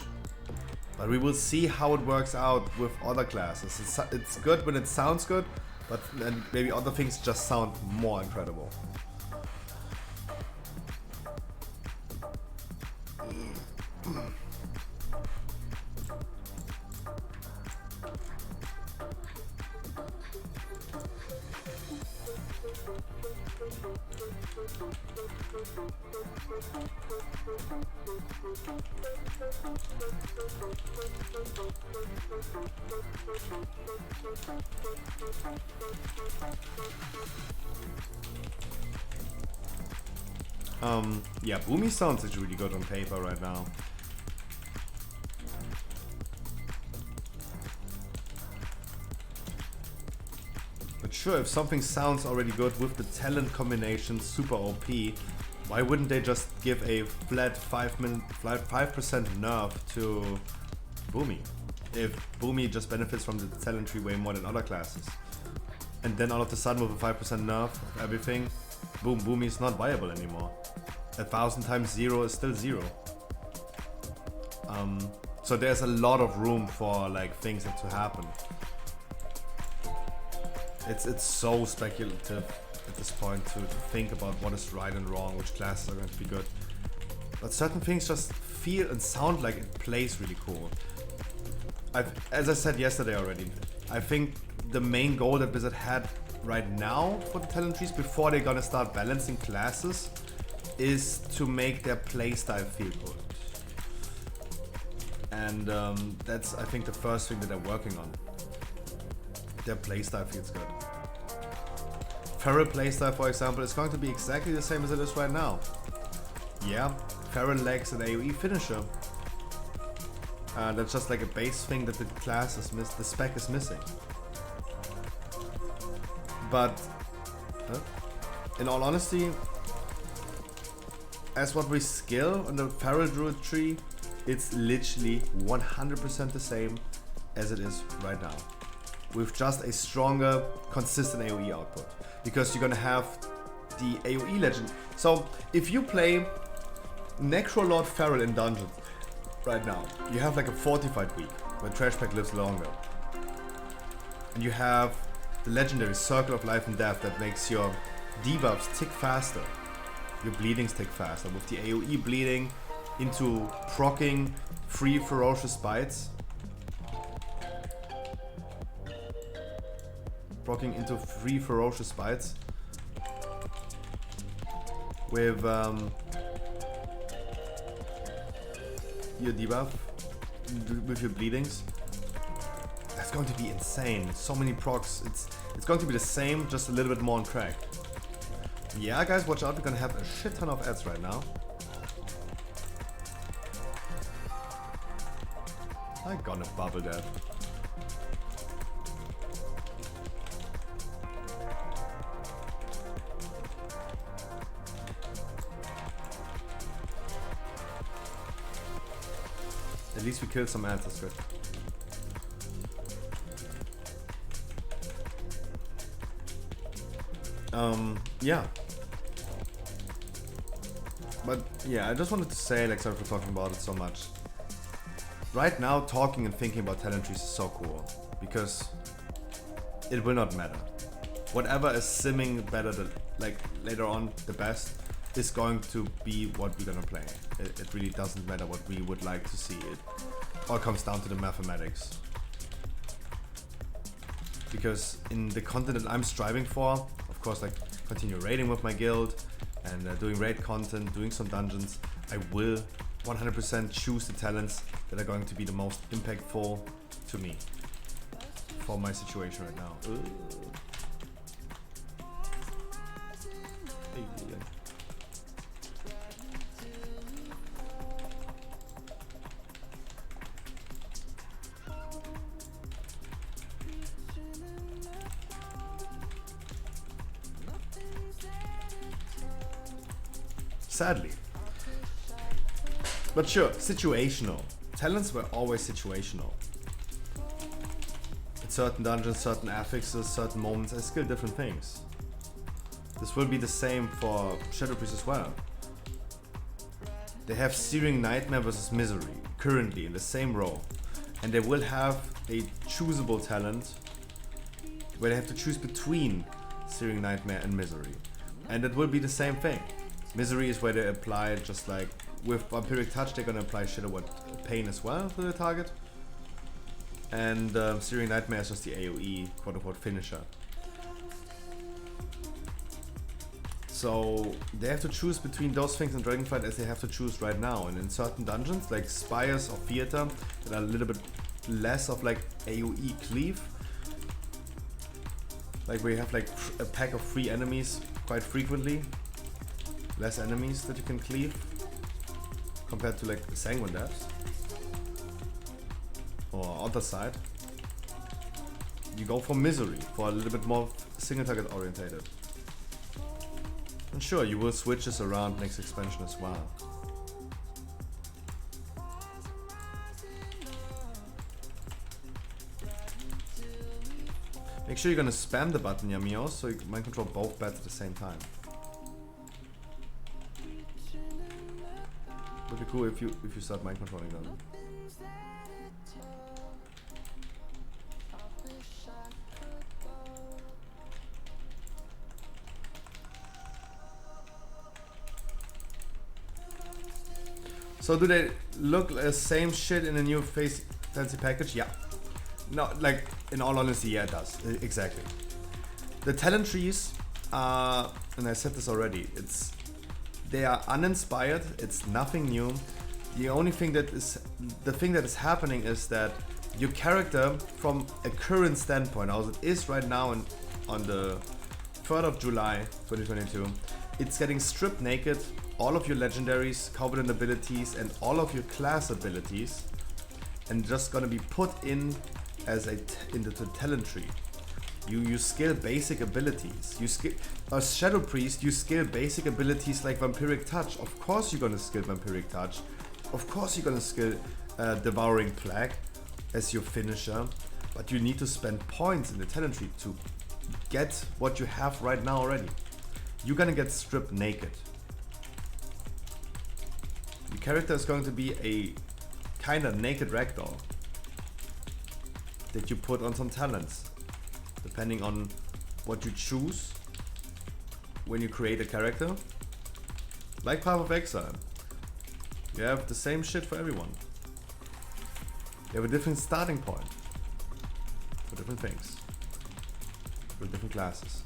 But we will see how it works out with other classes. It's good when it sounds good, but then maybe other things just sound more incredible. Yeah, Boomy sounds is really good on paper right now. But sure, if something sounds already good with the talent combination super OP, why wouldn't they just give a flat 5% nerf to Boomy? If Boomy just benefits from the talent tree way more than other classes. And then all of a sudden with a 5% nerf of everything, boom, Boomy is not viable anymore. 1,000 times 0 is still 0. So there's a lot of room for like things to happen. It's so speculative at this point to think about what is right and wrong, which classes are going to be good. But certain things just feel and sound like it plays really cool. As I said yesterday already, I think the main goal that Blizzard had right now for the talent trees before they're gonna start balancing classes is to make their playstyle feel good. And that's, I think, the first thing that they're working on. Their playstyle feels good. Feral playstyle, for example, is going to be exactly the same as it is right now. Yeah, Feral lacks an AoE finisher. That's just like a base thing that the class is the spec is missing. But in all honesty, as what we skill on the Feral Druid tree, it's literally 100% the same as it is right now, with just a stronger, consistent AoE output. Because you're gonna have the AoE legend. So if you play Necrolord Feral in dungeons right now, you have like a fortified week where Trash Pack lives longer. And you have the legendary Circle of Life and Death that makes your debuffs tick faster. Your bleedings tick faster, with the AoE bleeding into proccing 3 ferocious bites. Proccing into 3 ferocious bites. With your debuff, with your bleedings. That's going to be insane. So many procs. It's going to be the same, just a little bit more on track. Yeah, guys, watch out. We're gonna have a shit ton of ads right now. I'm gonna bubble that. At least we killed some ads, that's good. Yeah. But yeah, I just wanted to say, like, sorry for talking about it so much. Right now, talking and thinking about talent trees is so cool, because it will not matter. Whatever is simming better, like later on, the best, is going to be what we're gonna play. It really doesn't matter what we would like to see. It all comes down to the mathematics. Because in the content that I'm striving for, of course, like continue raiding with my guild and doing raid content, doing some dungeons, I will 100% choose the talents that are going to be the most impactful to me for my situation right now. Sadly. But sure, situational. Talents were always situational. In certain dungeons, certain affixes, certain moments, I skill different things. This will be the same for Shadow Priest as well. they have Searing Nightmare versus Misery currently in the same row, and they will have a choosable talent where they have to choose between Searing Nightmare and Misery, and it will be the same thing. Misery is where they apply, just like with Vampiric Touch, they're gonna apply Shadow Word Pain as well to the target, and Searing Nightmare is just the AoE quote-unquote finisher. So they have to choose between those things in Dragonflight as they have to choose right now. And in certain dungeons like Spires or Theater that are a little bit less of like AoE cleave, like where you have like a pack of 3 enemies quite frequently, less enemies that you can cleave compared to like Sanguine Depths or other side, you go for Misery for a little bit more single target orientated. And sure, you will switch this around next expansion as well. Make sure you're gonna spam the button, Yamios, so you can mind control both bats at the same time. Would be cool if you start mind controlling them. So do they look the same shit in a new fancy package? Yeah. No, like in all honesty, yeah, it does. Exactly. The talent trees are, and I said this already, they are uninspired. It's nothing new. The only thing that is happening is that your character, from a current standpoint, as it is right now on the 3rd of July 2022, it's getting stripped naked. All of your legendaries, covenant abilities, and all of your class abilities, and just gonna be put in as into the talent tree. You skill basic abilities. You skill as Shadow Priest. You skill basic abilities like Vampiric Touch. Of course, you're gonna skill Vampiric Touch. Of course, you're gonna skill Devouring Plague as your finisher. But you need to spend points in the talent tree to get what you have right now already. You're gonna get stripped naked. Your character is going to be a kind of naked ragdoll that you put on some talents, depending on what you choose when you create a character. Like Path of Exile, you have the same shit for everyone. You have a different starting point for different things, for different classes.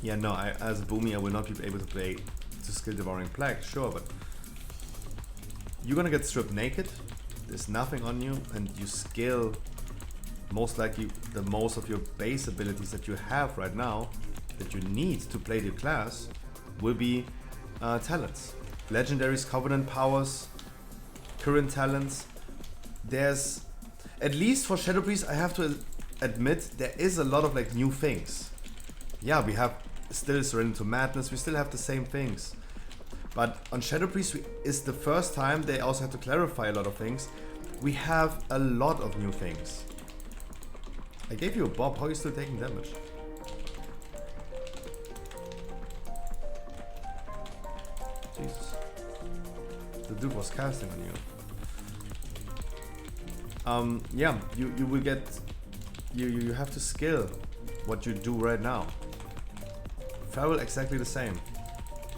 Yeah, no, as a Boomy, I will not be able to skill Devouring Plague, sure, but you're gonna get stripped naked, there's nothing on you, and you skill most likely the most of your base abilities that you have right now, that you need to play the class, will be talents. Legendaries, Covenant powers, current talents. There's, at least for Shadow Priest, I have to admit, there is a lot of like new things. Yeah, we have still Surrender to Madness, we still have the same things. But on Shadow Priest is the first time they also had to clarify a lot of things. We have a lot of new things. I gave you a bob, how are you still taking damage? Jesus. The dude was casting on you. Yeah, you will get, you have to skill what you do right now. Feral exactly the same.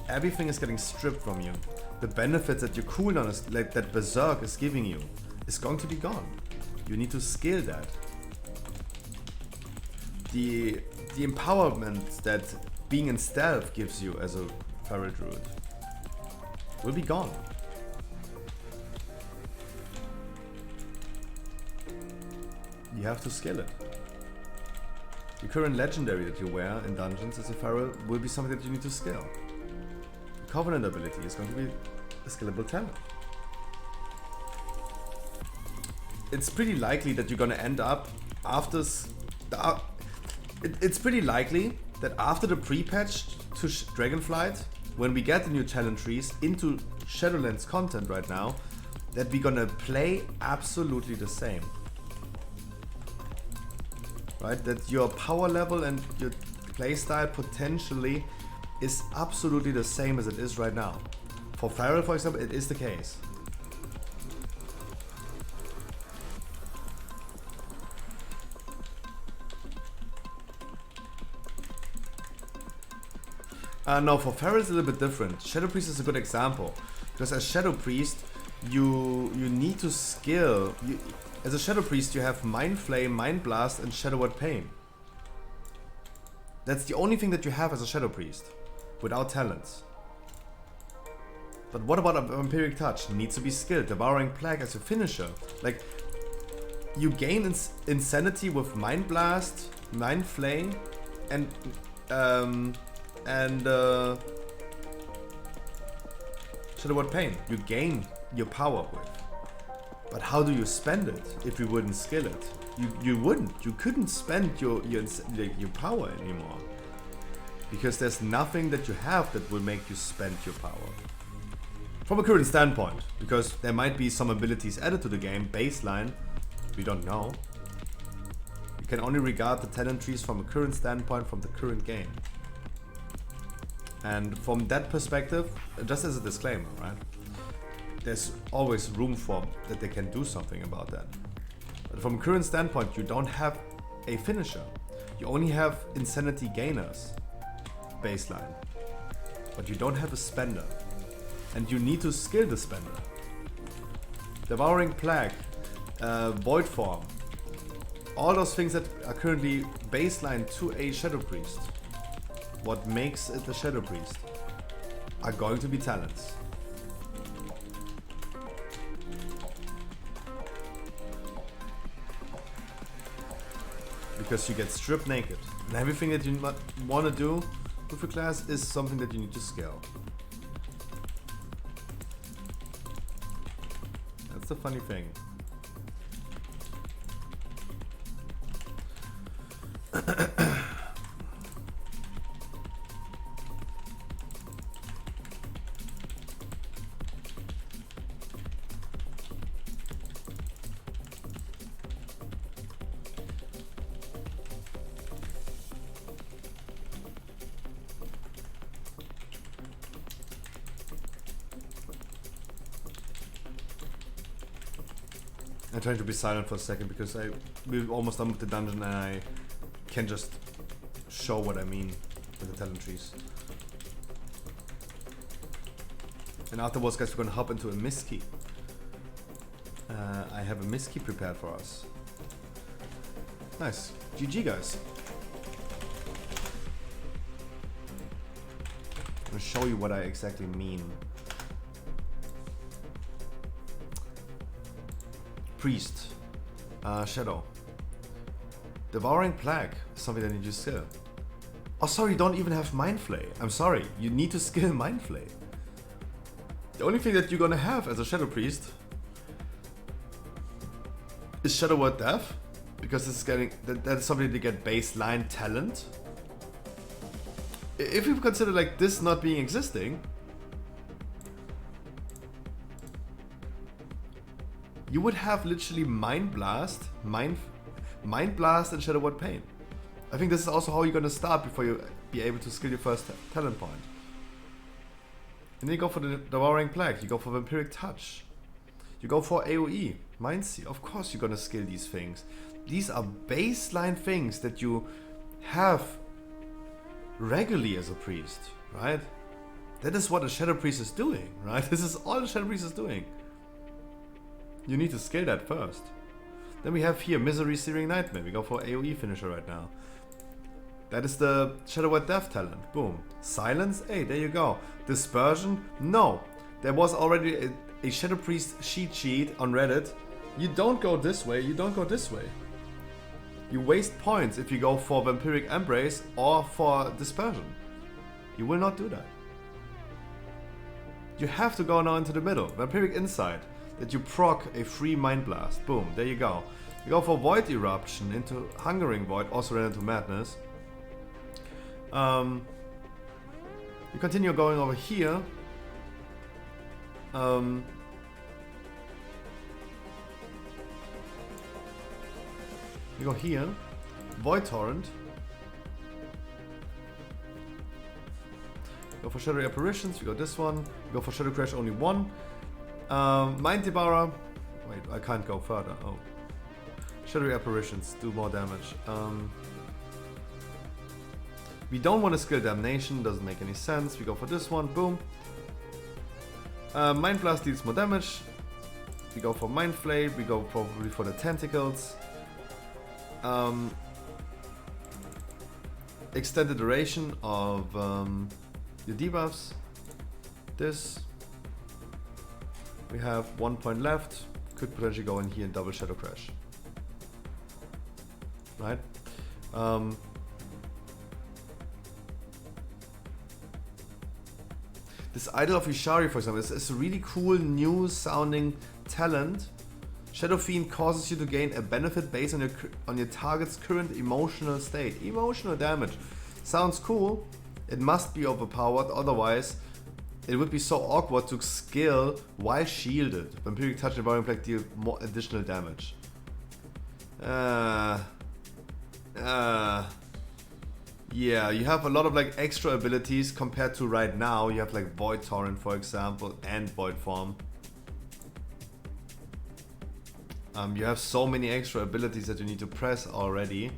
Everything is getting stripped from you. The benefits that your cooldown is, like that Berserk is giving you, is going to be gone. You need to scale that. The empowerment that being in stealth gives you as a Feral Druid will be gone. You have to scale it. The current legendary that you wear in dungeons as a Feral will be something that you need to scale. The Covenant ability is going to be a scalable talent. It's pretty likely that you're going to end up after it's pretty likely that after the pre-patch to Dragonflight, when we get the new talent trees into Shadowlands content right now, that we're gonna play absolutely the same. Right? That your power level and your playstyle potentially is absolutely the same as it is right now. For Feral, for example, it is the case. No, for Feral it's a little bit different. Shadow Priest is a good example. Because as Shadow Priest, you need to skill. As a Shadow Priest, you have Mind Flame, Mind Blast, and Shadow Word Pain. That's the only thing that you have as a Shadow Priest, without talents. But what about a Vampiric Touch? Needs to be skilled. Devouring Plague as your finisher. Like, you gain insanity with Mind Blast, Mind Flame, and Shadow Word Pain. You gain your power with. But how do you spend it if you wouldn't skill it? You wouldn't. You couldn't spend your power anymore. Because there's nothing that you have that will make you spend your power. From a current standpoint. Because there might be some abilities added to the game, baseline, we don't know. You can only regard the talent trees from a current standpoint from the current game. And from that perspective, just as a disclaimer, right? There's always room for that they can do something about that. But from a current standpoint, you don't have a finisher. You only have insanity gainers, baseline. But you don't have a spender. And you need to skill the spender. Devouring Plague, Void Form, all those things that are currently baseline to a Shadow Priest, what makes it a Shadow Priest, are going to be talents. Because you get stripped naked. And everything that you want to do with your class is something that you need to scale. That's the funny thing. I'm trying to be silent for a second because we're almost done with the dungeon and I can just show what I mean with the talent trees. And afterwards, guys, we're gonna hop into a Miski. I have a Miski prepared for us. Nice. GG, guys. I'm gonna show you what I exactly mean. Priest, Shadow. Devouring Plague is something that you need to skill. Oh, sorry, you don't even have Mind Flay. I'm sorry, you need to skill Mind Flay. The only thing that you're gonna have as a Shadow Priest is Shadow Word Death, because this is that is something to get baseline talent. If you consider like this not being existing, you would have literally Mind Blast, Mind Blast, and Shadow Word Pain. I think this is also how you're gonna start before you be able to skill your first talent point. And then you go for the Devouring Plague, you go for Vampiric Touch, you go for AoE, Mind Seal. Of course you're gonna skill these things. These are baseline things that you have regularly as a priest, right? That is what a Shadow Priest is doing, right? This is all a Shadow Priest is doing. You need to scale that first. Then we have here Misery Searing Nightmare. We go for AoE finisher right now. That is the Shadow Word Death talent. Boom. Silence? Hey, there you go. Dispersion? No. There was already a Shadow Priest cheat sheet on Reddit. You don't go this way, you don't go this way. You waste points if you go for Vampiric Embrace or for Dispersion. You will not do that. You have to go now into the middle. Vampiric Insight. That you proc a free Mind Blast. Boom, there you go. You go for Void Eruption into Hungering Void, also ran into Madness. You continue going over here. You go here. Void Torrent. Go for Shadowy Apparitions, we go this one. We go for Shadow Crash, only one. Mind Devourer. Wait, I can't go further. Oh. Shadowy Apparitions, do more damage. We don't want to skill Damnation, doesn't make any sense. We go for this one, boom. Mind Blast deals more damage. We go for Mind Flay, we go probably for the Tentacles. Extend the duration of your debuffs. This. We have 1 point left. Could potentially go in here and double Shadow Crash. Right? This Idol of Ishari, for example, is a really cool new sounding talent. Shadow Fiend causes you to gain a benefit based on your target's current emotional state. Emotional damage. Sounds cool. It must be overpowered, otherwise it would be so awkward to skill while shielded. Vampiric Touch and Devouring Plague deal more additional damage. Yeah, you have a lot of like extra abilities compared to right now. You have like Void Torrent, for example, and Void Form. You have so many extra abilities that you need to press already.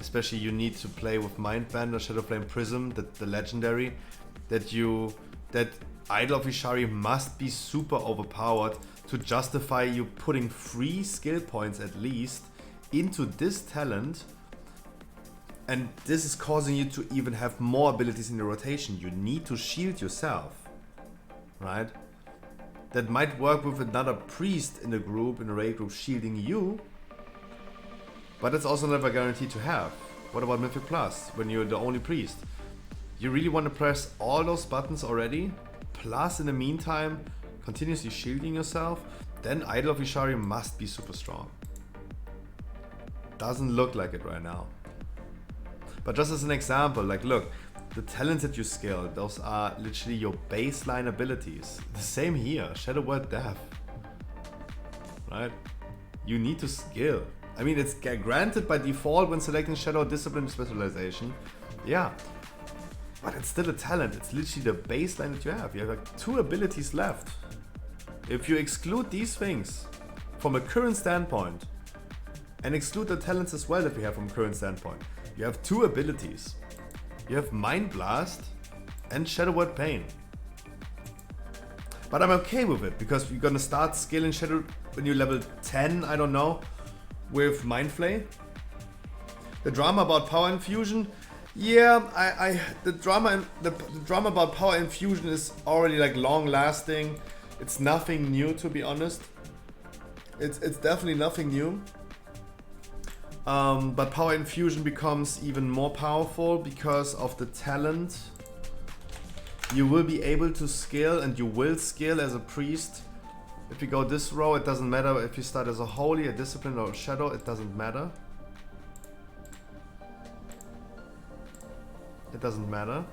Especially you need to play with Mindbender, Shadowflame Prism, the legendary. That Idol of Ishari must be super overpowered to justify you putting 3 skill points at least into this talent. And this is causing you to even have more abilities in the rotation. You need to shield yourself, right? That might work with another priest in the group, in a raid group, shielding you. But it's also never guaranteed to have. What about Mythic Plus, when you're the only priest? You really want to press all those buttons already? Plus, in the meantime, continuously shielding yourself? Then Idol of Ishari must be super strong. Doesn't look like it right now. But just as an example, like look, the talents that you skill, those are literally your baseline abilities. The same here, Shadow World Death. Right? You need to skill. I mean, it's granted by default when selecting Shadow Discipline Specialization. Yeah. But it's still a talent. It's literally the baseline that you have. You have like 2 abilities left. If you exclude these things from a current standpoint, and exclude the talents as well that we have from a current standpoint, you have 2 abilities. You have Mind Blast and Shadow Word Pain. But I'm okay with it, because you're gonna start scaling Shadow when you're level 10, I don't know, with Mind Flay. The drama about Power Infusion, yeah, the drama about Power Infusion is already like long lasting. It's nothing new, to be honest. It's definitely nothing new. But Power Infusion becomes even more powerful because of the talent. You will be able to scale, and you will scale as a priest. If you go this row, it doesn't matter if you start as a holy, a discipline, or a shadow, it doesn't matter. It doesn't matter.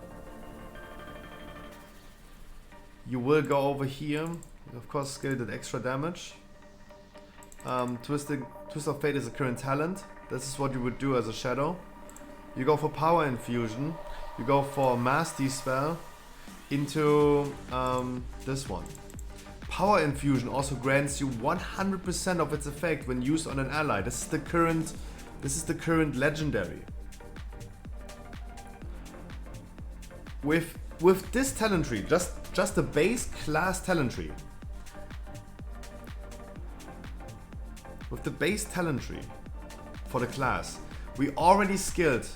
You will go over here, of course, scale that extra damage. Twist of Fate is a current talent. This is what you would do as a shadow. You go for Power Infusion. You go for Mastery Spell into this one. Power Infusion also grants you 100% of its effect when used on an ally. This is the current legendary. With this talent tree, just the base class talent tree. With the base talent tree for the class, we already skilled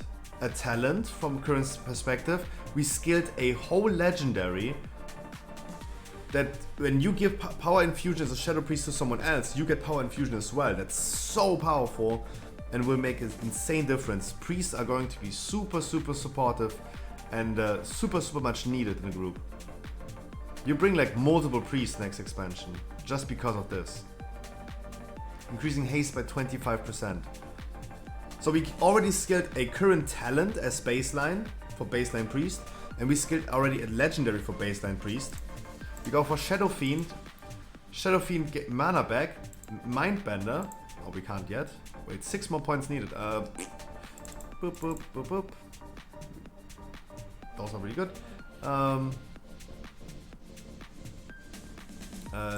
a talent from current perspective. We skilled a whole legendary that when you give Power Infusion as a Shadow Priest to someone else, you get Power Infusion as well. That's so powerful and will make an insane difference. Priests are going to be super supportive and super much needed in the group. You bring like multiple priests next expansion just because of this. Increasing haste by 25%. So we already skilled a current talent as baseline for baseline priest, and we skilled already a legendary for baseline priest. We go for Shadow Fiend. Shadow Fiend get mana back. Mindbender. Oh, we can't yet. Wait, 6 more points needed. Boop. Those are really good.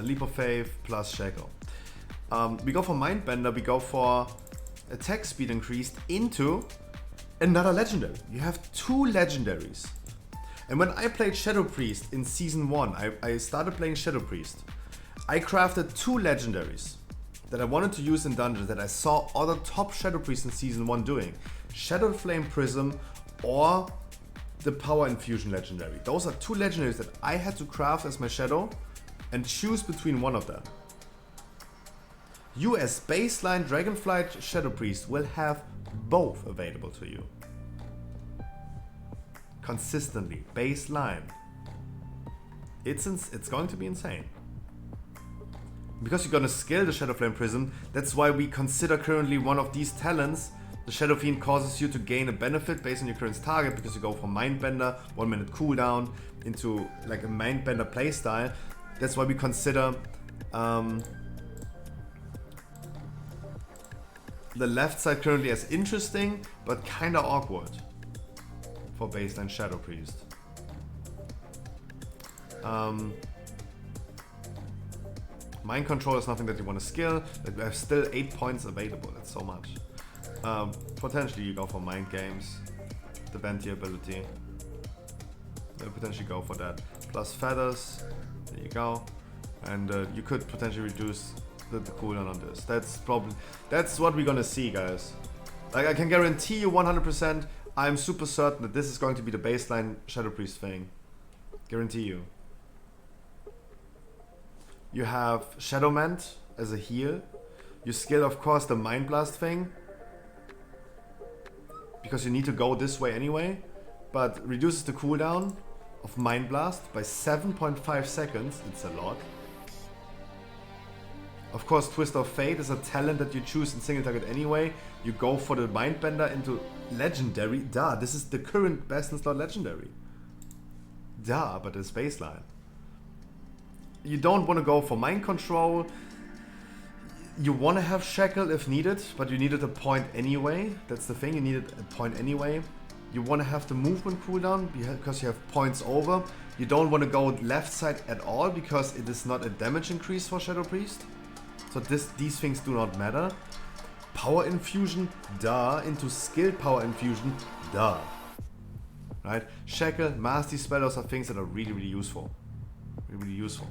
Leap of Faith plus Shackle. We go for Mindbender, we go for attack speed increased into another legendary. You have 2 legendaries. And when I played Shadow Priest in Season 1, I started playing Shadow Priest. I crafted 2 legendaries that I wanted to use in dungeons that I saw other top Shadow Priests in Season 1 doing. Shadow Flame Prism or the Power Infusion legendary. Those are 2 legendaries that I had to craft as my Shadow and choose between one of them. You as baseline Dragonflight Shadow Priest will have both available to you. Consistently, baseline. It's going to be insane. Because you're gonna scale the Shadow Flame Prism, that's why we consider currently one of these talents. The Shadow Fiend causes you to gain a benefit based on your current target because you go from Mindbender, 1 minute cooldown, into like a Mindbender playstyle. That's why we consider the left side currently as interesting, but kinda awkward for baseline Shadow Priest. Mind Control is nothing that you want to skill, but we have still 8 points available, that's so much. Potentially you go for Mind Games, the Venti ability. Potentially go for that. Plus Feathers, there you go. And you could potentially reduce the cooldown on this. That's what we're gonna see, guys. Like, I can guarantee you 100%, I'm super certain that this is going to be the baseline Shadow Priest thing. Guarantee you. You have Shadowmant as a heal. You skill, of course, the Mind Blast thing, because you need to go this way anyway, but reduces the cooldown of Mind Blast by 7.5 seconds. It's a lot. Of course, Twist of Fate is a talent that you choose in single target anyway. You go for the Mindbender into Legendary. Duh, this is the current best in slot Legendary. Duh, but it's baseline. You don't want to go for Mind Control. You want to have Shackle if needed, but you needed a point anyway. That's the thing, you needed a point anyway. You want to have the movement cooldown because you have points over. You don't want to go left side at all because it is not a damage increase for Shadow Priest. So these things do not matter. Power Infusion, duh. Into Skill Power Infusion, duh. Right? Shackle, Master Spell, those are things that are really, really useful. Really useful.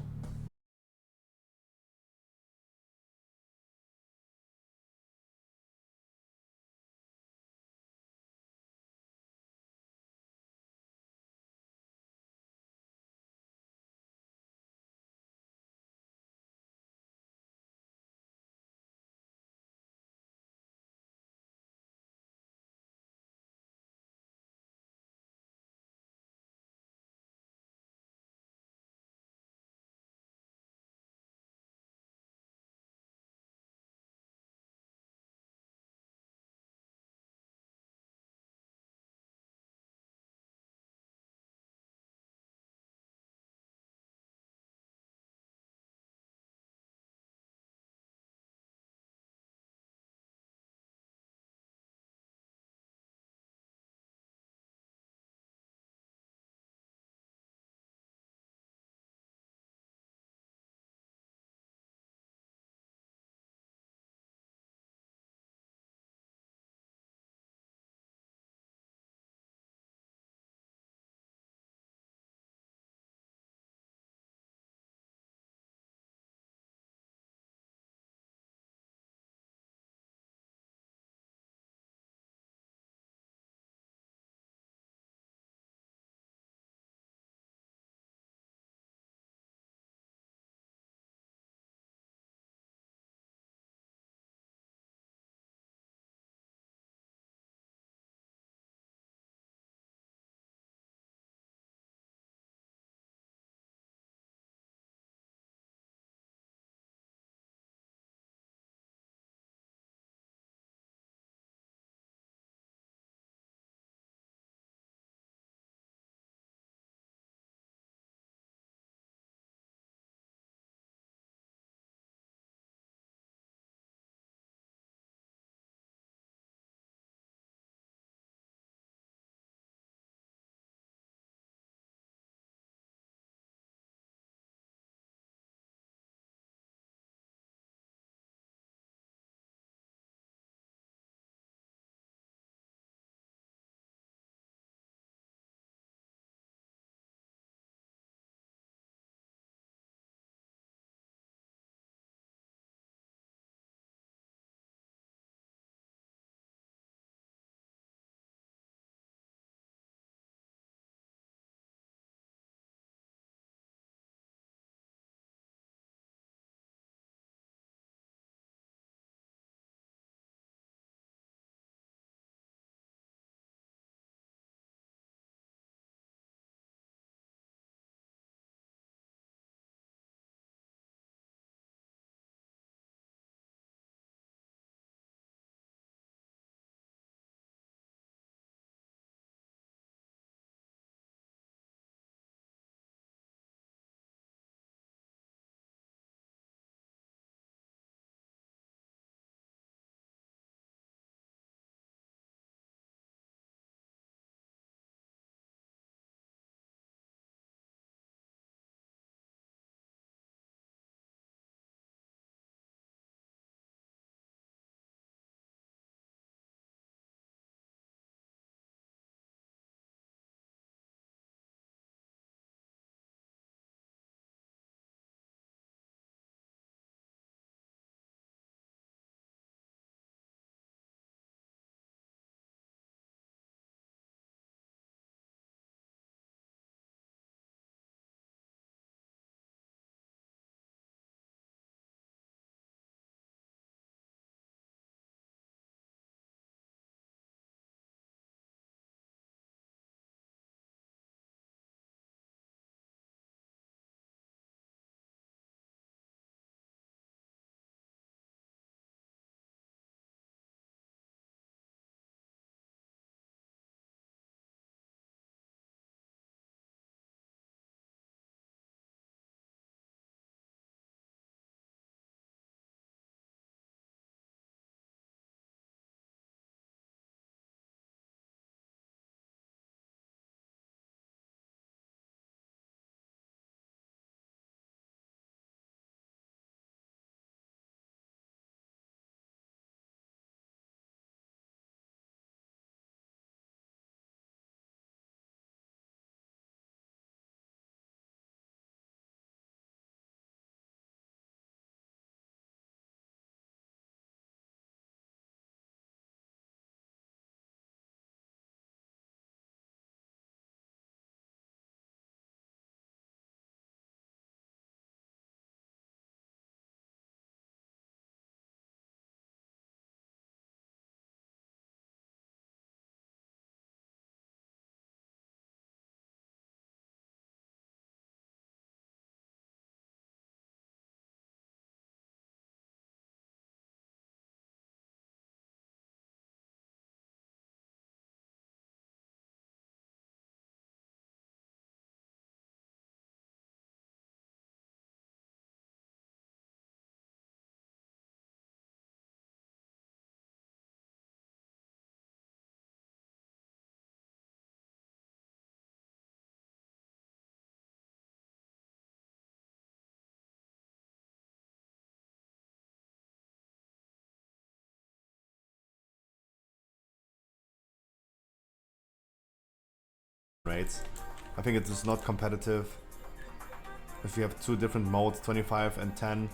rates. I think it is not competitive if you have two different modes, 25 and 10.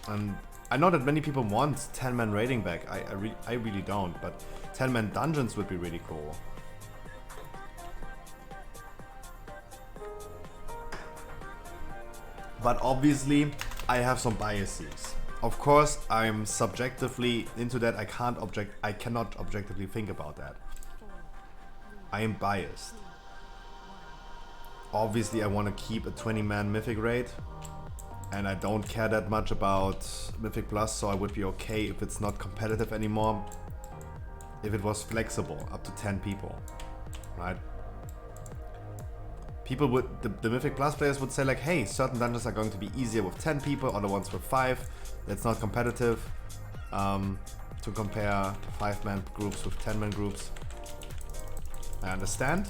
And I know that many people want 10-man raiding back. I really don't, but 10-man dungeons would be really cool. But obviously, I have some biases. Of course, I'm subjectively into that. I cannot objectively think about that. I am biased. Obviously, I want to keep a 20-man Mythic raid. And I don't care that much about Mythic Plus, so I would be okay if it's not competitive anymore. If it was flexible, up to 10 people, right? People would, the Mythic Plus players would say like, hey, certain dungeons are going to be easier with 10 people, other ones with 5. That's not competitive to compare 5-man groups with 10-man groups. I understand,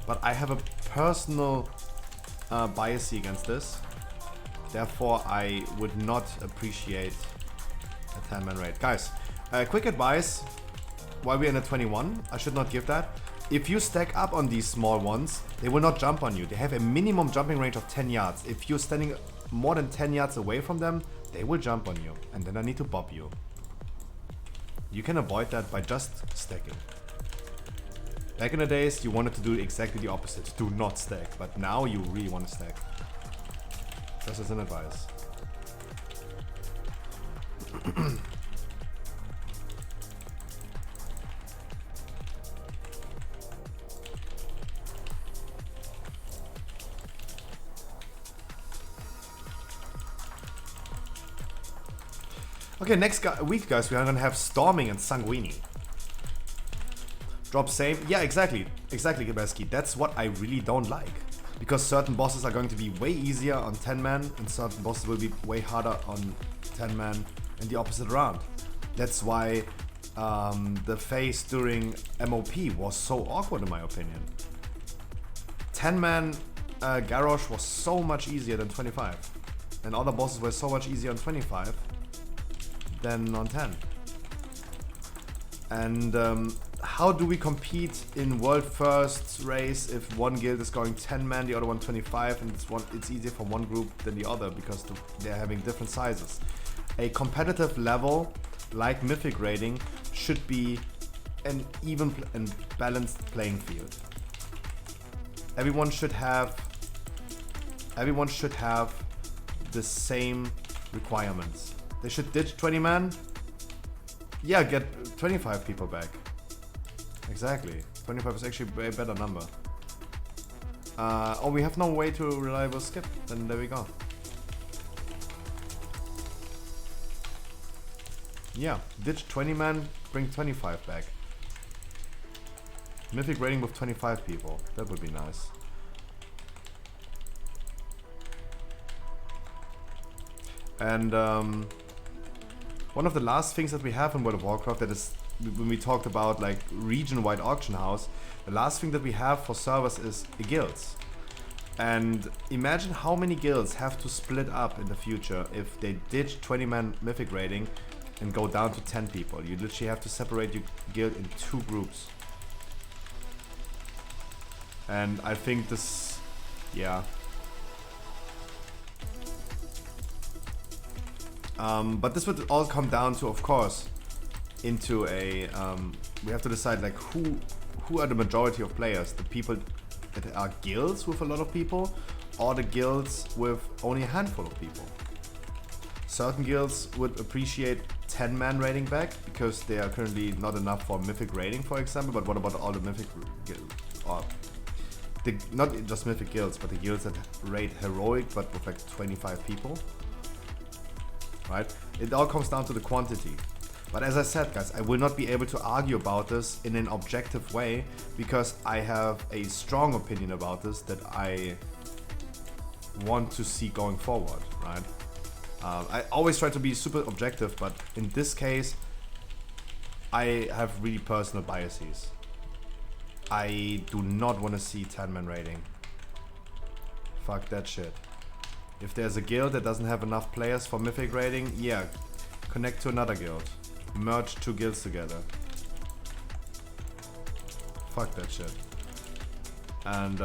but I have a personal bias against this. Therefore, I would not appreciate a 10-man raid. Guys, quick advice, while we're in a 21, I should not give that. If you stack up on these small ones, they will not jump on you. They have a minimum jumping range of 10 yards. If you're standing more than 10 yards away from them, they will jump on you. And then I need to bob you. You can avoid that by just stacking. Back in the days, you wanted to do exactly the opposite. Do not stack. But now you really want to stack. Just as an advice. Okay, next week, guys, we are gonna have Storming and Sanguini. Drop same. Yeah, exactly, Gabeski. That's what I really don't like. Because certain bosses are going to be way easier on 10-man and certain bosses will be way harder on 10-man and the opposite around. That's why the phase during MOP was so awkward in my opinion. 10-man Garrosh was so much easier than 25. And other bosses were so much easier on 25 than on 10. And how do we compete in world first race if one guild is going 10-man, the other one 25, and it's easier for one group than the other because they're having different sizes. A competitive level like Mythic raiding should be an even and balanced playing field. Everyone should have the same requirements. They should ditch 20-man. Yeah, get 25 people back. Exactly. 25 is actually a better number. Oh, we have no way to reliable skip. Then there we go. Yeah, ditch 20-man, bring 25 back. Mythic raiding with 25 people. That would be nice. And one of the last things that we have in World of Warcraft, that is when we talked about like region-wide auction house, the last thing that we have for servers is guilds. And imagine how many guilds have to split up in the future if they ditch 20-man Mythic raiding and go down to 10 people. You literally have to separate your guild in 2 groups. And I think this, yeah. But this would all come down to, of course, into a, we have to decide like who are the majority of players, the people that are guilds with a lot of people, or the guilds with only a handful of people. Certain guilds would appreciate 10-man raiding back because they are currently not enough for Mythic raiding, for example. But what about all the Mythic guilds? Or not just Mythic guilds, but the guilds that raid Heroic but with like 25 people. Right? It all comes down to the quantity. But as I said, guys, I will not be able to argue about this in an objective way because I have a strong opinion about this that I want to see going forward, right? I always try to be super objective, but in this case, I have really personal biases. I do not want to see 10-man raiding. Fuck that shit. If there's a guild that doesn't have enough players for Mythic raiding, yeah, connect to another guild. Merge 2 guilds together. Fuck that shit. And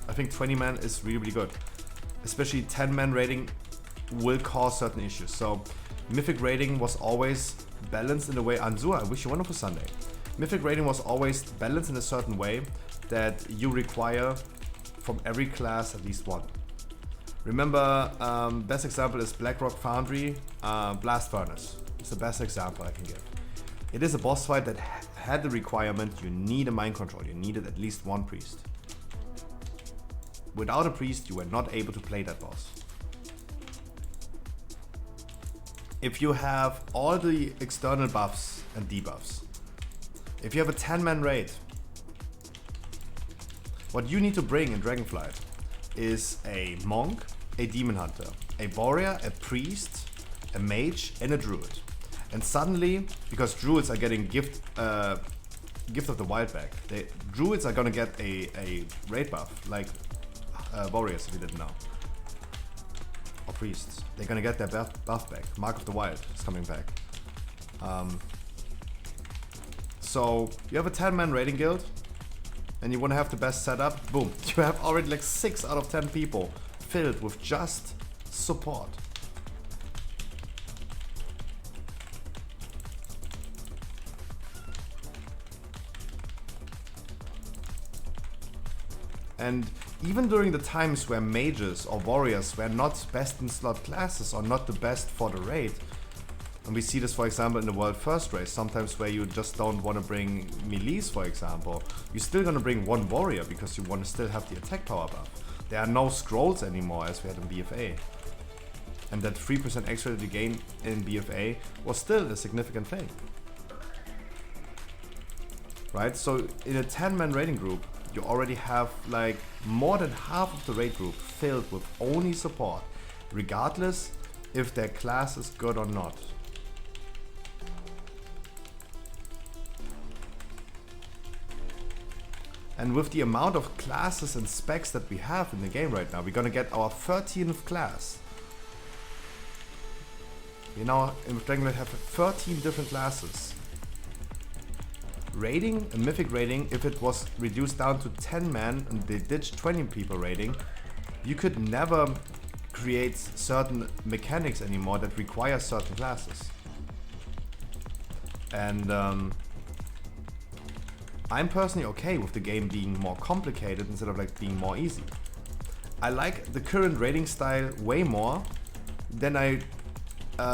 I think 20-man is really, really good. Especially 10-man raiding will cause certain issues. So Mythic raiding was always balanced in a way. Anzua, I wish you wonderful Sunday. Mythic raiding was always balanced in a certain way that you require from every class at least one. Remember, best example is Blackrock Foundry, Blast Furnace. It's the best example I can give. It is a boss fight that had the requirement you need a mind control. You needed at least one priest. Without a priest, you were not able to play that boss. If you have all the external buffs and debuffs, if you have a 10-man raid, what you need to bring in Dragonflight is a monk, a demon hunter, a warrior, a priest, a mage, and a druid. And suddenly, because druids are getting gift of the wild back, druids are gonna get a raid buff, like warriors if you didn't know. Or priests. They're gonna get their buff back. Mark of the Wild is coming back. So you have a 10-man raiding guild and you wanna have the best setup, boom. You have already like 6 out of 10 people filled with just support. And even during the times where mages or warriors were not best in slot classes or not the best for the raid, and we see this for example in the world first race, sometimes where you just don't want to bring melees for example, you're still gonna bring one warrior because you want to still have the attack power buff. There are no scrolls anymore as we had in BFA. And that 3% extra that you gain in BFA was still a significant thing. Right, so in a 10-man raiding group, you already have like more than half of the raid group filled with only support, regardless if their class is good or not. And with the amount of classes and specs that we have in the game right now, we're gonna get our 13th class. We now in Dragonflight have 13 different classes. Raiding, a mythic raiding, if it was reduced down to 10 man and they ditched 20 people raiding, you could never create certain mechanics anymore that require certain classes. And I'm personally okay with the game being more complicated instead of like being more easy. I like the current raiding style way more than I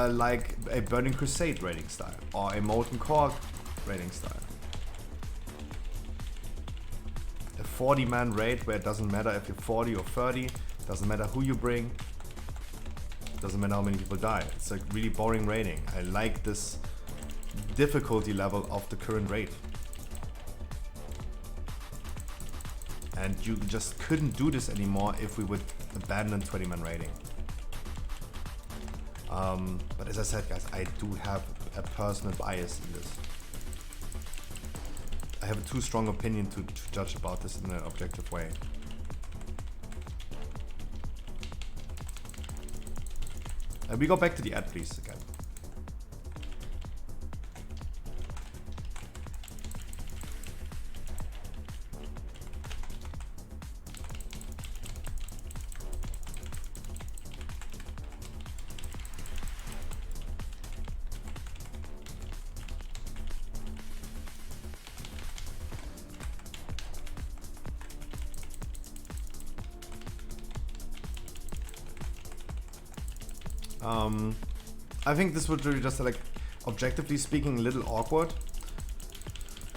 like a Burning Crusade raiding style or a Molten Core raiding style. A 40-man raid where it doesn't matter if you're 40 or 30, doesn't matter who you bring, doesn't matter how many people die. It's like really boring raiding. I like this difficulty level of the current raid. And you just couldn't do this anymore if we would abandon 20-man raiding. But as I said, guys, I do have a personal bias in this. I have a too strong opinion to judge about this in an objective way. And we go back to the ad, please, again. I think this would really just like, objectively speaking, a little awkward.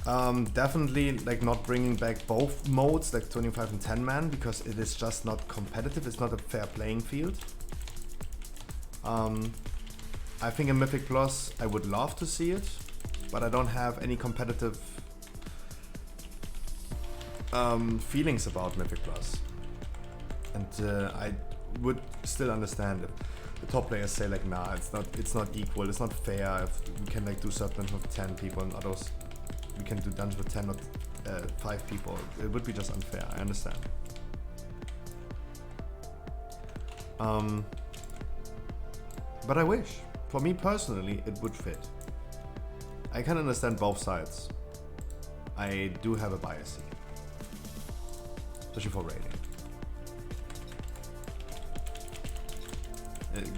Definitely like not bringing back both modes, like 25 and 10 man, because it is just not competitive. It's not a fair playing field. I think in Mythic Plus, I would love to see it, but I don't have any competitive feelings about Mythic Plus. And I would still understand it. The top players say like, nah, it's not equal, it's not fair. If we can like do certain with 10 people and others we can do dungeons with 10 or 5 people. It would be just unfair, I understand. But I wish for me personally, it would fit. I can understand both sides. I do have a bias here, especially for raiding.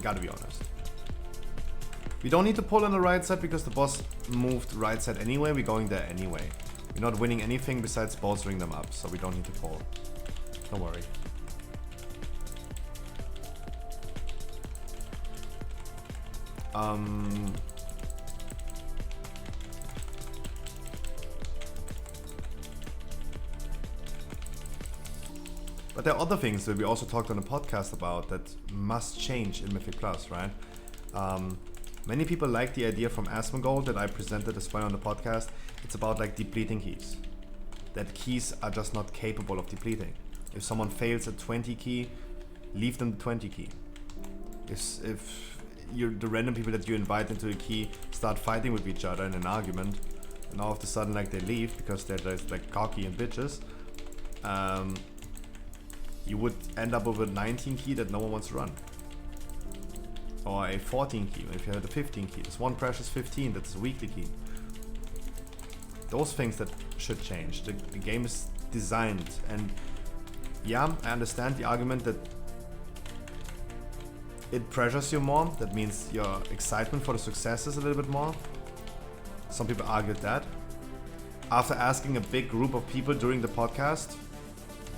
Gotta be honest. We don't need to pull on the right side because the boss moved right side anyway. We're going there anyway. We're not winning anything besides bolstering them up, so we don't need to pull. Don't worry. But there are other things that we also talked on the podcast about that must change in Mythic Plus, right? Many people like the idea from Asmongold that I presented as well on the podcast. It's about like depleting keys. That keys are just not capable of depleting. If someone fails a 20 key, leave them the 20 key. If the random people that you invite into a key start fighting with each other in an argument, and all of a sudden like they leave because they're just like cocky and bitches, you would end up with a 19 key that no one wants to run. Or a 14 key, if you had a 15 key. There's one precious 15, that's a weekly key. Those things that should change. The game is designed, and yeah, I understand the argument that it pressures you more. That means your excitement for the success is a little bit more. Some people argued that. After asking a big group of people during the podcast,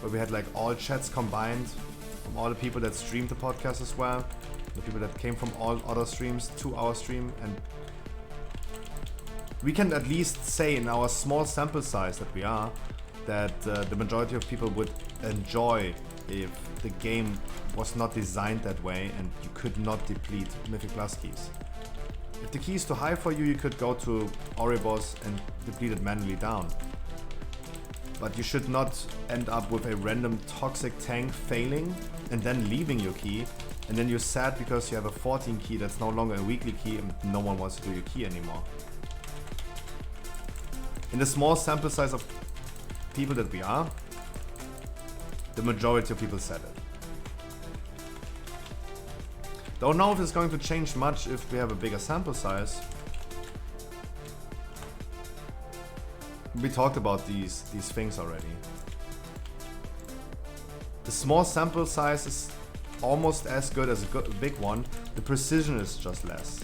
where we had like all chats combined from all the people that streamed the podcast as well, the people that came from all other streams to our stream, and we can at least say in our small sample size that we are, that the majority of people would enjoy if the game was not designed that way and you could not deplete Mythic Plus keys. If the key is too high for you, you could go to Oribos and deplete it manually down. But you should not end up with a random toxic tank failing and then leaving your key, and then you're sad because you have a 14 key that's no longer a weekly key and no one wants to do your key anymore. In the small sample size of people that we are, the majority of people said it. Don't know if it's going to change much if we have a bigger sample size. We talked about these things already. The small sample size is almost as good as a big one. The precision is just less.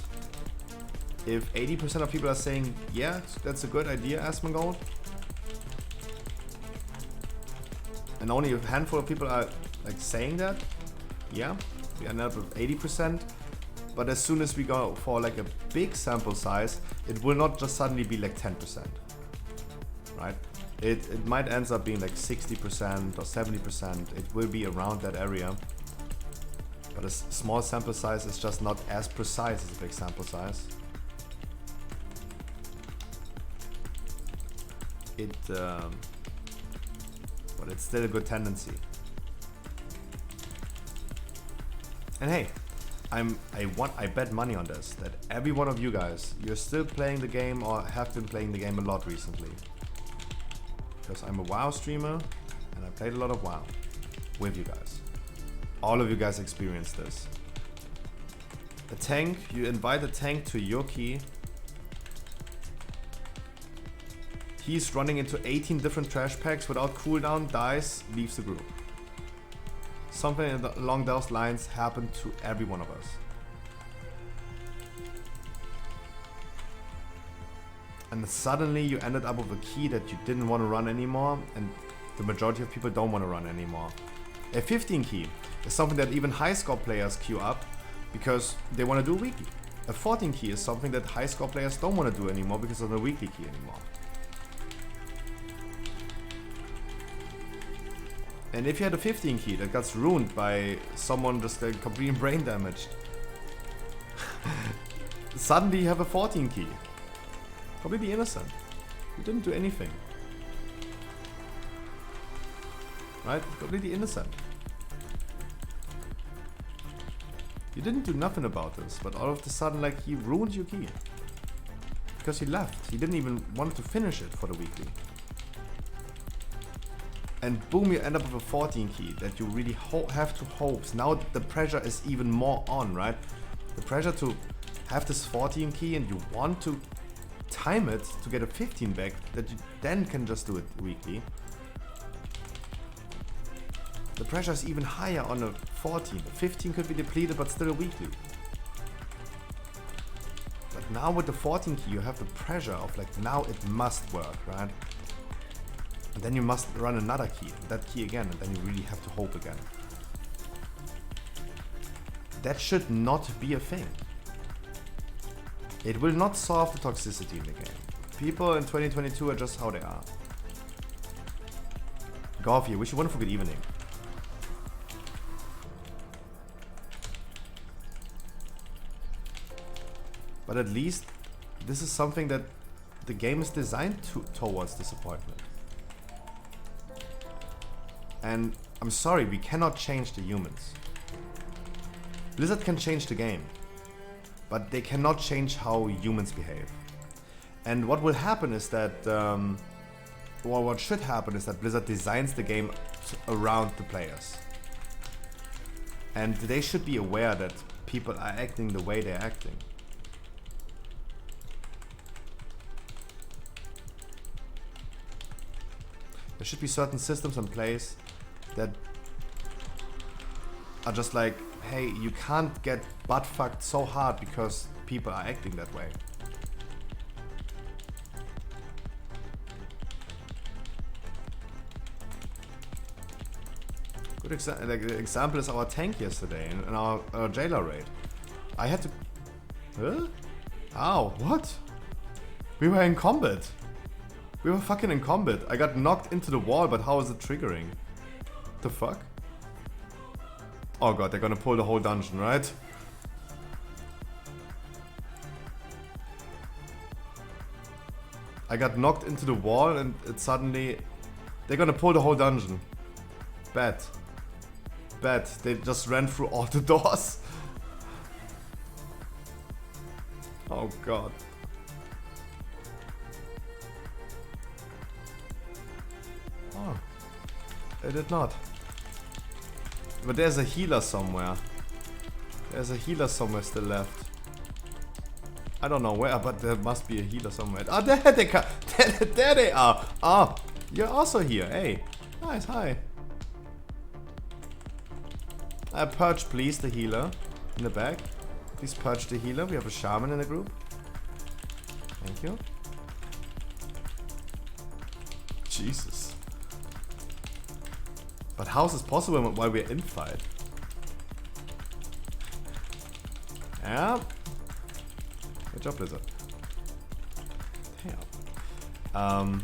If 80% of people are saying, yeah, that's a good idea, Asmongold, and only a handful of people are like saying that, yeah, we end up with 80%. But as soon as we go for like a big sample size, it will not just suddenly be like 10%, right? It might end up being like 60% or 70%. It will be around that area. But a small sample size is just not as precise as a big sample size. But it's still a good tendency. And hey, I bet money on this, that every one of you guys, you're still playing the game or have been playing the game a lot recently. Because I'm a WoW streamer and I played a lot of WoW with you guys. All of you guys experienced this. A tank, you invite a tank to your key. He's running into 18 different trash packs without cooldown, dies, leaves the group. Something along those lines happened to every one of us. And suddenly you ended up with a key that you didn't want to run anymore, and the majority of people don't want to run anymore. A 15 key is something that even high score players queue up because they want to do weekly. A 14 key is something that high score players don't want to do anymore because of the weekly key anymore. And if you had a 15 key that got ruined by someone just like completely brain damaged, suddenly you have a 14 key. Completely innocent. You didn't do anything. Right? Completely innocent. You didn't do nothing about this, but all of a sudden like he ruined your key. Because he left. He didn't even want to finish it for the weekly. And boom, you end up with a 14 key that you really have to hope. Now the pressure is even more on, right? The pressure to have this 14 key and you want to time it to get a 15 back, that you then can just do it weekly. The pressure is even higher on a 14. A 15 could be depleted but still a weekly. But now with the 14 key you have the pressure of like, now it must work, right? And then you must run another key, that key again, and then you really have to hope again. That should not be a thing. It will not solve the toxicity in the game. People in 2022 are just how they are. Golf here, wish you a wonderful good evening. But at least this is something that the game is designed towards disappointment. And I'm sorry, we cannot change the humans. Blizzard can change the game, but they cannot change how humans behave. And what will happen is that, or what should happen is that Blizzard designs the game around the players. And they should be aware that people are acting the way they're acting. There should be certain systems in place that are just like, hey, you can't get butt fucked so hard because people are acting that way. Good example is our tank yesterday in our jailer raid. I had to... Huh? Ow, what? We were in combat. We were fucking in combat. I got knocked into the wall, but how is it triggering? The fuck? Oh god, they're gonna pull the whole dungeon, right? I got knocked into the wall and it suddenly... They're gonna pull the whole dungeon. Bad. Bad. They just ran through all the doors. Oh god. Oh. They did not. But there's a healer somewhere. There's a healer somewhere still left. I don't know where, but there must be a healer somewhere. Ah, there they come. There they are. Ah, you're also here. Hey, nice. Hi. Purge, please, the healer in the back. Please purge the healer. We have a shaman in the group. Thank you. Jesus. But how is this possible while we're in fight? Yeah. Good job, Blizzard. Damn.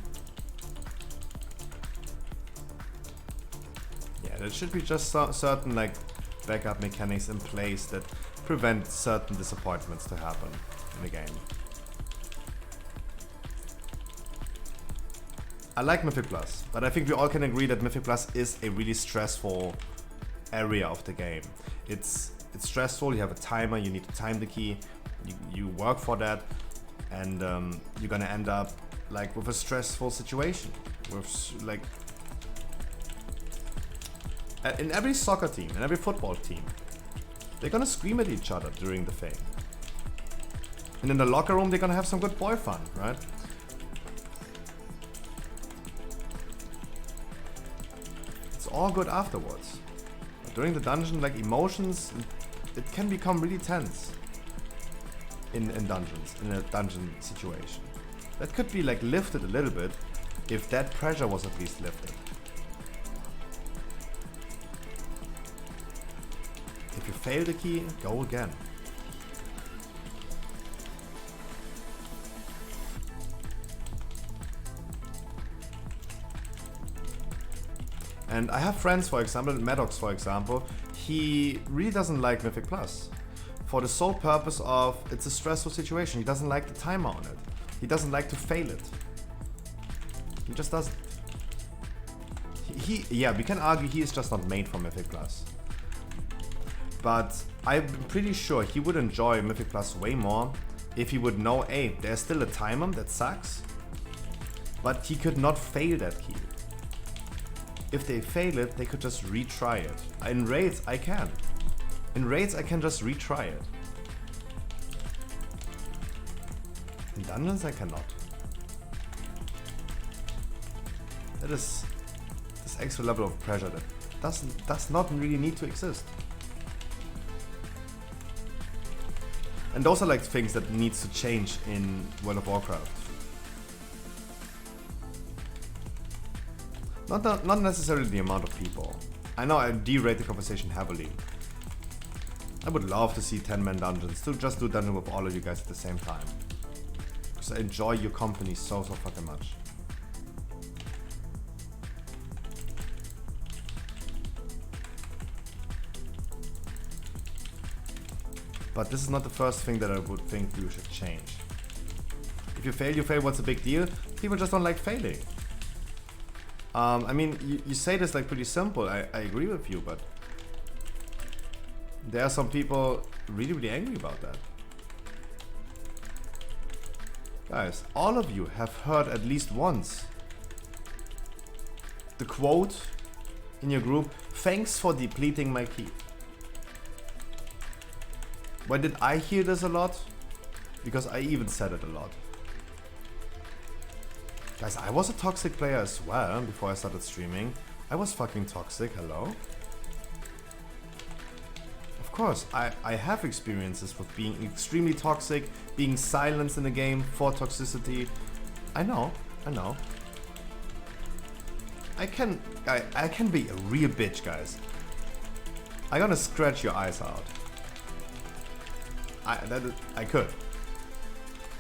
Yeah, there should be just certain like backup mechanics in place that prevent certain disappointments to happen in the game. I like Mythic Plus, but I think we all can agree that Mythic Plus is a really stressful area of the game. It's stressful, you have a timer, you need to time the key, you work for that, and you're gonna end up like with a stressful situation. With like in every soccer team, in every football team, they're gonna scream at each other during the thing. And in the locker room, they're gonna have some good boy fun, right? All good afterwards. But during the dungeon, like emotions, it can become really tense in dungeons, in a dungeon situation. That could be like lifted a little bit if that pressure was at least lifted. If you fail the key, go again. And I have friends, for example, Maddox, for example, he really doesn't like Mythic Plus. For the sole purpose of, it's a stressful situation. He doesn't like the timer on it. He doesn't like to fail it. He just doesn't. Yeah, we can argue he is just not made for Mythic Plus. But I'm pretty sure he would enjoy Mythic Plus way more if he would know, hey, there's still a timer that sucks, but he could not fail that key. If they fail it, they could just retry it. In raids, I can. In raids, I can just retry it. In dungeons I cannot. That is this extra level of pressure that does not really need to exist. And those are like things that needs to change in World of Warcraft. Not necessarily the amount of people. I know I derate the conversation heavily. I would love to see 10-man dungeons, to just do dungeon with all of you guys at the same time. Because I enjoy your company so fucking much. But this is not the first thing that I would think you should change. If you fail, what's the big deal? People just don't like failing. I mean, you say this like pretty simple, I agree with you, but there are some people really angry about that. Guys, all of you have heard at least once the quote in your group, "Thanks for depleting my key." Why did I hear this a lot? Because I even said it a lot. Guys, I was a toxic player as well before I started streaming. I was fucking toxic, hello? Of course, I have experiences with being extremely toxic, being silenced in the game for toxicity. I know. I can be a real bitch, guys. I'm gonna scratch your eyes out. I could.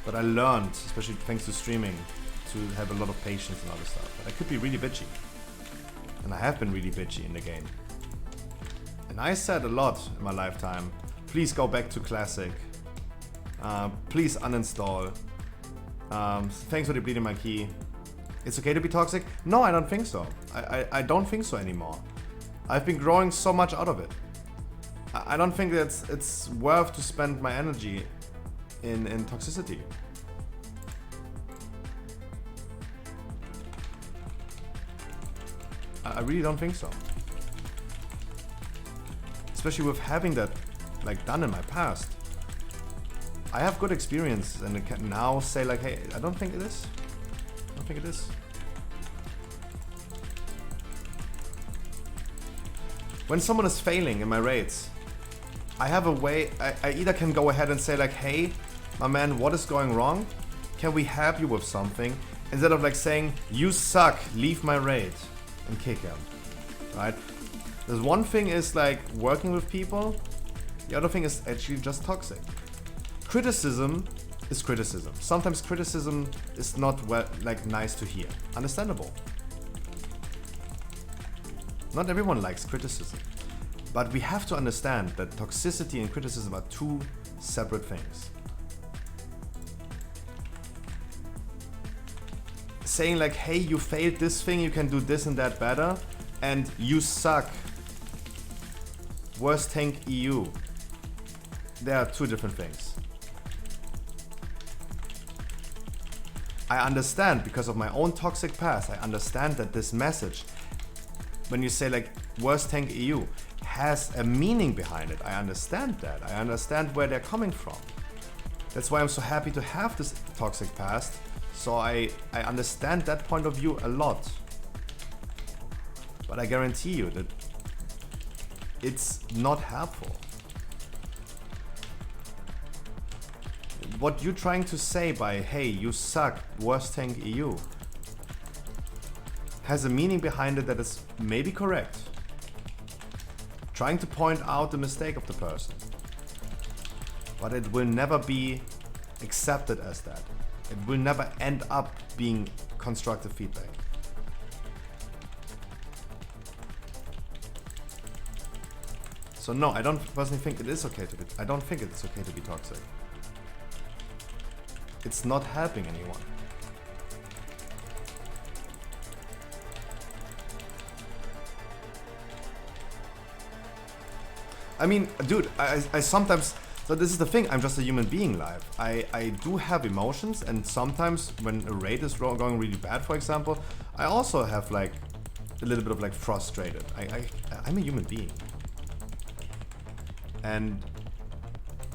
But I learned, especially thanks to streaming, to have a lot of patience and other stuff. But I could be really bitchy. And I have been really bitchy in the game. And I said a lot in my lifetime, please go back to classic. Please uninstall. Thanks for depleting my key. It's okay to be toxic? No, I don't think so. I don't think so anymore. I've been growing so much out of it. I don't think that it's worth to spend my energy in toxicity. I really don't think so. Especially with having that like done in my past. I have good experience and I can now say like, hey, I don't think it is. I don't think it is. When someone is failing in my raids, I have a way, I either can go ahead and say like, hey, my man, what is going wrong? Can we help you with something? Instead of like saying, you suck, leave my raid, and kick him, right? There's one thing is like working with people, the other thing is actually just toxic. Criticism is criticism. Sometimes criticism is not well, like nice to hear. Understandable. Not everyone likes criticism. But we have to understand that toxicity and criticism are two separate things. Saying like, hey, you failed this thing, you can do this and that better, and you suck. Worst tank EU. There are two different things. I understand, because of my own toxic past, I understand that this message, when you say like, worst tank EU, has a meaning behind it. I understand that. I understand where they're coming from. That's why I'm so happy to have this toxic past. So I understand that point of view a lot. But I guarantee you that it's not helpful. What you're trying to say by, hey, you suck, worst tank EU, has a meaning behind it that is maybe correct. Trying to point out the mistake of the person. But it will never be accepted as that. It will never end up being constructive feedback. So no, I don't personally think it is okay to be, I don't think it's okay to be toxic. It's not helping anyone. I mean, dude, I sometimes, so this is the thing, I'm just a human being live. I do have emotions, and sometimes when a raid is going really bad, for example, I also have like a little bit of like frustrated. I'm a human being. And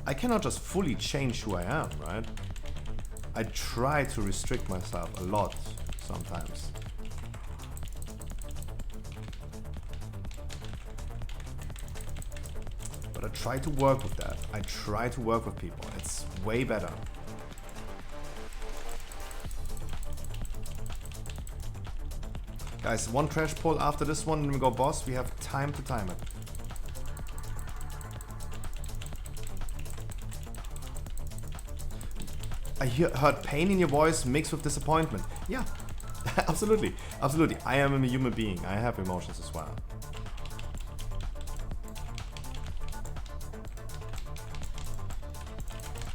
I cannot just fully change who I am, right? I try to restrict myself a lot sometimes. But I try to work with that. I try to work with people. It's way better. Guys, one trash pull after this one, and we go boss. We have time to time it. I heard pain in your voice mixed with disappointment. Yeah, absolutely. Absolutely. I am a human being. I have emotions as well.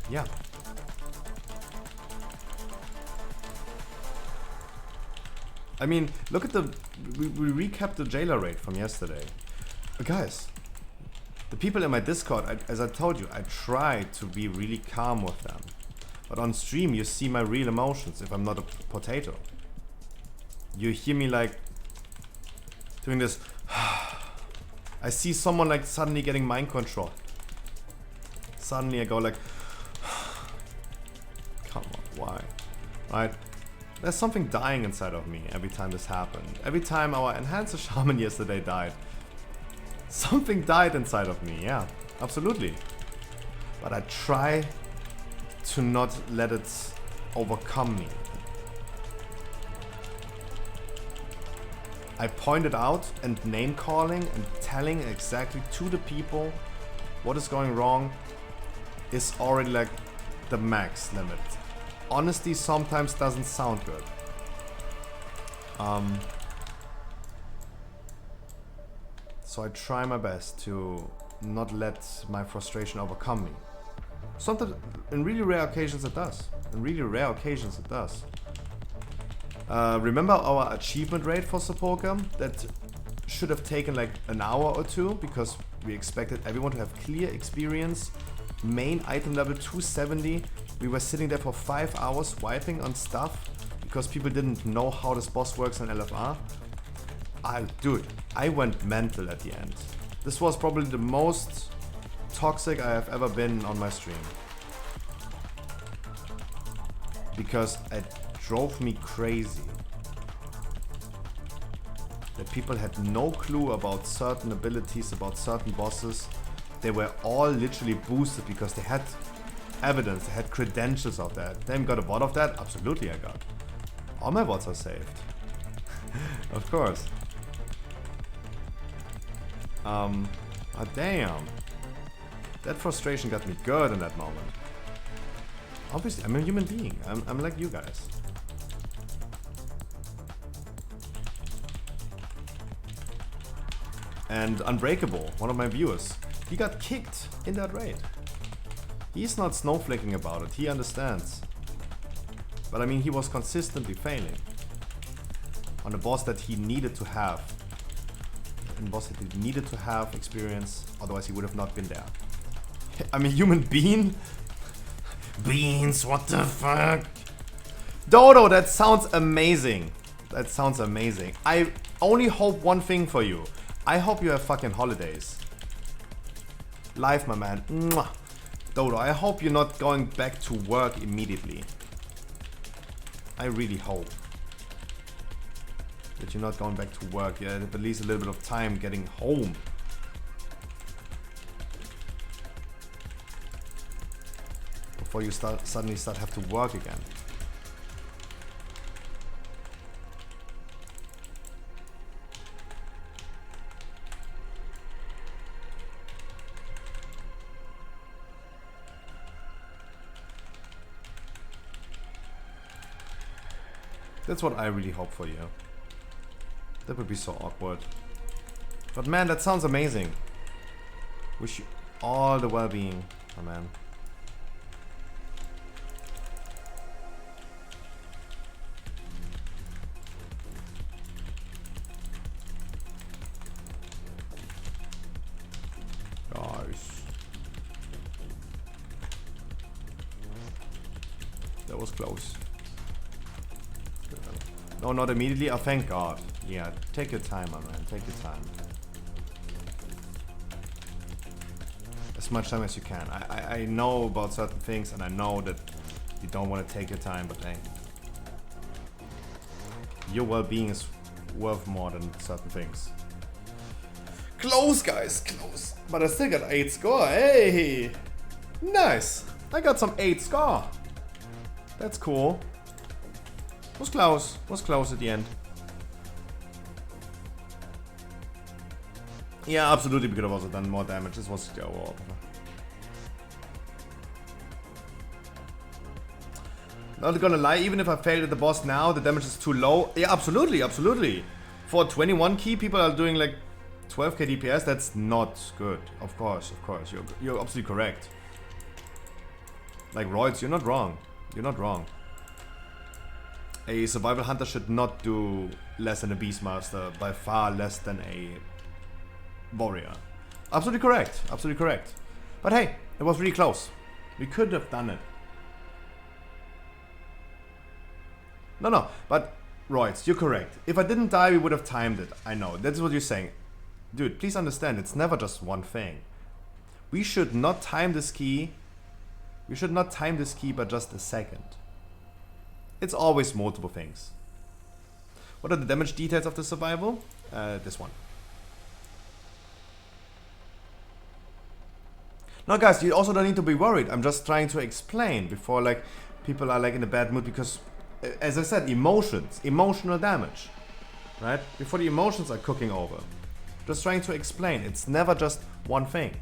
Yeah. I mean, look at the... We recapped the jailer raid from yesterday. But guys, the people in my Discord, as I told you, I try to be really calm with them. But on stream, you see my real emotions if I'm not a potato. You hear me like... doing this... I see someone like suddenly getting mind control. Suddenly I go like... come on, why? Right? There's something dying inside of me every time this happened. Every time our Enhancer Shaman yesterday died. Something died inside of me, yeah, absolutely. But I try to not let it overcome me. I pointed out and name calling and telling exactly to the people what is going wrong is already like the max limit. Honesty sometimes doesn't sound good. So I try my best to not let my frustration overcome me. Sometimes, in really rare occasions it does. In really rare occasions it does. Remember our achievement rate for Sepulchre? That should have taken like an hour or two because we expected everyone to have clear experience. Main item level 270. We were sitting there for 5 hours wiping on stuff because people didn't know how this boss works in LFR. Dude, I went mental at the end. This was probably the most toxic I have ever been on my stream. Because it drove me crazy. That people had no clue about certain abilities, about certain bosses. They were all literally boosted because they had evidence, they had credentials of that. Then got a VoD of that? Absolutely I got. All my VoDs are saved. Of course. Damn. That frustration got me good in that moment. Obviously, I'm a human being. I'm like you guys. And Unbreakable, one of my viewers, he got kicked in that raid. He's not snowflaking about it, he understands. But I mean, he was consistently failing. On a boss that he needed to have. A boss that he needed to have experience, otherwise he would have not been there. I'm a human being? Beans, what the fuck? Dodo, that sounds amazing. That sounds amazing. I only hope one thing for you. I hope you have fucking holidays. Life, my man. Mwah. Dodo, I hope you're not going back to work immediately. I really hope that you're not going back to work. You have at least a little bit of time getting home. Before you suddenly have to work again. That's what I really hope for you. That would be so awkward. But man, that sounds amazing. Wish you all the well-being, my man. Guys. That was close. No, not immediately. Oh, thank God. Yeah, take your time, my man. Take your time. As much time as you can. I know about certain things, and I know that you don't want to take your time, but hey. Your well-being is worth more than certain things. Close, guys, close. But I still got 8 score. Hey! Nice! I got some 8 score. That's cool. Was close. Was close at the end. Yeah, absolutely, we could have also done more damage. This was the overall. Not gonna lie, even if I failed at the boss now, the damage is too low. Yeah, absolutely, absolutely. For 21 key, people are doing like 12k DPS. That's not good. Of course. You're absolutely correct. Like Royds, you're not wrong. You're not wrong. A survival hunter should not do less than a beastmaster, by far less than a warrior. Absolutely correct. Absolutely correct. But hey, it was really close. We could have done it. No, but Royds, you're correct. If I didn't die, we would have timed it. I know, that's what you're saying. Dude, please understand, it's never just one thing. We should not time this key. We should not time this key by just a second. It's always multiple things. What are the damage details of the survival? This one. Now guys, you also don't need to be worried. I'm just trying to explain before like people are like in a bad mood because as I said, emotional damage, right? Before the emotions are cooking over. Just trying to explain, it's never just one thing.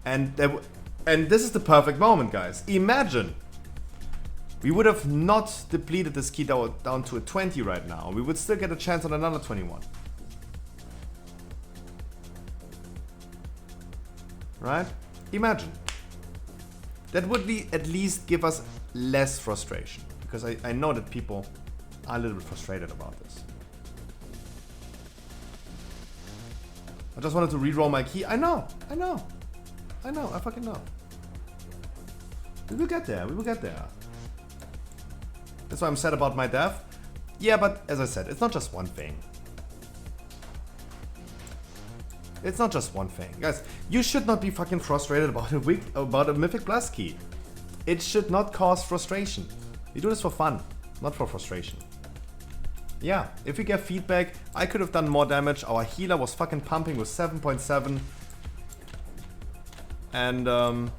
And this is the perfect moment, guys. Imagine we would have not depleted this key down to a 20 right now. We would still get a chance on another 21. Right? Imagine. That would at least give us less frustration. Because I know that people are a little bit frustrated about this. I just wanted to re-roll my key. I know, I fucking know. We will get there, That's why I'm sad about my death. Yeah, but as I said, it's not just one thing. It's not just one thing. Guys, you should not be fucking frustrated about a Mythic Plus key. It should not cause frustration. We do this for fun, not for frustration. Yeah, if we get feedback, I could have done more damage. Our healer was fucking pumping with 7.7. And,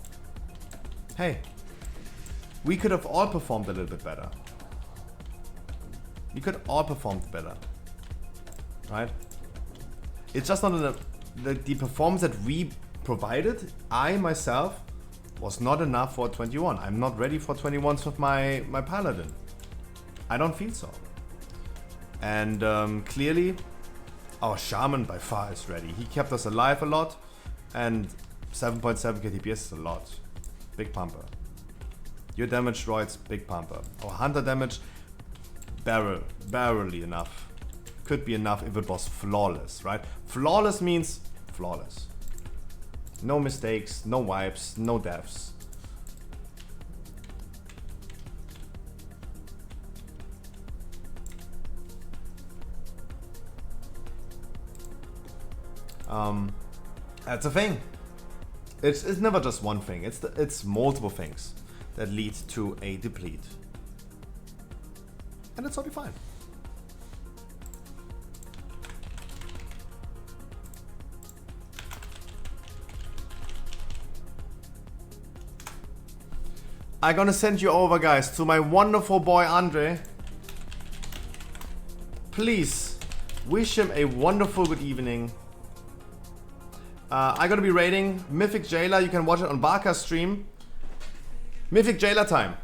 hey. We could have all performed a little bit better. We could all performed better. Right? It's just not the performance that we provided, I myself, was not enough for 21. I'm not ready for 21s with my paladin. I don't feel so. And clearly, our shaman by far is ready. He kept us alive a lot, and 7.7 KTPS is a lot. Big pumper. Your damage, Royds, big pumper. Our hunter damage, barely enough. Could be enough if it was flawless, right? Flawless means flawless. No mistakes, no wipes, no deaths. That's a thing. It's never just one thing. It's multiple things that lead to a deplete. And it's totally fine. I'm gonna send you over, guys, to my wonderful boy Andre. Please wish him a wonderful good evening. I'm gonna be raiding Mythic Jailer. You can watch it on Barca's stream. Mythic Jailer time.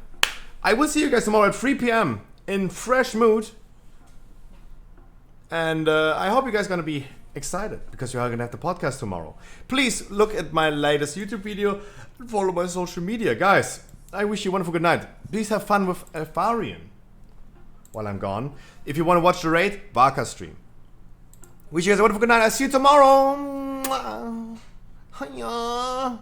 I will see you guys tomorrow at 3 p.m. in fresh mood. And I hope you guys are gonna be excited because you are gonna have the podcast tomorrow. Please look at my latest YouTube video and follow my social media, guys. I wish you a wonderful good night. Please have fun with Alfarian while I'm gone. If you want to watch the raid, Barca stream. Wish you guys a wonderful good night. I'll see you tomorrow. Hiya.